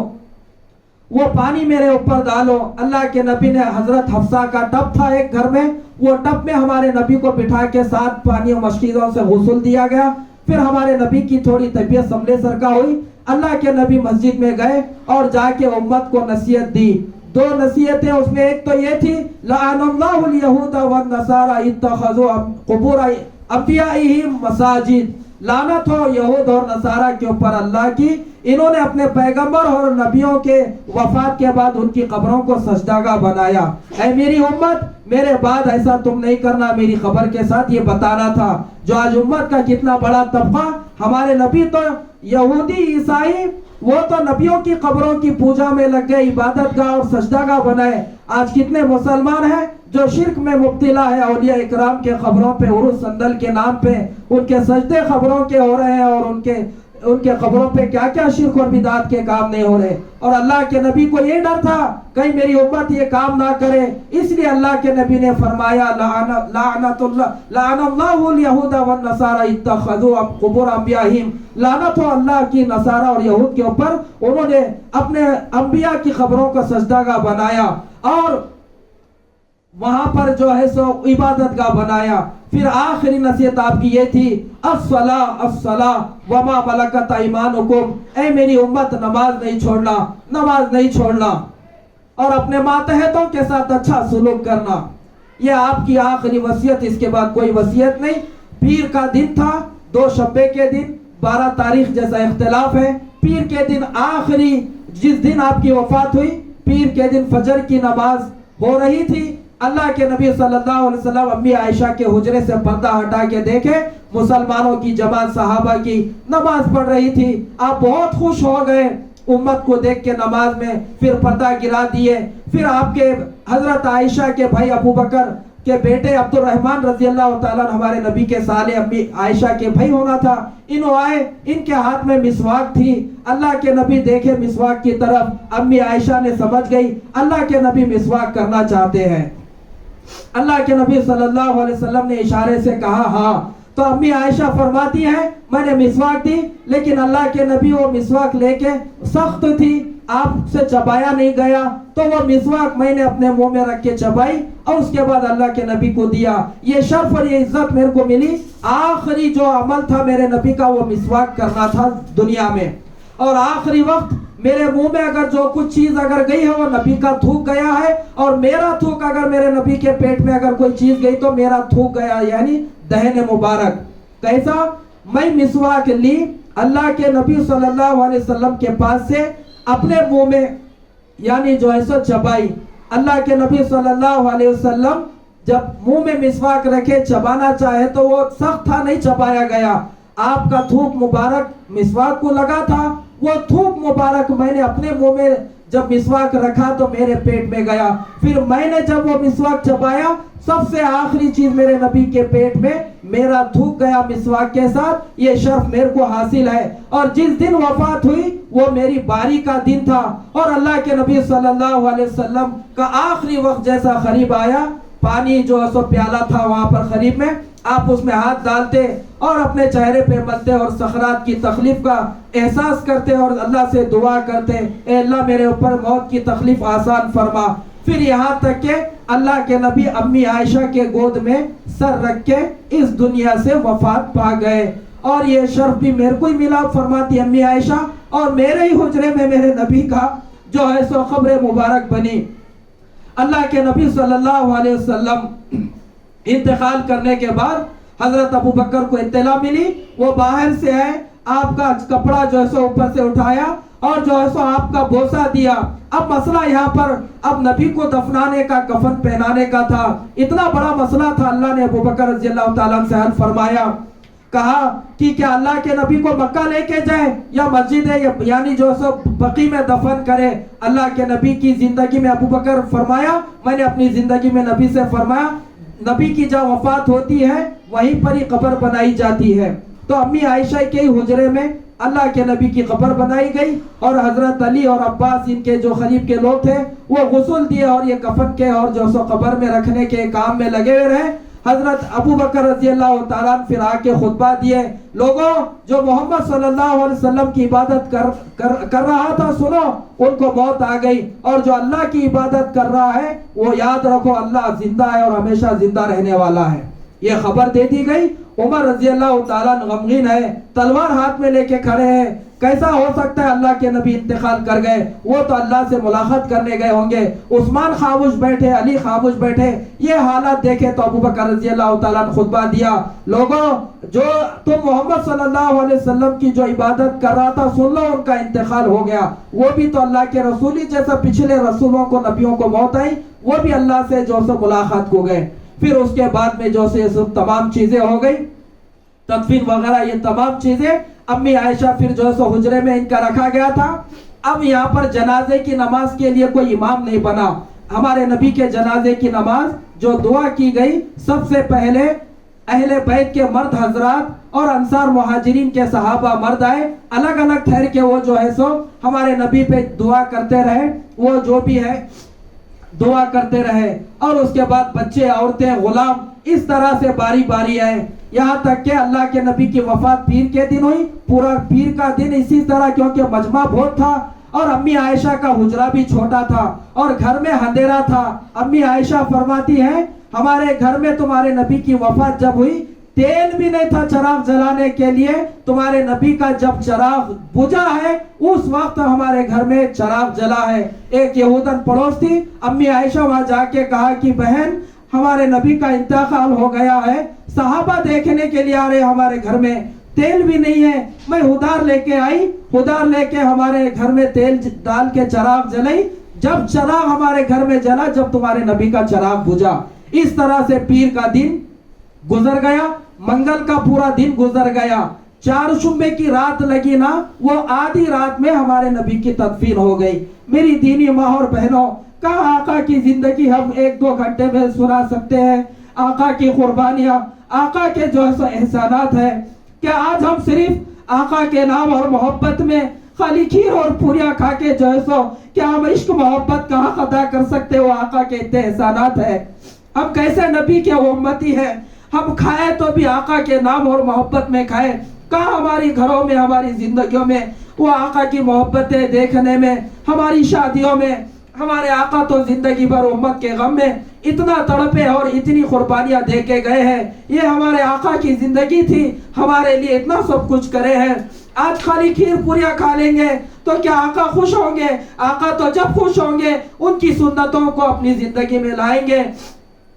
وہ پانی میرے اوپر ڈالو. اللہ کے نبی نے حضرت حفصہ کا ٹب تھا ایک گھر میں, وہ ٹب میں ہمارے نبی کو بٹھا کے 7 پانی و مشخیزوں سے غسل دیا گیا. پھر ہمارے نبی کی تھوڑی طبیعت سنبھلے سرکا ہوئی. اللہ کے نبی مسجد میں گئے اور جا کے امت کو نصیحت دی. 2 نصیحتیں اس میں, ایک تو یہ تھی لعن اللہ الیہود والنصارى اتخذوا قبور انبیائہم مساجد. لعنت ہو یہود اور نصارہ کے اوپر اللہ کی, انہوں نے اپنے پیغمبر اور نبیوں کے وفات کے بعد ان کی قبروں کو سجدہ گاہ بنایا. اے میری امت, میرے بعد ایسا تم نہیں کرنا. میری خبر کے ساتھ یہ بتانا تھا. جو آج امت کا کتنا بڑا طبقہ, ہمارے نبی تو یہودی عیسائی وہ تو نبیوں کی قبروں کی پوجا میں لگ گئے, عبادت گاہ اور سجدہ گاہ بنائے. آج کتنے مسلمان ہیں جو شرک میں مبتلا ہے. اولیاء اکرام کے قبروں پہ عرس صندل کے نام پہ ان کے سجدے قبروں کے ہو رہے ہیں اور ان کے قبروں پہ کیا کیا شرک اور بدعات کے کام نہیں ہو رہے. اور اللہ کے نبی کو یہ ڈر تھا کہیں میری امت یہ کام نہ کرے, اس لیے اللہ کے نبی نے فرمایا لعن اللہ الیہود والنصارى اتخذوا قبور انبیائہم. لعنت ہو اللہ کی نصارہ اور یہود کے اوپر, انہوں نے اپنے انبیاء کی قبروں کا سجدہ گاہ بنایا اور وہاں پر جو ہے سو عبادت گاہ بنایا. پھر آخری نصیحت آپ کی یہ تھی الصلاۃ الصلاۃ وما ملکت ایمانکم. اے میری امت, نماز نہیں چھوڑنا, نماز نہیں چھوڑنا اور اپنے ماتحتوں کے ساتھ اچھا سلوک کرنا. یہ آپ کی آخری وصیت, اس کے بعد کوئی وصیت نہیں. پیر کا دن تھا, 2 شبے کے دن, 12 تاریخ جیسا اختلاف ہے. پیر کے دن آخری جس دن آپ کی وفات ہوئی, پیر کے دن فجر کی نماز ہو رہی تھی. اللہ کے نبی صلی اللہ علیہ وسلم امی عائشہ کے حجرے سے پردہ ہٹا کے دیکھے, مسلمانوں کی جماعت صحابہ کی نماز پڑھ رہی تھی. آپ بہت خوش ہو گئے امت کو دیکھ کے نماز میں. پھر پردہ گرا دیے. پھر آپ کے حضرت عائشہ کے بھائی ابو بکر کے بیٹے عبد الرحمن رضی اللہ تعالیٰ ہمارے نبی کے سالے امی عائشہ کے بھائی ہونا تھا, انہوں آئے, ان کے ہاتھ میں مسواک تھی. اللہ کے نبی دیکھے مسواک کی طرف, امی عائشہ نے سمجھ گئی اللہ کے نبی مسواک کرنا چاہتے ہیں. اللہ کے نبی صلی اللہ علیہ وسلم نے اشارے سے کہا ہاں. تو امی عائشہ فرماتی ہیں میں نے مسواک دی, لیکن اللہ کے نبی وہ مسواک لے کے سخت تھی, آپ سے چبایا نہیں گیا, تو وہ مسواک میں نے اپنے منہ میں رکھ کے چبائی اور اس کے بعد اللہ کے نبی کو دیا. یہ شرف اور یہ عزت میرے کو ملی. آخری جو عمل تھا میرے نبی کا وہ مسواک کرنا تھا دنیا میں. اور آخری وقت میرے منہ میں اگر جو کچھ چیز اگر گئی ہے وہ نبی کا تھوک گیا ہے, اور میرا تھوک اگر میرے نبی کے پیٹ میں اگر کوئی چیز گئی تو میرا تھوک گیا, یعنی دہن مبارک. کیسا؟ میں مسواک لی, اللہ کے نبی صلی اللہ علیہ وسلم کے پاس سے اپنے منہ میں یعنی جو ہے سو چبائی. اللہ کے نبی صلی اللہ علیہ وسلم جب منہ میں مسواک رکھے چبانا چاہے تو وہ سخت تھا, نہیں چبایا گیا. آپ کا تھوک مبارک مسواک کو لگا تھا, وہ تھوک مبارک میں نے اپنے منہ میں جب مسواک رکھا تو میرے پیٹ میں گیا. پھر میں نے جب وہ مسواک چبایا, سب سے آخری چیز میرے نبی کے پیٹ میں میرا تھوک گیا مسواک کے ساتھ. یہ شرف میرے کو حاصل ہے. اور جس دن وفات ہوئی وہ میری باری کا دن تھا, اور اللہ کے نبی صلی اللہ علیہ وسلم کا آخری وقت جیسا قریب آیا, پانی جو سو پیالہ تھا وہاں پر قریب میں, آپ اس میں ہاتھ ڈالتے اور اپنے چہرے پہ ملتے اور سکرات کی تکلیف کا احساس کرتے اور اللہ سے دعا کرتے اے اللہ میرے اوپر موت کی تکلیف آسان فرما. پھر یہاں تک کہ اللہ کے نبی امی عائشہ کے گود میں سر رکھ کے اس دنیا سے وفات پا گئے. اور یہ شرف بھی میرے کو ہی ملا, فرماتی امی عائشہ, اور میرے ہی حجرے میں میرے نبی کا جو ہے سو قبر مبارک بنی. اللہ کے نبی صلی اللہ علیہ وسلم انتقال کرنے کے بعد حضرت ابو بکر کو اطلاع ملی, وہ باہر سے آئے, آپ کا کپڑا جو ہے سو اوپر سے اٹھایا اور جو ہے سو آپ کا بوسہ دیا. اب مسئلہ یہاں پر اب نبی کو دفنانے کا, کفن پہنانے کا تھا. اتنا بڑا مسئلہ تھا. اللہ نے ابو بکر رضی اللہ تعالیٰ سے حل فرمایا, کہا کہ کیا اللہ کے نبی کو مکہ لے کے جائے یا مسجد ہے یعنی جو سب بقی میں دفن کرے. اللہ کے نبی کی زندگی میں ابو بکر فرمایا میں نے اپنی زندگی میں نبی سے فرمایا نبی کی جب وفات ہوتی ہے وہیں پر ہی قبر بنائی جاتی ہے. تو امی عائشہ کے حجرے میں اللہ کے نبی کی قبر بنائی گئی اور حضرت علی اور عباس ان کے جو قریب کے لوگ تھے وہ غسل دیے اور یہ کفن کے اور جو سو قبر میں رکھنے کے کام میں لگے ہوئے رہے. حضرت ابو بکر رضی اللہ تعالیٰ عنہ پھر آ کے خطبہ دیے لوگوں جو محمد صلی اللہ علیہ وسلم کی عبادت کر رہا تھا سنو ان کو موت آ گئی اور جو اللہ کی عبادت کر رہا ہے وہ یاد رکھو اللہ زندہ ہے اور ہمیشہ زندہ رہنے والا ہے. یہ خبر دے دی گئی. عمر رضی اللہ تعالیٰ غمگین ہے تلوار ہاتھ میں لے کے کھڑے ہیں. کیسا ہو سکتا ہے اللہ کے نبی انتقال کر گئے وہ تو اللہ سے ملاقات کرنے گئے ہوں گے. عثمان خاموش بیٹھے علی خاموش بیٹھے. یہ حالات دیکھے تو ابو بکر رضی اللہ تعالیٰ نے خطبہ دیا لوگوں جو تم محمد صلی اللہ علیہ وسلم کی جو عبادت کر رہا تھا سن لو ان کا انتقال ہو گیا. وہ بھی تو اللہ کے رسول ہی جیسا پچھلے رسولوں کو نبیوں کو موت آئی وہ بھی اللہ سے جو سو ملاقات کو گئے. پھر اس کے بعد میں جو سے سب تمام چیزیں ہو گئی تدفین وغیرہ یہ تمام چیزیں. امی عائشہ پھر جو سو حجرے میں ان کا رکھا گیا تھا. اب یہاں پر جنازے کی نماز کے لیے کوئی امام نہیں بنا. ہمارے نبی کے جنازے کی نماز جو دعا کی گئی سب سے پہلے اہل بیت کے مرد حضرات اور انصار مہاجرین کے صحابہ مرد آئے الگ الگ ٹھہر کے وہ جو ہے سو ہمارے نبی پہ دعا کرتے رہے. وہ جو بھی ہے دعا کرتے رہے اور اس کے بعد بچے عورتیں غلام اس طرح سے باری باری آئے یہاں تک کہ اللہ کے نبی کی وفات پیر کے دن ہوئی. پورا پیر کا دن اسی طرح کیونکہ مجمع بہت تھا اور امی عائشہ کا حجرہ بھی چھوٹا تھا اور گھر میں اندھیرا تھا. امی عائشہ فرماتی ہے ہمارے گھر میں تمہارے نبی کی وفات جب ہوئی تیل بھی نہیں تھا چراغ جلانے کے لیے. تمہارے نبی کا جب چراغ بجھا ہے اس وقت ہمارے گھر میں چراغ جلا ہے. ایک یہودن پڑوس تھی امی عائشہ وہاں جا کے کہا کہ بہن ہمارے نبی کا انتقال ہو گیا ہے صحابہ دیکھنے کے لیے آ رہے ہمارے گھر میں تیل بھی نہیں ہے. میں ہدار لے کے آئی ہدار لے کے ہمارے گھر میں تیل ڈال کے چراغ جلائی. جب چراغ ہمارے گھر میں جلا جب تمہارے نبی کا چراغ بجھا. اس طرح سے پیر کا دن گزر گیا. منگل کا پورا دن گزر گیا. چہارشنبے کی رات لگی نا وہ آدھی رات میں ہمارے نبی کی تدفین ہو گئی. میری دینی ماں اور بہنوں کہاں آقا کی زندگی ہم 1-2 گھنٹے میں سنا سکتے ہیں. آقا کی قربانیاں آقا کے جو احسانات ہیں کیا آج ہم صرف آقا کے نام اور محبت میں خالی کھیر اور پوریاں کھا کے جو ہے سو کیا ہم عشق محبت کہاں ادا کر سکتے؟ وہ آقا کے اتنے احسانات ہیں. ہم کیسے نبی کے امتی ہیں. ہم کھائے تو بھی آقا کے نام اور محبت میں کھائے. کہاں ہماری گھروں میں ہماری زندگیوں میں وہ آقا کی محبتیں دیکھنے میں ہماری شادیوں میں ہمارے آقا تو زندگی بھر امت کے غم میں اتنا تڑپے اور اتنی قربانیاں دے کے گئے ہیں. یہ ہمارے آقا کی زندگی تھی ہمارے لیے اتنا سب کچھ کرے ہیں. آج خالی کھیر پوریاں کھا لیں گے تو کیا آقا خوش ہوں گے؟ آقا تو جب خوش ہوں گے ان کی سنتوں کو اپنی زندگی میں لائیں گے.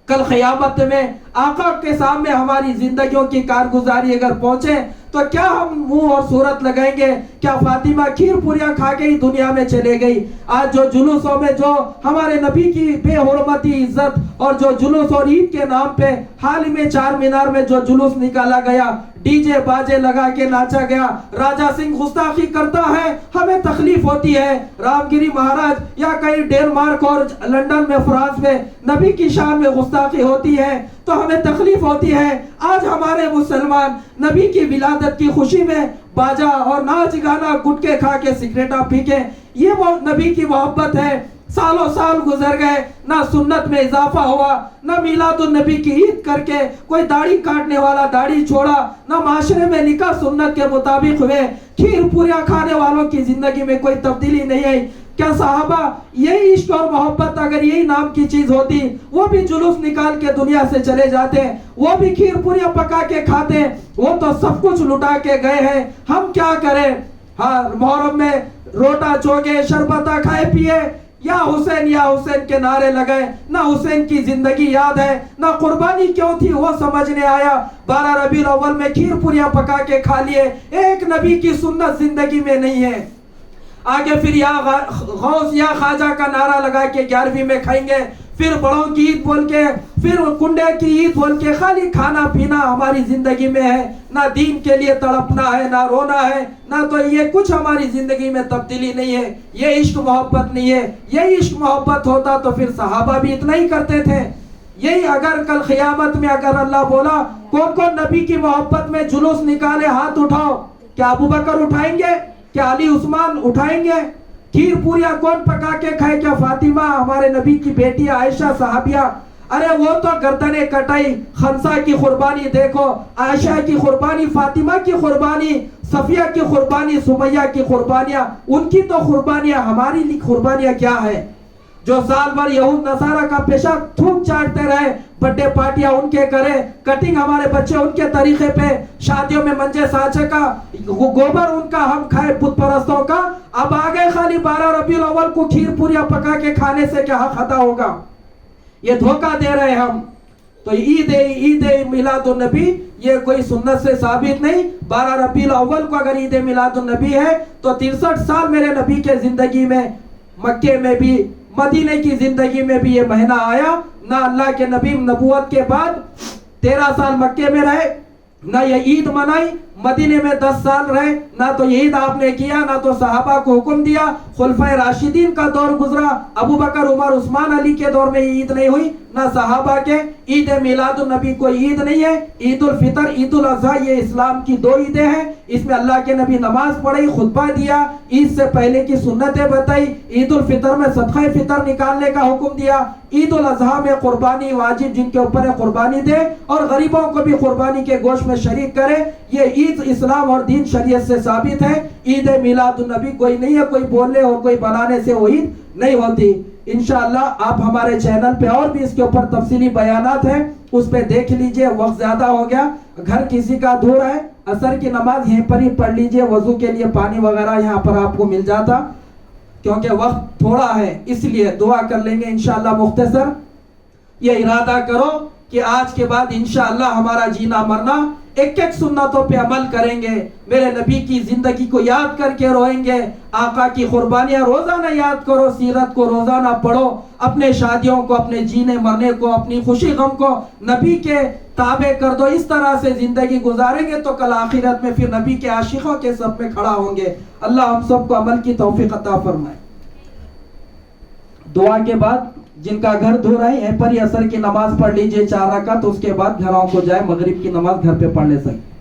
کل قیامت میں آقا کے سامنے ہماری زندگیوں کی کارگزاری اگر پہنچے تو کیا ہم منہ اور صورت لگائیں گے؟ کیا فاطمہ کھیر پوریاں کھا کے ہی دنیا میں چلے گئی؟ آج جو جلوسوں میں جو ہمارے نبی کی بے حرمتی عزت اور جو جلوس اور عید کے نام پہ حال ہی میں 4 مینار میں جو جلوس نکالا گیا ڈی جے باجے لگا کے ناچا گیا راجہ سنگھ گستاخی کرتا ہے ہمیں تکلیف ہوتی ہے. رام گیری مہاراج یا کہیں ڈینمارک اور لندن میں فرانس میں نبی کی شان میں گستاخی ہوتی ہے تو ہمیں تکلیف ہوتی ہے. آج ہمارے مسلمان نبی کی ولادت کی خوشی میں باجا اور ناچ گانا گٹکے کھا کے سگریٹا پی کے یہ وہ نبی کی محبت ہے. سالوں سال گزر گئے نہ سنت میں اضافہ ہوا نہ میلاد النبی کی عید کر کے کوئی داڑھی کاٹنے والا داڑھی چھوڑا نہ معاشرے میں نکاح سنت کے مطابق ہوئے. کھیر پوریاں کھانے والوں کی زندگی میں کوئی تبدیلی نہیں آئی. کیا صحابہ یہی عشق اور محبت اگر یہی نام کی چیز ہوتی وہ بھی جلوس نکال کے دنیا سے چلے جاتے وہ بھی کھیر پوریاں پکا کے کھاتے؟ وہ تو سب کچھ لٹا کے گئے ہیں. ہم کیا کریں؟ ہاں محرم میں روٹا چوگے شربتہ کھائے پیے یا حسین کے نعرے لگائے. نہ حسین کی زندگی یاد ہے نہ قربانی کیوں تھی وہ سمجھنے آیا. 12 ربیع الاول میں کھیر پوریاں پکا کے کھا لیے. ایک نبی کی سنت زندگی میں نہیں ہے. آگے پھر یا غوث یا خواجہ کا نعرہ لگا کے 11ویں میں کھائیں گے. پھر بڑوں کی عید بول کے، پھر کنڈے کی عید بول کے خالی کھانا پینا ہماری زندگی میں ہے، نہ دین کے لیے تڑپنا ہے، نہ رونا ہے، نہ تو یہ کچھ ہماری زندگی میں تبدیلی نہیں ہے، یہ عشق محبت نہیں ہے۔ یہی عشق محبت ہوتا تو پھر صحابہ بھی اتنا ہی کرتے تھے۔ یہی اگر کل قیامت میں اگر اللہ بولا کون کون نبی کی محبت میں جلوس نکالے ہاتھ اٹھاؤ، کیا ابو بکر اٹھائیں گے؟ کیا علی عثمان اٹھائیں گے؟ کھیر پوریا کون پکا کے کھائے؟ کیا فاطمہ ہمارے نبی کی بیٹی عائشہ صحابیہ؟ ارے وہ تو گردنیں کٹائی، خنسا کی قربانی دیکھو، عائشہ کی قربانی، فاطمہ کی قربانی، صفیہ کی قربانی، سمیہ کی قربانیاں، ان کی تو قربانیاں، ہماری لیے قربانیاں کیا ہے؟ جو سال بھر یہود نصارہ کا پیشہ تھوک چاٹتے رہے، بڑے پارٹیاں ان کے کرے، کٹنگ ہمارے بچے ان کے طریقے پہ، شادیوں میں منجے سانچے کا گوبر ان کا ہم کھائے بت پرستوں کا، اب آگے خالی 12 ربیع الاول کو کھیر پوریا پکا کے کھانے سے کیا حق ادا ہوگا؟ یہ دھوکہ دے رہے ہم۔ تو عید میلاد النبی یہ کوئی سنت سے ثابت نہیں۔ 12 ربیع الاول کو اگر عید میلاد النبی ہے تو 63 سال میرے نبی کے زندگی میں، مکے میں بھی، مدینے کی زندگی میں بھی یہ مہینہ آیا نہ۔ اللہ کے نبی نبوت کے بعد 13 سال مکے میں رہے، نہ یہ عید منائی، مدینے میں 10 سال رہے، نہ تو یہ عید آپ نے کیا، نہ تو صحابہ کو حکم دیا۔ خلفائے راشدین کا دور گزرا، ابو بکر، عمر، عثمان، علی کے دور میں یہ عید نہیں ہوئی، نہ صحابہ کے۔ عید میلاد النبی کوئی عید نہیں ہے۔ عید الفطر، عید الاضحیٰ، یہ اسلام کی 2 عیدیں ہیں۔ اس میں اللہ کے نبی نماز پڑھی، خطبہ دیا، عید سے پہلے کی سنتیں بتائی، عید الفطر میں صدقہ فطر نکالنے کا حکم دیا، عید الاضحیٰ میں قربانی واجب جن کے اوپر ہے قربانی دے، اور غریبوں کو بھی قربانی کے گوشت میں شریک کرے۔ یہ عید اسلام اور دین شریعت سے ثابت ہے۔ عید میلاد النبی کوئی نہیں ہے، کوئی بولنے اور کوئی بنانے سے وہ عید نہیں ہوتی۔ انشاءاللہ آپ ہمارے چینل پہ اور بھی اس کے اوپر تفصیلی بیانات ہیں، اس پہ دیکھ لیجئے۔ وقت زیادہ ہو گیا، گھر کسی کا دور ہے، عصر کی نماز یہیں پر ہی پڑھ لیجئے، وضو کے لیے پانی وغیرہ یہاں پر آپ کو مل جاتا، کیونکہ وقت تھوڑا ہے، اس لیے دعا کر لیں گے انشاءاللہ مختصر۔ یہ ارادہ کرو کہ آج کے بعد انشاءاللہ ہمارا جینا مرنا ایک ایک سنتوں پہ عمل کریں گے، میرے نبی کی زندگی کو یاد کر کے روئیں گے، آقا کی قربانیاں روزانہ یاد کرو، سیرت کو روزانہ پڑھو، اپنے شادیوں کو، اپنے جینے مرنے کو، اپنی خوشی غم کو نبی کے تابع کر دو۔ اس طرح سے زندگی گزاریں گے تو کل آخرت میں پھر نبی کے عاشقوں کے صف میں کھڑا ہوں گے۔ اللہ ہم سب کو عمل کی توفیق عطا فرمائے۔ دعا کے بعد جن کا گھر دور ہے یہیں پر ہی عصر کی نماز پڑھ لیجئے 4 رکعت، اس کے بعد گھروں کو جائے، مغرب کی نماز گھر پہ پڑھ لے سکتے۔